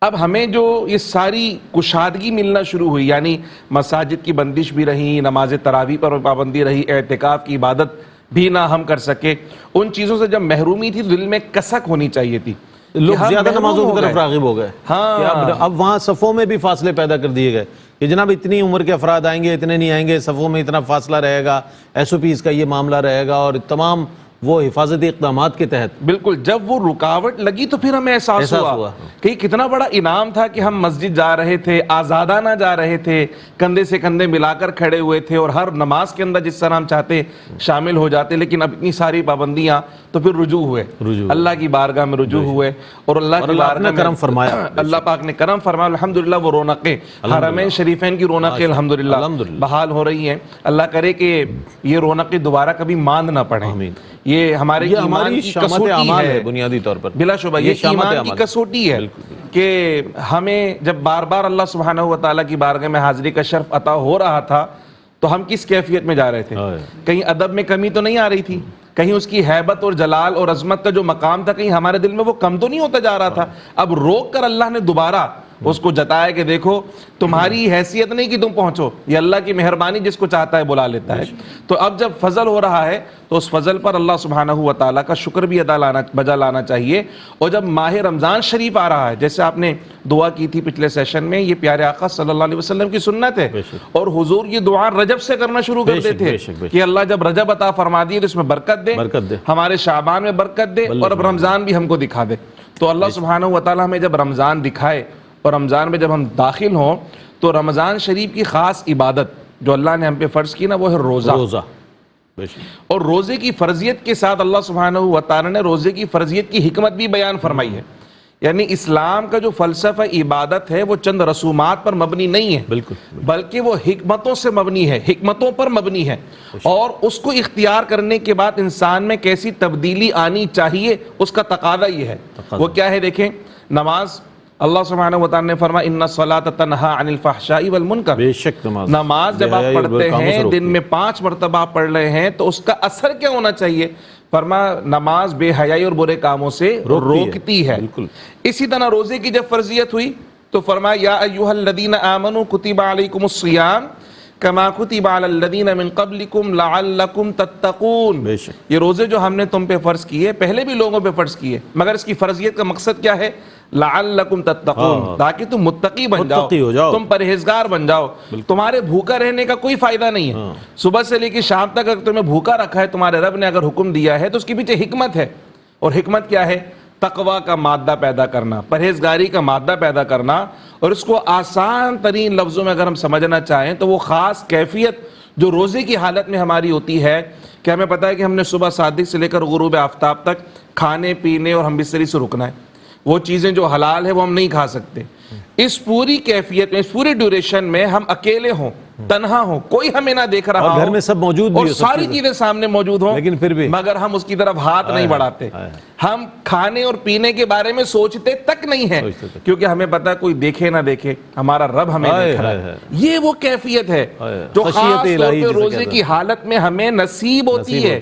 اب ہمیں جو یہ ساری کشادگی ملنا شروع ہوئی, یعنی مساجد کی بندش بھی رہی, نماز تراویح پر پابندی رہی, اعتکاف کی عبادت بھی نہ ہم کر سکے, ان چیزوں سے جب محرومی تھی دل میں کسک ہونی چاہیے تھی. لوگ زیادہ نمازوں کی طرف راغب ہو گئے, اب وہاں صفوں میں بھی فاصلے پیدا کر دیے گئے کہ جناب اتنی عمر کے افراد آئیں گے, اتنے نہیں آئیں گے, صفوں میں اتنا فاصلہ رہے گا, SOPs کا یہ معاملہ رہے گا, اور تمام وہ حفاظتی اقدامات کے تحت. بالکل, جب وہ رکاوٹ لگی تو پھر ہمیں احساس ہوا کہ کتنا بڑا انعام تھا کہ ہم مسجد جا رہے تھے, آزادانہ جا رہے تھے, کندھے سے کندھے ملا کر کھڑے ہوئے تھے, اور ہر نماز کے اندر جس طرح ہم چاہتے شامل ہو جاتے. لیکن اب اتنی ساری پابندیاں, تو پھر رجوع ہوئے, اللہ کی بارگاہ میں رجوع ہوئے, اور اللہ کی بارگاہ میں کرم فرمایا, اللہ پاک نے کرم فرمایا. الحمدللہ وہ رونقیں, حرمین شریفین کی رونقیں الحمدللہ بحال ہو رہی ہیں. اللہ کرے کہ یہ رونقیں دوبارہ کبھی ماند نہ پڑیں, یہ ہمارے یہ ایمان ہماری کی شامت کسوٹی اعمال ہے ہے بنیادی طور پر، بلا شبہ یہ شامت ایمان عمل کی کسوٹی ہے کہ ہمیں جب بار بار اللہ سبحانہ و تعالیٰ کی بارگاہ میں حاضری کا شرف عطا ہو رہا تھا تو ہم کس کیفیت میں جا رہے تھے؟ کہیں ادب میں کمی تو نہیں آ رہی تھی، کہیں اس کی ہیبت اور جلال اور عظمت کا جو مقام تھا کہیں ہمارے دل میں وہ کم تو نہیں ہوتا جا رہا تھا؟ اب روک کر اللہ نے دوبارہ اس کو جتایا کہ دیکھو تمہاری حیثیت نہیں کہ تم پہنچو، یہ اللہ کی مہربانی جس کو چاہتا ہے بلا لیتا ہے۔ تو اب جب فضل ہو رہا ہے تو اس فضل پر اللہ سبحانہ و تعالیٰ کا شکر بھی بجا لانا چاہیے۔ اور جب ماہ رمضان شریف آ رہا ہے، جیسے آپ نے دعا کی تھی پچھلے سیشن میں، یہ پیارے آقا صلی اللہ علیہ وسلم کی سنت ہے، اور حضور یہ دعا رجب سے کرنا شروع کر دیتے کہ اللہ جب رجب عطا فرما دیے تو اس میں برکت دے، ہمارے شعبان میں برکت دے، اور اب رمضان بھی ہم کو دکھا دے۔ تو اللہ سبحانہ و تعالیٰ ہمیں جب رمضان دکھائے اور رمضان میں جب ہم داخل ہوں تو رمضان شریف کی خاص عبادت جو اللہ نے ہم پہ فرض کی نا وہ ہے روزہ۔ اور روزے کی فرضیت کے ساتھ اللہ سبحانہ و تعالیٰ نے روزے کی فرضیت کی حکمت بھی بیان فرمائی ہے۔ یعنی اسلام کا جو فلسفہ عبادت ہے وہ چند رسومات پر مبنی نہیں ہے، بلکہ وہ حکمتوں سے مبنی ہے، حکمتوں پر مبنی ہے، اور اس کو اختیار کرنے کے بعد انسان میں کیسی تبدیلی آنی چاہیے اس کا تقاضا یہ ہے۔ وہ کیا ہے؟ دیکھیں، نماز، اللہ سبحانہ و تعالیٰ نے فرمایا ان الصلاۃ تنہی عن الفحشاء والمنکر، بے شک نماز جب آپ پڑھتے ہیں دن میں 5 مرتبہ آپ پڑھ رہے ہیں تو اس کا اثر کیا ہونا چاہیے؟ فرمایا نماز بے حیائی اور برے کاموں سے روکتی ہے۔ اسی طرح روزے کی جب فرضیت ہوئی تو فرمایا یا ایھا الذین آمنوا کتب علیکم الصیام کما کتب علی الذین من قبلکم لعلکم تتقون۔ یہ روزے جو ہم نے تم پہ فرض کیے پہلے بھی لوگوں پہ فرض کیے، مگر اس کی فرضیت کا مقصد کیا ہے؟ لعلکم تتقون، تاکہ تم متقی بن جاؤ، تم پرہیزگار بن جاؤ۔ تمہارے بھوکا رہنے کا کوئی فائدہ نہیں ہے، صبح سے لے کے شام تک اگر تمہیں بھوکا رکھا ہے تمہارے رب نے اگر حکم دیا ہے تو اس کے پیچھے حکمت ہے، اور حکمت کیا ہے؟ تقوی کا مادہ پیدا کرنا، پرہیزگاری کا مادہ پیدا کرنا۔ اور اس کو آسان ترین لفظوں میں اگر ہم سمجھنا چاہیں تو وہ خاص کیفیت جو روزے کی حالت میں ہماری ہوتی ہے کہ ہمیں پتہ ہے کہ ہم نے صبح صادق سے لے کر غروب آفتاب تک کھانے پینے اور ہم بستری سے رکنا ہے، وہ چیزیں جو حلال ہے وہ ہم نہیں کھا سکتے۔ اس پوری کیفیت میں، اس پوری ڈیوریشن میں ہم اکیلے ہوں، تنہا ہوں، کوئی ہمیں نہ دیکھ رہا ہو، گھر میں سب موجود بھی اور ساری چیزیں سامنے موجود ہوں، لیکن پھر بھی مگر ہم اس کی طرف ہاتھ نہیں بڑھاتے، ہم کھانے اور پینے کے بارے میں سوچتے تک نہیں ہیں، کیونکہ ہمیں پتہ ہے کوئی دیکھے نہ دیکھے ہمارا رب ہمیں دیکھ رہا ہے۔ یہ وہ کیفیت ہے جو خاص طور پہ روزے کی حالت میں ہمیں نصیب ہوتی ہے،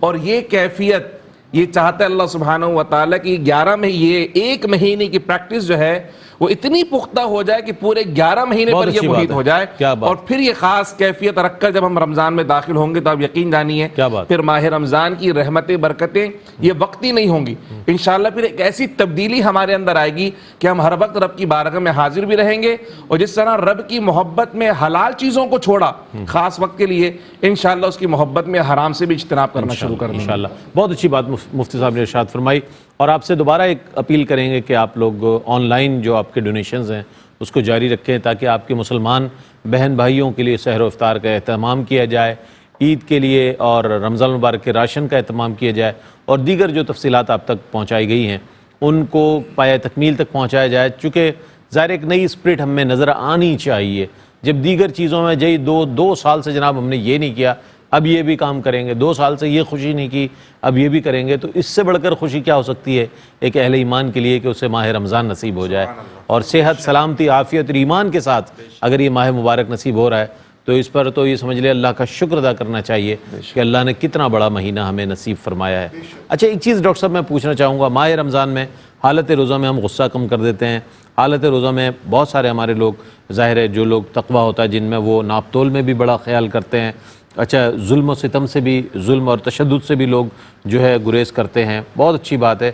اور یہ کیفیت یہ چاہتا ہے اللہ سبحانہ و تعالیٰ کی 11 یہ 1 مہینے کی پریکٹس جو ہے وہ اتنی پختہ ہو جائے کہ پورے 11 مہینے پر یہ محیط ہو جائے، اور پھر یہ خاص کیفیت رکھ کر جب ہم رمضان میں داخل ہوں گے تو آپ یقین جانیے پھر ماہ رمضان کی رحمتیں برکتیں یہ وقتی نہیں ہوں گی، انشاءاللہ پھر ایک ایسی تبدیلی ہمارے اندر آئے گی کہ ہم ہر وقت رب کی بارگاہ میں حاضر بھی رہیں گے، اور جس طرح رب کی محبت میں حلال چیزوں کو چھوڑا خاص وقت کے لیے، انشاءاللہ اس کی محبت میں حرام سے بھی اجتناب کرنا شروع کر دیں گے انشاءاللہ۔ بہت اچھی بات مفتی صاحب نے ارشاد فرمائی، اور آپ سے دوبارہ ایک اپیل کریں گے کہ آپ لوگ آن لائن جو آپ کے ڈونیشنز ہیں اس کو جاری رکھیں تاکہ آپ کے مسلمان بہن بھائیوں کے لیے سحر و افطار کا اہتمام کیا جائے، عید کے لیے اور رمضان المبارک کے راشن کا اہتمام کیا جائے، اور دیگر جو تفصیلات آپ تک پہنچائی گئی ہیں ان کو پایہ تکمیل تک پہنچایا جائے، چونکہ ظاہر ایک نئی اسپرٹ ہم میں نظر آنی چاہیے۔ جب دیگر چیزوں میں دو سال سے جناب ہم نے یہ نہیں کیا اب یہ بھی کام کریں گے، 2 سال سے یہ خوشی نہیں کی اب یہ بھی کریں گے، تو اس سے بڑھ کر خوشی کیا ہو سکتی ہے ایک اہل ایمان کے لیے کہ اسے ماہ رمضان نصیب ہو جائے، اور صحت، سلامتی، عافیت اور ایمان کے ساتھ اگر یہ ماہ مبارک نصیب ہو رہا ہے تو اس پر تو یہ سمجھ لے اللہ کا شکر ادا کرنا چاہیے کہ اللہ نے کتنا بڑا مہینہ ہمیں نصیب فرمایا ہے۔ اچھا ایک چیز ڈاکٹر صاحب میں پوچھنا چاہوں گا، ماہ رمضان میں حالت روزہ میں ہم غصہ کم کر دیتے ہیں، حالت روزہ میں بہت سارے ہمارے لوگ ظاہر ہے جو لوگ تقویٰ ہوتا ہے جن میں وہ ناپ تول میں بھی بڑا خیال کرتے ہیں، اچھا ظلم و ستم سے بھی، ظلم اور تشدد سے بھی لوگ جو ہے گریز کرتے ہیں، بہت اچھی بات ہے،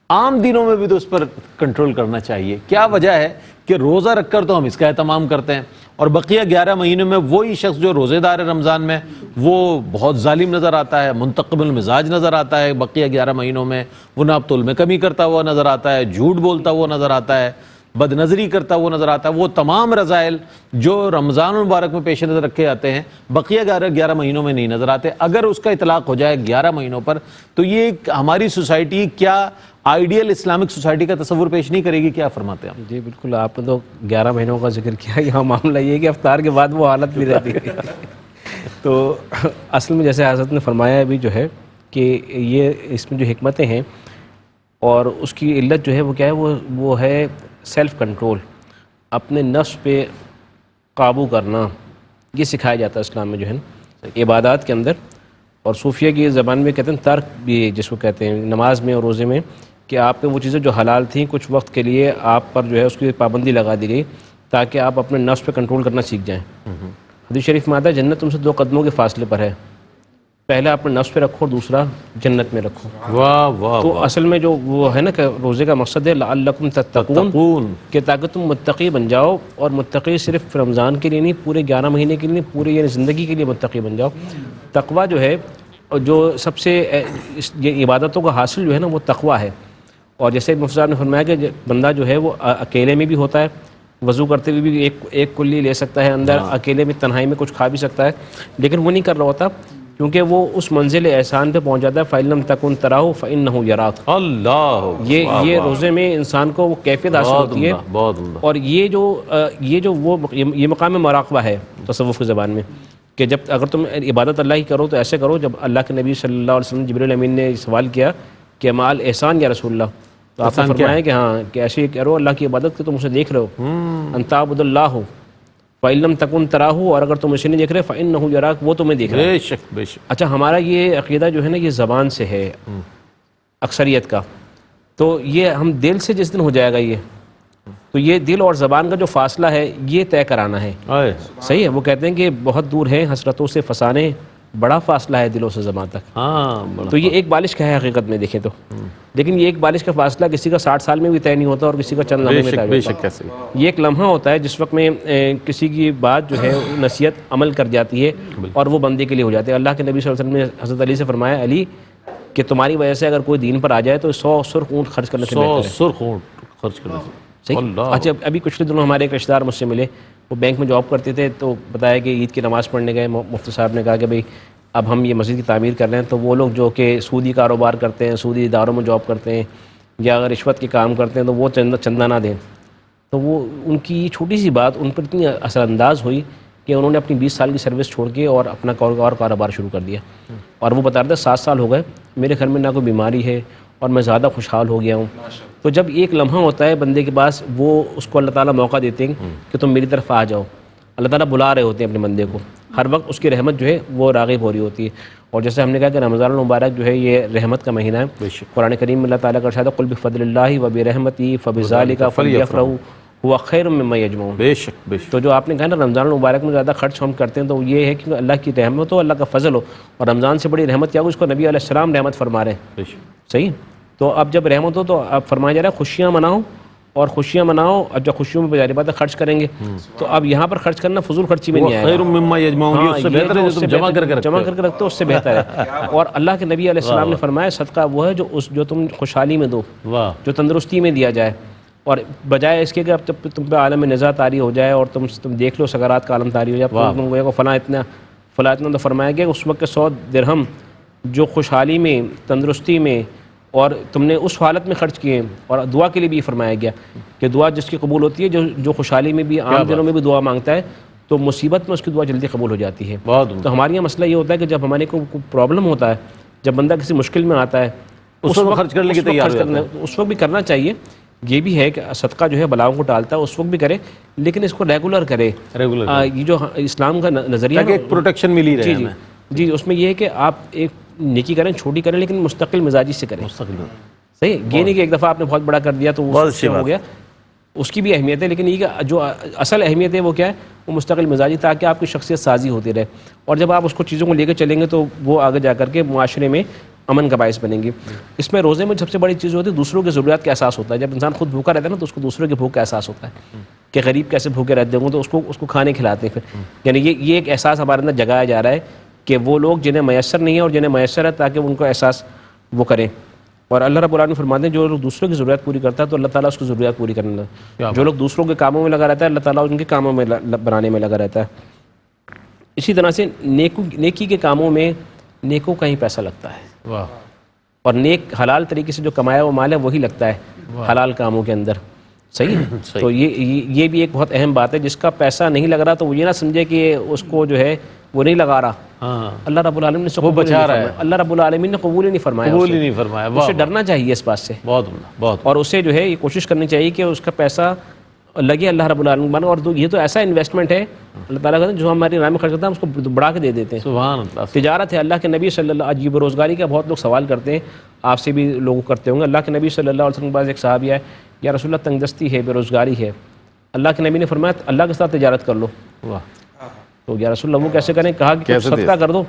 عام دنوں میں بھی تو اس پر کنٹرول کرنا چاہیے۔ کیا وجہ ہے کہ روزہ رکھ کر تو ہم اس کا اہتمام کرتے ہیں اور بقیہ 11 مہینوں میں وہی شخص جو روزے دار ہے رمضان میں وہ بہت ظالم نظر آتا ہے، منتقم المزاج نظر آتا ہے، بقیہ 11 مہینوں میں وہ ناپ تول میں کمی کرتا ہوا نظر آتا ہے، جھوٹ بولتا ہوا نظر آتا ہے، بد نظری کرتا ہوا نظر آتا ہے، وہ تمام رذائل جو رمضان المبارک میں پیش نظر رکھے جاتے ہیں بقیہ 11 مہینوں میں نہیں نظر آتے۔ اگر اس کا اطلاق ہو جائے 11 مہینوں پر تو یہ ہماری سوسائٹی کیا آئیڈیل اسلامک سوسائٹی کا تصور پیش نہیں کرے گی؟ کیا فرماتے ہیں؟ جی بالکل، آپ نے تو 11 مہینوں کا ذکر کیا، یہاں معاملہ یہ ہے کہ افطار کے بعد وہ حالت بھی رہتی ہے۔ تو اصل میں جیسے حضرت نے فرمایا ابھی جو ہے کہ یہ اس میں جو حکمتیں ہیں اور اس کی علت جو ہے وہ کیا ہے، وہ ہے سیلف کنٹرول، اپنے نفس پہ قابو کرنا. یہ سکھایا جاتا ہے اسلام میں جو ہے نا عبادات کے اندر. اور صوفیہ کی زبان میں کہتے ہیں ترک بھی، جس کو کہتے ہیں نماز میں اور روزے میں، کہ آپ پہ وہ چیزیں جو حلال تھیں کچھ وقت کے لیے آپ پر جو ہے اس کی پابندی لگا دی گئی تاکہ آپ اپنے نفس پہ کنٹرول کرنا سیکھ جائیں. حدیث شریف میں آتا ہے جنت تم سے 2 قدموں کے فاصلے پر ہے، پہلا اپنے نفس پہ رکھو اور دوسرا جنت میں رکھو. واہ واہ. تو اصل میں جو وہ ہے نا کہ روزے کا مقصد ہے لعلکم تتقون، کہ تاکہ تم متقی بن جاؤ. اور متقی صرف رمضان کے لیے نہیں، پورے 11 مہینے کے لیے، پورے یعنی زندگی کے لیے متقی بن جاؤ. تقویٰ جو ہے جو سب سے یہ عبادتوں کا حاصل جو ہے نا وہ تقویٰ ہے. اور جیسے مفتی صاحب نے فرمایا کہ بندہ جو ہے وہ اکیلے میں بھی ہوتا ہے، وضو کرتے ہوئے بھی ایک کلی لے سکتا ہے اندر، اکیلے میں تنہائی میں کچھ کھا بھی سکتا ہے، لیکن وہ نہیں کر رہا ہوتا کیونکہ وہ اس منزل احسان پہ پہنچ جاتا ہے. فَإِن لَمْ تَكُنْ تَرَاهُ فَإِنَّهُ يَرَاكَ. اللہ یہ روزے میں انسان کو وہ کیفیت حاصل ہوتی ہے. بہت عمدہ. اور یہ مقام مراقبہ ہے تصوف کی زبان میں، کہ جب اگر تم عبادت اللہ کی کرو تو ایسے کرو. جب اللہ کے نبی صلی اللہ علیہ وسلم جبریل امین نے سوال کیا کہ مال احسان یا رسول اللہ، تو آپ نے فرمایا کہ ہاں کہ ایسے ہی کرو اللہ کی عبادت کہ تم اسے دیکھ رہے ہو. ان تعبد اللہ فَإِن لَمْ تَكُنْ تَرَاهُ، اور اگر تم اسے نہیں دیکھ رہے فَإِنَّهُ يَرَاكَ، وہ تمہیں دیکھ رہا ہے. بے شک بے شک. اچھا ہمارا یہ عقیدہ جو ہے نا یہ زبان سے ہے اکثریت کا، تو یہ ہم دل سے جس دن ہو جائے گا تو یہ دل اور زبان کا جو فاصلہ ہے یہ طے کرانا ہے. صحیح ہے. وہ کہتے ہیں کہ بہت دور ہیں حسرتوں سے فسانے، بڑا فاصلہ ہے دلوں سے زبان تک. تو یہ ایک بالش کا ہے حقیقت میں دیکھیں تو، لیکن یہ ایک بالش کا فاصلہ کسی کا 60 سال میں بھی طے نہیں ہوتا اور کسی کا چند لمحے میں طے ہوتا ہے. یہ ایک لمحہ ہوتا ہے جس وقت میں کسی کی بات جو ہے نصیحت عمل کر جاتی ہے اور وہ بندے کے لیے ہو جاتے ہیں. اللہ کے نبی صلی اللہ علیہ وسلم نے حضرت علی سے فرمایا علی کہ تمہاری وجہ سے اگر کوئی دین پر آ جائے تو 100 سرخ اونٹ خرچ کرنے سے بہتر ہے. 100 سرخ اونٹ خرچ کرنے سے. صحیح. اچھا ابھی کچھ دنوں ہمارے ایک رشتہ دار مجھ سے ملے، وہ بینک میں جاب کرتے تھے، تو بتایا کہ عید کی نماز پڑھنے گئے. مفتی صاحب نے کہا کہ بھئی اب ہم یہ مسجد کی تعمیر کر رہے ہیں، تو وہ لوگ جو کہ سودی کاروبار کرتے ہیں، سودی اداروں میں جاب کرتے ہیں یا اگر رشوت کے کام کرتے ہیں تو وہ چندہ نہ دیں. تو وہ ان کی یہ چھوٹی سی بات ان پر اتنی اثر انداز ہوئی کہ انہوں نے اپنی 20 سال کی سروس چھوڑ کے اور اپنا کاروبار شروع کر دیا. اور وہ بتا رہے تھے 7 سال ہو گئے میرے گھر میں نہ کوئی بیماری ہے اور میں زیادہ خوشحال ہو گیا ہوں. تو جب ایک لمحہ ہوتا ہے بندے کے پاس، وہ اس کو اللہ تعالیٰ موقع دیتے ہیں کہ تم میری طرف آ جاؤ. اللہ تعالیٰ بلا رہے ہوتے ہیں اپنے بندے کو، ہر وقت اس کی رحمت جو ہے وہ راغب ہو رہی ہوتی ہے. اور جیسے ہم نے کہا کہ رمضان المبارک جو ہے یہ رحمت کا مہینہ ہے. قرآن کریم میں اللہ تعالیٰ کا ارشاد ہے قل بفضل اللہ وبرحمتہ فبذلک فلیفرحوا هو خیر مما یجمعون. بے شک بے شک. تو جو آپ نے کہا نا رمضان المبارک میں زیادہ خرچ ہم کرتے ہیں تو یہ ہے کہ اللہ کی رحمت ہو، اللہ کا فضل ہو. اور رمضان سے بڑی رحمت کیا ہو، اس کو نبی علیہ السلام رحمت فرما رہے ہیں. صحیح. تو اب جب رحمت ہو تو اب فرمایا جا رہا ہے خوشیاں مناؤ، اور خوشیاں مناؤ. اب جب خوشیوں میں بجاری بات ہے خرچ کریں گے، تو اب یہاں پر خرچ کرنا فضول خرچی میں نہیں آئے گا. خیر مما یجمعون، اس سے بہتر ہے جو تم جمع کر کے رکھتے ہو، اس سے بہتر ہے. اور اللہ کے نبی علیہ السلام نے فرمایا صدقہ وہ ہے جو تم خوشحالی میں دو، جو تندرستی میں دیا جائے. اور بجائے اس کے کہ اب تم پہ عالم نزاع طاری ہو جائے اور تم دیکھ لو سکرات کا عالم طاری ہو جائے، تم کو فلاں اتنا تو فرمایا گیا اس وقت کے 100 درہم جو خوشحالی میں، تندرستی میں اور تم نے اس حالت میں خرچ کیے. اور دعا کے لیے بھی فرمایا گیا کہ دعا جس کی قبول ہوتی ہے جو خوشحالی میں بھی، عام دنوں میں بھی دعا مانگتا ہے تو مصیبت میں اس کی دعا جلدی قبول ہو جاتی ہے. تو ہمارے یہاں مسئلہ یہ ہوتا ہے کہ جب ہمارے کو پرابلم ہوتا ہے، جب بندہ کسی مشکل میں آتا ہے، اس وقت خرچ کرنے کی تیار ہے، اس وقت بھی کرنا چاہیے. یہ بھی ہے کہ صدقہ جو ہے بلاؤں کو ٹالتا ہے، اس وقت بھی کرے، لیکن اس کو ریگولر کرے. یہ جو اسلام کا نظریہ ہے ایک پروٹیکشن ملی رہے ہیں. جی اس میں یہ ہے کہ آپ ایک نیکی کریں، چھوٹی کریں، لیکن مستقل مزاجی سے کریں. صحیح. یہ نہیں کہ ایک دفعہ آپ نے بہت بڑا کر دیا تو وہ ہو گیا، اس کی بھی اہمیت ہے، لیکن یہ کہ جو اصل اہمیت ہے وہ کیا ہے، وہ مستقل مزاجی، تاکہ آپ کی شخصیت سازی ہوتی رہے. اور جب آپ اس کو چیزوں کو لے کے چلیں گے تو وہ آگے جا کر کے معاشرے میں امن کا باعث بنیں گی. اس میں روزے میں سب سے بڑی چیز ہوتی ہے دوسروں کی ضروریات کا احساس ہوتا ہے. جب انسان خود بھوکا رہتا ہے نا تو اس کو دوسروں کے بھوک کا احساس ہوتا ہے کہ غریب کیسے بھوکے رہتے ہوں، تو اس کو کھانے کھلاتے ہیں پھر. یعنی یہ ایک احساس ہمارے اندر جگایا جا رہا ہے کہ وہ لوگ جنہیں میسر نہیں ہے اور جنہیں میسر ہے تاکہ ان کو احساس وہ کریں. اور اللہ رب العالمین فرماتے ہیں جو لوگ دوسروں کی ضرورت پوری کرتا ہے تو اللہ تعالیٰ اس کی ضرورت پوری کرنے لگا. جو لوگ دوسروں کے کاموں میں لگا رہتا ہے اللہ تعالیٰ ان کے کاموں میں بنانے میں لگا رہتا ہے. اسی طرح سے نیکی کے کاموں میں نیکوں کا ہی پیسہ لگتا ہے. اور نیک حلال طریقے سے جو کمایا وہ مال ہے وہی لگتا ہے حلال کاموں کے اندر. صحیح. تو یہ بھی ایک بہت اہم بات ہے. جس کا پیسہ نہیں لگ رہا تو وہ یہ نہ سمجھے کہ اس کو جو ہے وہ نہیں لگا رہا, ہاں اللہ رب العالمین نے وہ بچا رہا ہے, اللہ رب العالمین نے قبول ہی نہیں فرمایا, قبول ہی نہیں فرمایا. اسے ڈرنا چاہیے اس بات سے, بہت عمدہ, بہت. اور اسے جو ہے یہ کوشش کرنی چاہیے کہ اس کا پیسہ لگے اللہ رب العالمین. اور یہ تو ایسا انویسٹمنٹ ہے اللہ تعالیٰ کا جو ہماری راہ میں خرچ کرتا ہے ہم اس کو بڑھا کے دے دیتے ہیں. سبحان اللہ. تجارت ہے. اللہ کے نبی صلی اللہ علیہ وسلم, بے روزگاری کا بہت لوگ سوال کرتے ہیں, آپ سے بھی لوگ کرتے ہوں گے. اللہ کے نبی صلی اللہ علیہ وسلم کے پاس ایک صحابی ہے, یا رسول اللہ تنگ دستی ہے, بے روزگاری ہے. اللہ کے نبی نے فرمایا اللہ کے ساتھ تجارت کر لو. واہ, تو یا رسول اللہ وہ کیسے کریں؟ کہا کہ صدقہ کر دو,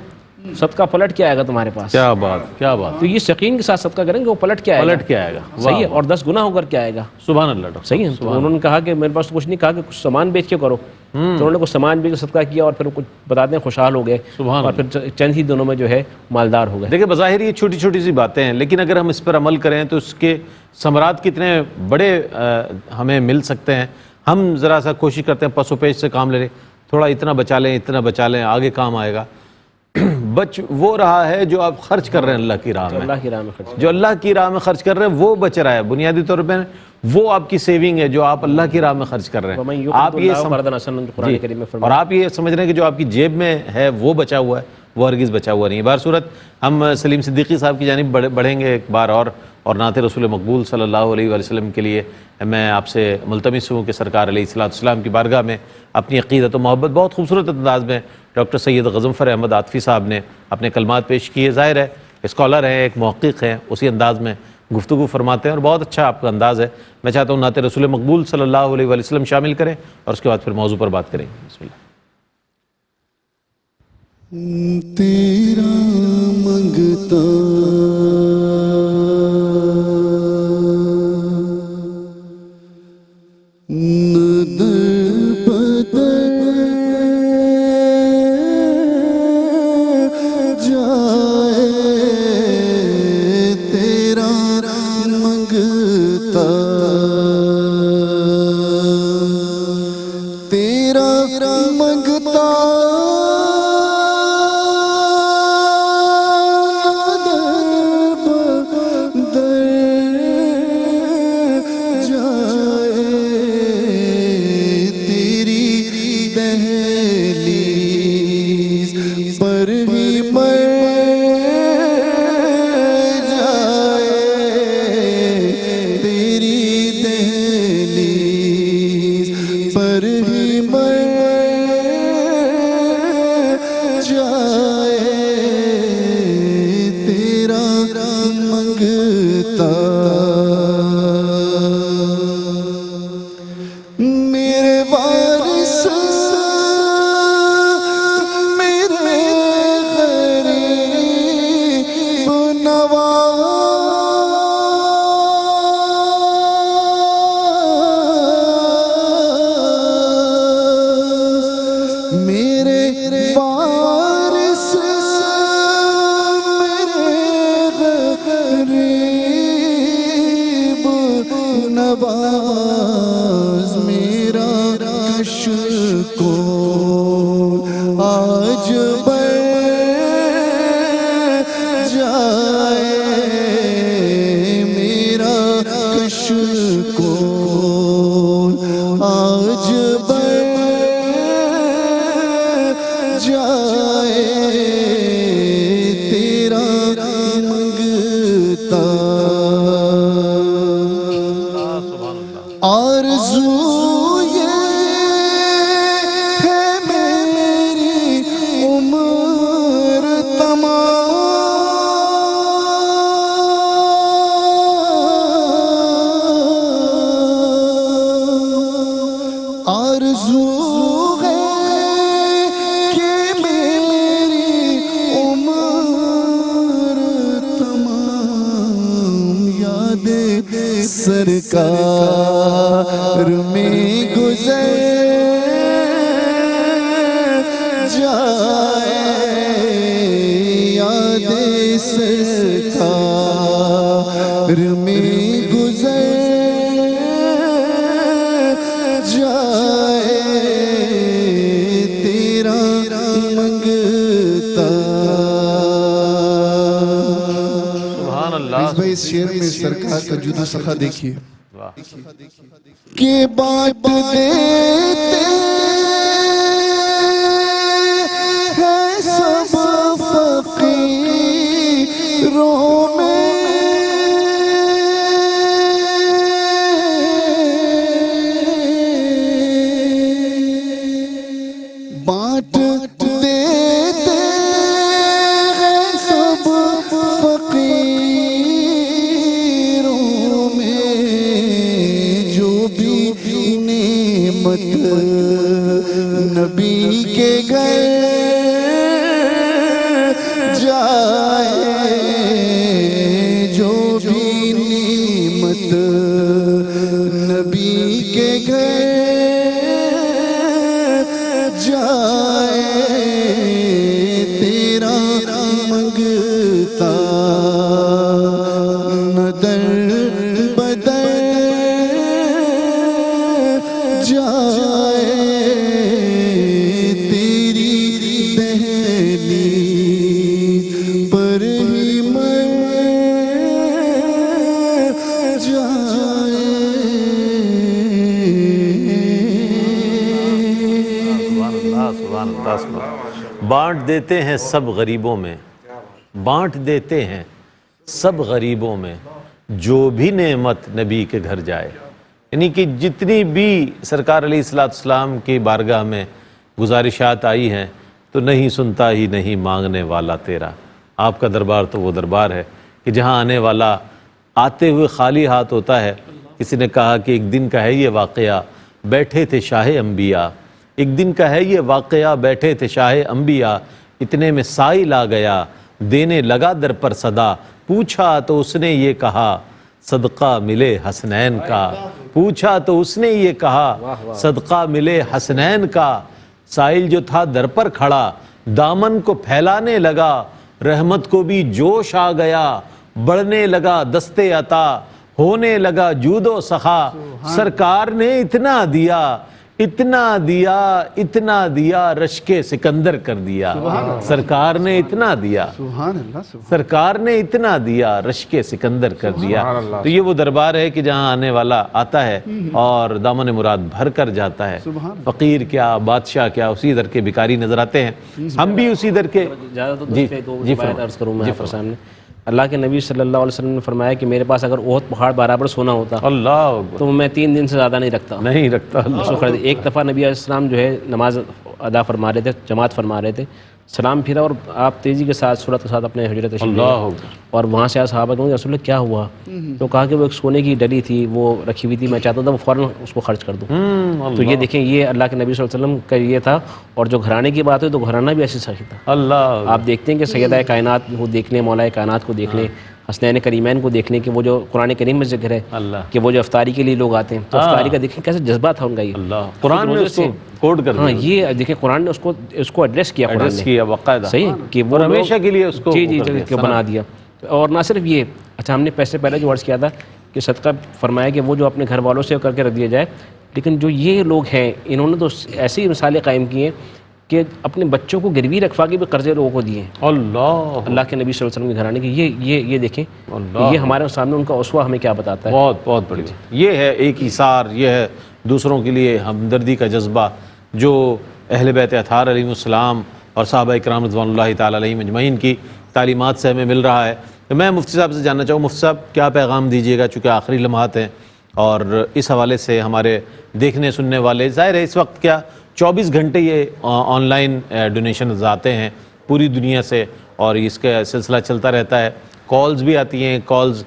صدقہ پلٹ کے آئے گا تمہارے پاس. کیا بات, کیا بات. تو یہ یقین کے ساتھ صدقہ کریں گے وہ پلٹ کے آئے گا, پلٹ کے آئے گا. صحیح ہے, اور 10 گنا ہو کر کے آئے گا. سبحان اللہ ڈاکٹر. صحیح ہے. تو انہوں نے کہا کہ میرے پاس تو کچھ نہیں, کہا کہ کچھ سامان بیچ کے کرو. تو انہوں نے کچھ سامان بیچ کے صدقہ کیا, اور پھر کچھ بتاتے ہیں خوشحال ہو گئے, اور پھر چند ہی دنوں میں جو ہے مالدار ہو گئے. دیکھیں بظاہر یہ چھوٹی چھوٹی سی باتیں ہیں, لیکن اگر ہم اس پر عمل کریں تو اس کے ثمرات کتنے بڑے ہمیں مل سکتے ہیں. ہم ذرا سا کوشش کرتے ہیں پس و پیش سے کام لے لیں, تھوڑا اتنا بچا لیں, اتنا بچا لیں, آگے کام آئے گا. بچ وہ رہا ہے جو آپ خرچ کر رہے ہیں اللہ کی راہ میں, اللہ کی راہ میں خرچ, جو اللہ کی راہ میں خرچ کر رہے ہیں وہ بچ رہا ہے. بنیادی طور پہ وہ آپ کی سیونگ ہے جو آپ اللہ کی راہ میں خرچ کر رہے ہیں. آپ یہ اور آپ یہ سمجھ رہے ہیں کہ جو آپ کی جیب میں ہے وہ بچا ہوا ہے, وہ ہرگز بچا ہوا نہیں ہے. بہر صورت ہم سلیم صدیقی صاحب کی جانب بڑھیں گے ایک بار اور نعت رسول مقبول صلی اللہ علیہ وآلہ وسلم کے لیے میں آپ سے ملتمس ہوں کہ سرکار علیہ السلام کی بارگاہ میں اپنی عقیدت و محبت بہت خوبصورت انداز میں ڈاکٹر سید غضنفر احمد عاطفی صاحب نے اپنے کلمات پیش کیے. ظاہر ہے اسکالر ہیں, ایک محقق ہیں, اسی انداز میں گفتگو فرماتے ہیں اور بہت اچھا آپ کا انداز ہے. میں چاہتا ہوں نعت رسول مقبول صلی اللہ علیہ وآلہ وسلم شامل کریں اور اس کے بعد پھر موضوع پر بات کریں. بسم اللہ. تیرا منگتا نواز میرا کش کو آج بڑھ جائے میرا کش کو آج بڑھ جائے تیرا منگتا آرزو یہ ہے میری عمر تمام آرزو ہے کہ میری عمر تمام یاد سرکار میں گزر جائے یاد سرکار میں گزر جائے تیرا منگتا سبحان اللہ. بھائی اس شعر میں سرکار کا جدو سخا دیکھیے کہ بات دیتے ہیں بانٹ دیتے ہیں سب فقیروں میں جو بھی نعمت نبی کے گھر جائے، جو بھی نعمت نبی کے گھر جائے، تیرا منگتا نہ در بدر جائے، تیری دہلیز پر ہی مر جائے۔ سبحان اللہ۔ بانٹ دیتے ہیں سب غریبوں میں، بانٹ دیتے ہیں سب غریبوں میں، جو بھی نعمت نبی کے گھر جائے، یعنی کہ جتنی بھی سرکار علیہ السلام کی بارگاہ میں گزارشات آئی ہیں تو نہیں سنتا ہی نہیں مانگنے والا تیرا۔ آپ کا دربار تو وہ دربار ہے کہ جہاں آنے والا آتے ہوئے خالی ہاتھ ہوتا ہے۔ کسی نے کہا کہ ایک دن کا ہے یہ واقعہ، بیٹھے تھے شاہ انبیاء، ایک دن کا ہے یہ واقعہ، بیٹھے تھے شاہ انبیاء، اتنے میں سائل آ گیا دینے لگا در پر صدا، پوچھا تو اس نے یہ کہا صدقہ ملے حسنین کا، پوچھا تو اس نے یہ کہا صدقہ ملے حسنین کا، سائل جو تھا در پر کھڑا دامن کو پھیلانے لگا، رحمت کو بھی جوش آ گیا، بڑھنے لگا دستے عطا، ہونے لگا جود و سخا، سرکار نے اتنا دیا اتنا دیا اتنا دیا، رشک سکندر کر دیا۔ سرکار نے اتنا دیا، سرکار نے اتنا دیا، رشک سکندر کر دیا۔ تو یہ وہ دربار ہے کہ جہاں آنے والا آتا ہے اور دامن مراد بھر کر جاتا ہے، فقیر کیا بادشاہ کیا اسی در کے بھکاری نظر آتے ہیں، ہم بھی اسی در کے۔ جی عرض کروں میں آپ کے سامنے، اللہ کے نبی صلی اللہ علیہ وسلم نے فرمایا کہ میرے پاس اگر احد پہاڑ برابر سونا ہوتا اللہ تو میں 3 دن سے زیادہ نہیں رکھتا۔ ایک دفعہ نبی علیہ السلام جو ہے نماز ادا فرما رہے تھے، جماعت فرما رہے تھے، سلام پھیرا اور آپ تیزی کے ساتھ سورت کے ساتھ اپنے حجرت تشریف لے گئے، اور وہاں سے صحابہ کہوں رسول اللہ کیا ہوا؟ تو کہا کہ وہ ایک سونے کی ڈلی تھی وہ رکھی ہوئی تھی، میں چاہتا تھا وہ فوراً اس کو خرچ کر دوں۔ تو یہ دیکھیں یہ اللہ کے نبی صلی اللہ علیہ وسلم کا یہ تھا، اور جو گھرانے کی بات ہے تو گھرانہ بھی ایسی صحیح تھا۔ اللہ آپ دیکھتے ہیں کہ سیدہ کائنات کو دیکھنے، مولا کائنات کو دیکھنے، حسنین کریمین کو دیکھنے کے وہ جو قرآن کریم میں ذکر ہے کہ وہ جو افطاری کے لیے لوگ آتے ہیں، تو افطاری کا دیکھیں کیسے جذبہ تھا ان کا، یہ قرآن نے اس کو کوڈ کر دیا۔ ہاں یہ دیکھیں قرآن نے اس کو ایڈریس کیا، قرآن نے باقاعدہ صحیح کہ وہ ہمیشہ کے لیے اس کو جی بنا دیا۔ اور نہ صرف یہ، اچھا ہم نے پہلے جو عرض کیا تھا کہ صدقہ فرمایا کہ وہ جو اپنے گھر والوں سے کر کے رکھ دیا جائے، لیکن جو یہ لوگ ہیں انہوں نے تو ایسی مثالیں قائم کی ہیں کہ اپنے بچوں کو گروی رکھوا کے بھی قرضے لوگوں کو دیے ہیں۔ اللہ کے نبی صلی اللہ علیہ وسلم کے گھرانے کی یہ دیکھیں، یہ ہمارے سامنے ان کا اسوہ ہمیں کیا بتاتا ہے۔ بہت بڑی، یہ ہے ایک ایثار، یہ ہے دوسروں کے لیے ہمدردی کا جذبہ جو اہل بیت اطہار علیہ السلام اور صحابہ کرام رضوان اللہ تعالیٰ علیہم اجمعین کی تعلیمات سے ہمیں مل رہا ہے۔ میں مفتی صاحب سے جاننا چاہوں، مفتی صاحب کیا پیغام دیجیے گا، چونکہ آخری لمحات ہیں اور اس حوالے سے ہمارے دیکھنے سننے والے، ظاہر ہے اس وقت کیا 24 گھنٹے یہ آن لائن ڈونیشنز آتے ہیں پوری دنیا سے، اور اس کا سلسلہ چلتا رہتا ہے، کالز بھی آتی ہیں، کالز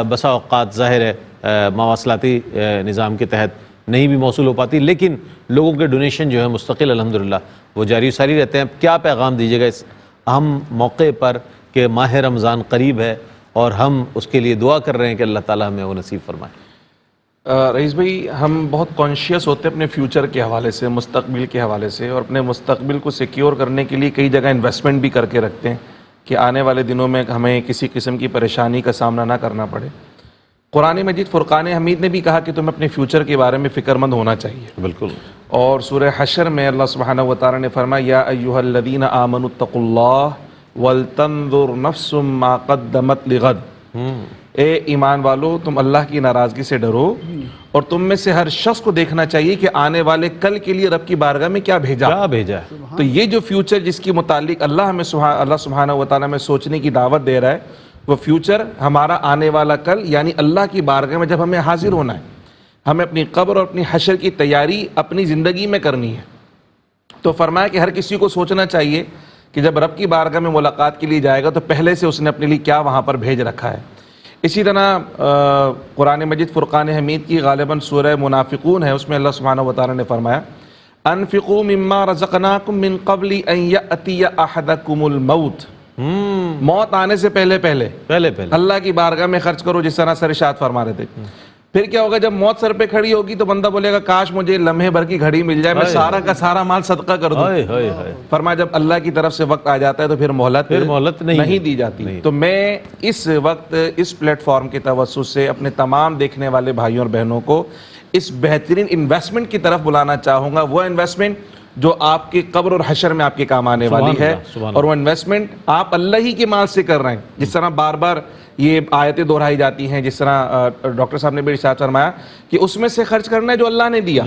بسا اوقات ظاہر ہے مواصلاتی نظام کے تحت نہیں بھی موصول ہو پاتی، لیکن لوگوں کے ڈونیشن جو ہے مستقل الحمدللہ وہ جاری و ساری رہتے ہیں۔ کیا پیغام دیجیے گا اس اہم موقع پر کہ ماہ رمضان قریب ہے اور ہم اس کے لیے دعا کر رہے ہیں کہ اللہ تعالیٰ ہمیں وہ نصیب فرمائے؟ رئیس بھائی، ہم بہت کانشیس ہوتے ہیں اپنے فیوچر کے حوالے سے، مستقبل کے حوالے سے، اور اپنے مستقبل کو سیکیور کرنے کے لیے کئی جگہ انویسٹمنٹ بھی کر کے رکھتے ہیں کہ آنے والے دنوں میں ہمیں کسی قسم کی پریشانی کا سامنا نہ کرنا پڑے۔ قرآن مجید فرقان حمید نے بھی کہا کہ تمہیں اپنے فیوچر کے بارے میں فکر مند ہونا چاہیے، بالکل۔ اور سورہ حشر میں اللہ سبحانہ و تعالیٰ نے فرمایا یا ایھا الذین آمنوا اتقوا اللہ ولتنظر نفس ما قدمت لغد، اے ایمان والو تم اللہ کی ناراضگی سے ڈرو، اور تم میں سے ہر شخص کو دیکھنا چاہیے کہ آنے والے کل کے لیے رب کی بارگاہ میں کیا بھیجا ہے۔ تو یہ جو فیوچر جس کی متعلق اللہ سبحانہ و تعالیٰ میں سوچنے کی دعوت دے رہا ہے، وہ فیوچر ہمارا آنے والا کل، یعنی اللہ کی بارگاہ میں جب ہمیں حاضر ہونا ہے، ہمیں اپنی قبر اور اپنی حشر کی تیاری اپنی زندگی میں کرنی ہے۔ تو فرمایا کہ ہر کسی کو سوچنا چاہیے کہ جب رب کی بارگاہ میں ملاقات کے لیے جائے گا تو پہلے سے اس نے اپنے لیے کیا وہاں پر بھیج رکھا ہے۔ اسی طرح قرآن مجید فرقان حمید کی غالباً سورہ منافقون ہے، اس میں اللہ سبحانہ و تعالیٰ نے فرمایا انفقوا مما رزقناکم من قبل ان یأتی احدکم الموت، موت آنے سے پہلے اللہ کی بارگاہ میں خرچ کرو، جس طرح سر ارشاد فرما رہے تھے۔ پھر کیا ہوگا جب موت سر پہ کھڑی ہوگی تو بندہ بولے گا کاش مجھے لمحے بھر کی گھڑی مل جائے، میں سارا کا سارا مال صدقہ کر دوں۔ فرمایا جب اللہ کی طرف سے وقت آ جاتا ہے تو پھر مہلت نہیں دی جاتی۔ تو میں اس وقت اس پلیٹ فارم کے توسط سے اپنے تمام دیکھنے والے بھائیوں اور بہنوں کو اس بہترین انویسٹمنٹ کی طرف بلانا چاہوں گا، وہ انویسٹمنٹ جو آپ کی قبر اور حشر میں آپ کے کام آنے والی ہے، اور وہ انویسٹمنٹ آپ اللہ ہی کے مال سے کر رہے ہیں۔ جس طرح بار بار یہ آیتیں دہرائی جاتی ہیں، جس طرح ڈاکٹر صاحب نے بھی ارشاد فرمایا کہ اس میں سے خرچ کرنا ہے جو اللہ نے دیا،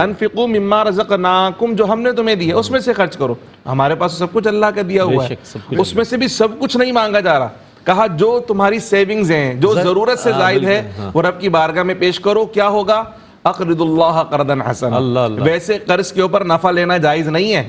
انفقوا مما رزقناکم، جو ہم نے تمہیں دیا اس میں سے خرچ کرو۔ ہمارے پاس سب کچھ اللہ کا دیا ہوا ہے، اس میں سے بھی سب کچھ نہیں مانگا جا رہا، کہا جو تمہاری سیونگز ہیں، جو ضرورت سے زائد ہے وہ رب کی بارگاہ میں پیش کرو۔ کیا ہوگا؟ اقرض اللہ قرضا حسنا، ویسے قرض کے اوپر نفع لینا جائز نہیں ہے،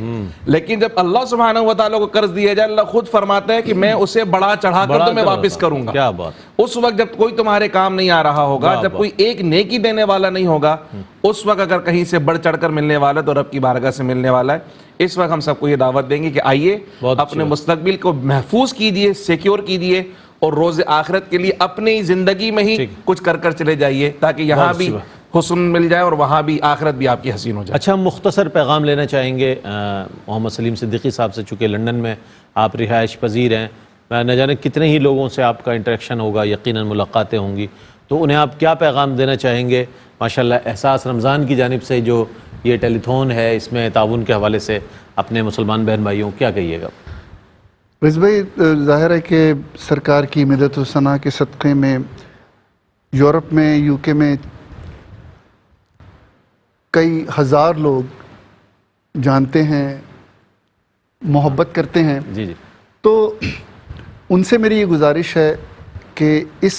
لیکن جب اللہ سبحانہ و تعالیٰ کو قرض دیا جائے، اللہ خود فرماتا ہے کہ میں اسے بڑا چڑھا کر تمہیں واپس کروں گا۔ کیا بات! اس وقت جب کوئی تمہارے کام نہیں آ رہا ہوگا، جب کوئی ایک نیکی دینے والا نہیں ہوگا، اس وقت اگر کہیں سے بڑھ چڑھ کر ملنے والا تو رب کی بارگاہ سے ملنے والا ہے۔ اس وقت ہم سب کو یہ دعوت دیں گے کہ آئیے اپنے مستقبل کو محفوظ کیجئے، سیکیور کیجئے، اور روز آخرت کے لیے اپنی زندگی میں ہی کچھ کر کر چلے جائیے، تاکہ یہاں بھی حسن مل جائے اور وہاں بھی آخرت بھی آپ کی حسین ہو جائے۔ اچھا، ہم مختصر پیغام لینا چاہیں گے محمد سلیم صدیقی صاحب سے، چونکہ لندن میں آپ رہائش پذیر ہیں، نہ جانے کتنے ہی لوگوں سے آپ کا انٹریکشن ہوگا، یقیناً ملاقاتیں ہوں گی، تو انہیں آپ کیا پیغام دینا چاہیں گے؟ ماشاءاللہ احساس رمضان کی جانب سے جو یہ ٹیلی تھون ہے، اس میں تعاون کے حوالے سے اپنے مسلمان بہن بھائیوں کیا کہیے گا؟ رض بھائی، ظاہر ہے کہ سرکار کی مدد و ثنا کے صدقے میں یورپ میں، یو کے میں کئی ہزار لوگ جانتے ہیں، محبت کرتے ہیں۔ جی جی، تو ان سے میری یہ گزارش ہے کہ اس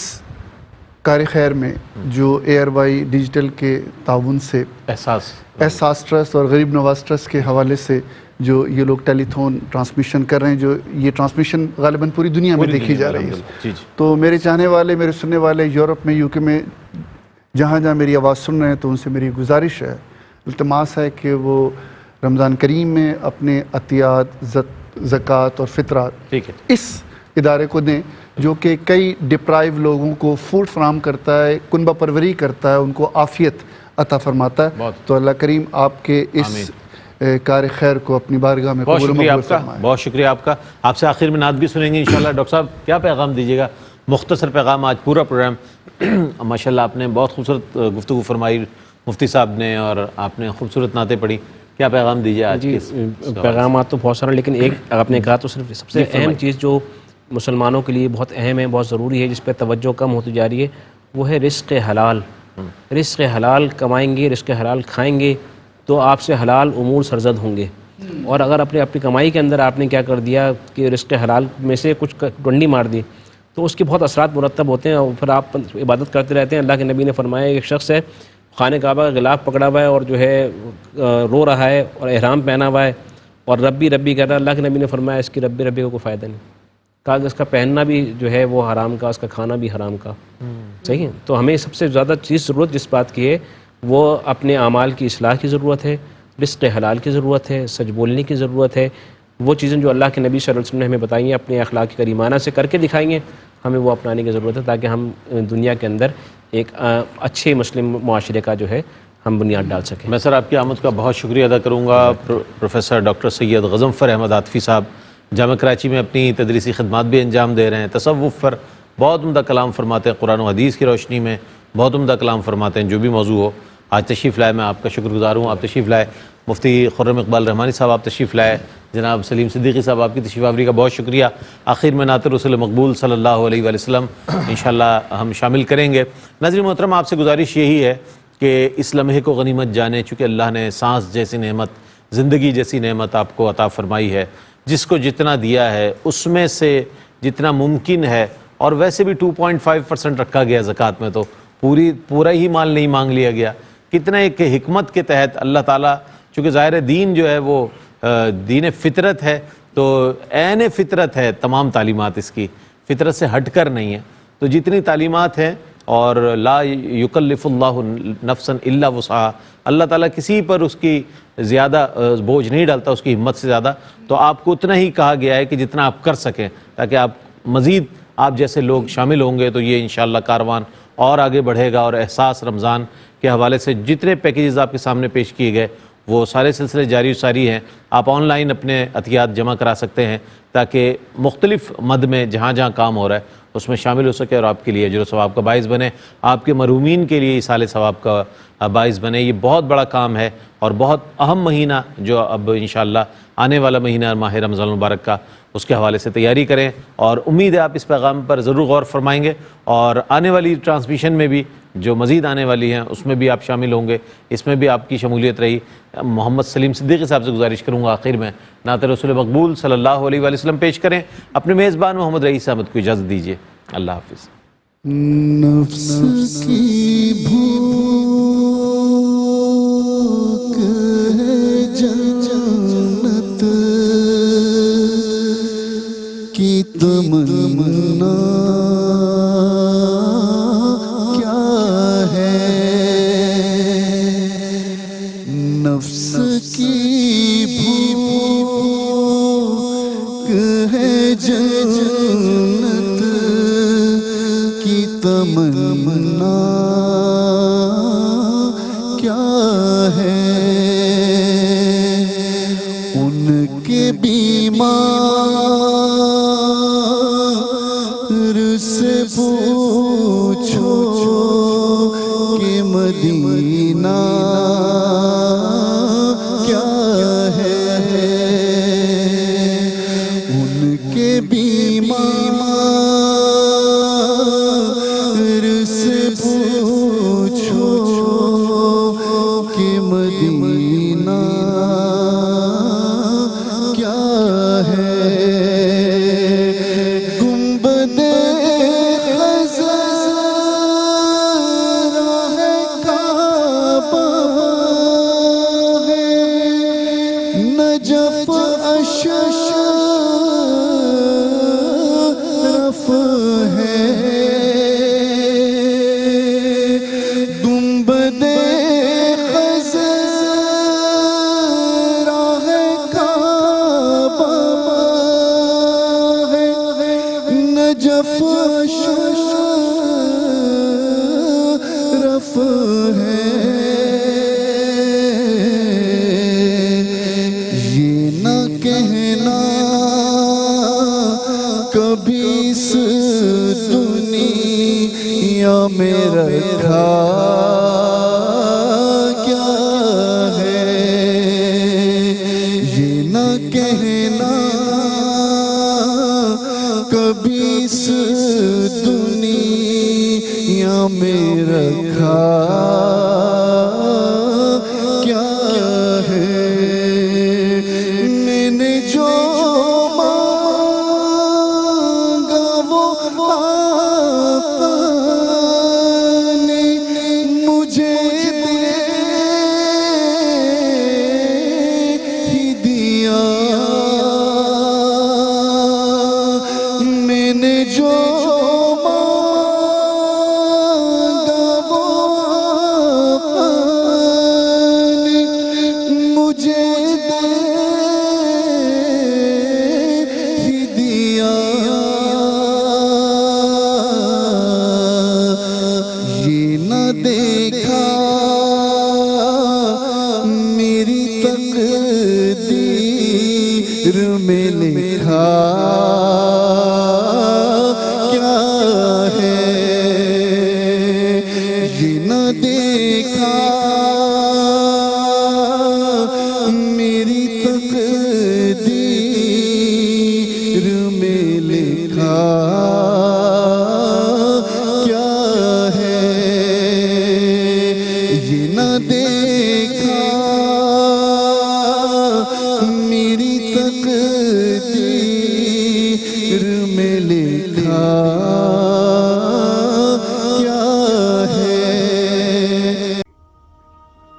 کار خیر میں جو اے آر وائی ڈیجیٹل کے تعاون سے احساس ٹرسٹ اور غریب نواز ٹرسٹ کے حوالے سے جو یہ لوگ ٹیلی تھون ٹرانسمیشن کر رہے ہیں، جو یہ ٹرانسمیشن غالباً پوری دنیا میں دیکھی جا رہی ہے، تو میرے چاہنے والے، میرے سننے والے یورپ میں، یو کے میں جہاں جہاں میری آواز سن رہے ہیں، تو ان سے میری گزارش ہے، التماس ہے کہ وہ رمضان کریم میں اپنے عطیات، زکوٰۃ اور فطرات اس ادارے کو دیں، جو کہ کئی ڈپرائیو لوگوں کو فوڈ فراہم کرتا ہے، کنبہ پروری کرتا ہے، ان کو عافیت عطا فرماتا ہے۔ تو اللہ کریم آپ کے اس کار خیر کو اپنی بارگاہ میں قبول و مقبول فرمائے۔ بہت شکریہ آپ کا۔ آپ سے آخر میں نعت بھی سنیں گے انشاءاللہ۔ ڈاکٹر صاحب کیا پیغام دیجیے گا؟ مختصر پیغام، آج پورا پروگرام ماشاءاللہ آپ نے بہت خوبصورت گفتگو فرمائی مفتی صاحب نے، اور آپ نے خوبصورت نعتیں پڑھی، کیا پیغام دیجیے آج؟ جی، پیغامات تو بہت سارے، لیکن ایک آپ نے کہا تو صرف سب سے اہم چیز جو مسلمانوں کے لیے بہت اہم ہے، بہت ضروری ہے، جس پہ توجہ کم ہوتی جا رہی ہے، وہ ہے رزق حلال۔ رزق حلال کمائیں گے، رزق حلال کھائیں گے تو آپ سے حلال امور سرزد ہوں گے، اور اگر اپنی کمائی کے اندر آپ نے کیا کر دیا کہ رزق حلال میں سے کچھ ڈنڈی مار دی، تو اس کے بہت اثرات مرتب ہوتے ہیں، اور پھر آپ عبادت کرتے رہتے ہیں۔ اللہ کے نبی نے فرمایا ایک شخص ہے خانہ کعبہ کا غلاف پکڑا ہوا ہے اور جو ہے رو رہا ہے اور احرام پہنا ہوا ہے اور ربی ربی کہہ رہا ہے، اللہ کے نبی نے فرمایا اس کی ربی ربی کا کوئی فائدہ نہیں، کہا کہ اس کا پہننا بھی جو ہے وہ حرام کا، اس کا کھانا بھی حرام کا۔ صحیح ہے، تو ہمیں سب سے زیادہ چیز ضرورت جس بات کی ہے وہ اپنے اعمال کی اصلاح کی ضرورت ہے، رزق حلال کی ضرورت ہے، سچ بولنے کی ضرورت ہے۔ وہ چیزیں جو اللہ کے نبی صلی اللہ علیہ وسلم نے ہمیں بتائی ہیں، اپنے اخلاق کریمانہ سے کر کے دکھائیں گے، ہمیں وہ اپنانے کی ضرورت ہے، تاکہ ہم دنیا کے اندر ایک اچھے مسلم معاشرے کا جو ہے ہم بنیاد ڈال سکیں۔ میں سر آپ کی آمد کا بہت شکریہ ادا کروں گا۔ پروفیسر ڈاکٹر سید غضنفر احمد عاطفی صاحب جامعہ کراچی میں اپنی تدریسی خدمات بھی انجام دے رہے ہیں، تصوف پر بہت عمدہ کلام فرماتے ہیں، قرآن و حدیث کی روشنی میں بہت عمدہ کلام فرماتے ہیں، جو بھی موضوع ہو۔ آج تشریف لائے، میں آپ کا شکر گزار ہوں، آپ تشریف لائے۔ مفتی خرم اقبال رحمانی صاحب آپ تشریف لائے، جناب سلیم صدیقی صاحب آپ کی تشریف آوری کا بہت شکریہ۔ آخر میں نعت رسول مقبول صلی اللہ علیہ وآلہ وسلم انشاءاللہ ہم شامل کریں گے۔ ناظرین محترم، آپ سے گزارش یہی ہے کہ اس لمحے کو غنیمت جانیں، چونکہ اللہ نے سانس جیسی نعمت، زندگی جیسی نعمت آپ کو عطا فرمائی ہے، جس کو جتنا دیا ہے اس میں سے جتنا ممکن ہے اور ویسے بھی 2.5% رکھا گیا زکوٰۃ میں، تو پورا ہی مال نہیں مانگ لیا گیا. کتنا ایک حکمت کے تحت اللہ تعالیٰ، چونکہ ظاہر دین جو ہے وہ دین فطرت ہے، تو عین فطرت ہے تمام تعلیمات، اس کی فطرت سے ہٹ کر نہیں ہے. تو جتنی تعلیمات ہیں، اور لا یکلف اللہ نفسا الا وسعہا، اللہ تعالیٰ کسی پر اس کی زیادہ بوجھ نہیں ڈالتا اس کی ہمت سے زیادہ. تو آپ کو اتنا ہی کہا گیا ہے کہ جتنا آپ کر سکیں، تاکہ آپ مزید آپ جیسے لوگ شامل ہوں گے تو یہ انشاءاللہ کاروان اور آگے بڑھے گا. اور احساس رمضان کے حوالے سے جتنے پیکیجز آپ کے سامنے پیش کیے گئے وہ سارے سلسلے جاری و ساری ہیں. آپ آن لائن اپنے عطیات جمع کرا سکتے ہیں تاکہ مختلف مد میں جہاں جہاں کام ہو رہا ہے اس میں شامل ہو سکے اور آپ کے لیے اجر و ثواب کا باعث بنے، آپ کے مرحومین کے لیے ایصال ثواب کا باعث بنے. یہ بہت بڑا کام ہے اور بہت اہم مہینہ جو اب انشاءاللہ آنے والا مہینہ ماہ رمضان المبارک کا، اس کے حوالے سے تیاری کریں. اور امید ہے آپ اس پیغام پر ضرور غور فرمائیں گے، اور آنے والی ٹرانسمیشن میں بھی جو مزید آنے والی ہیں اس میں بھی آپ شامل ہوں گے، اس میں بھی آپ کی شمولیت رہی. محمد سلیم صدیقی صاحب سے گزارش کروں گا آخر میں نعت رسول مقبول صلی اللہ علیہ وآلہ وسلم پیش کریں. اپنے میزبان محمد رئیس احمد کو اجازت دیجیے. اللہ حافظ. نفس کی بھوک ہے جنت کی تمنا کیا ہے، نفس کی بھوک ہے جنت کی تمنا کیا ہے، ان کے بیمار سے پوچھو کہ مدینہ کیا ہے، ان کے بیمار سے پوچھو کہ مدینہ کیا ہے. گنبد خضرا ہے، کعبہ ہے، نجف اشرف ہے. گنبد خضرا ہے، کعبہ ہے، نجف اشرف ہے. یہ نہ کہنا کبھی اس دنیا میں رکھا کیا ہے، یہ نہ کہنا کبھی اس دنیا میں رکھا کیا ہے. میں نے جو مانگا وہ آقا نے مجھے دے ہی دیا. میں نے جو مانگا وہ آقا نے مجھے دے ہی دیا.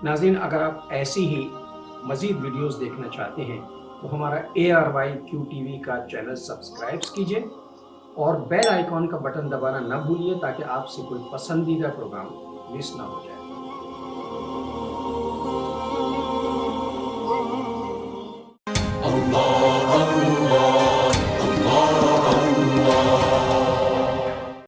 ناظرین، اگر آپ ایسی ہی مزید ویڈیوز دیکھنا چاہتے ہیں تو ہمارا ARYQ TV کا چینل سبسکرائب کیجئے اور بیل آئیکن کا بٹن دبانا نہ بھولیے تاکہ آپ سے کوئی پسندیدہ پروگرام مس نہ ہو جائے۔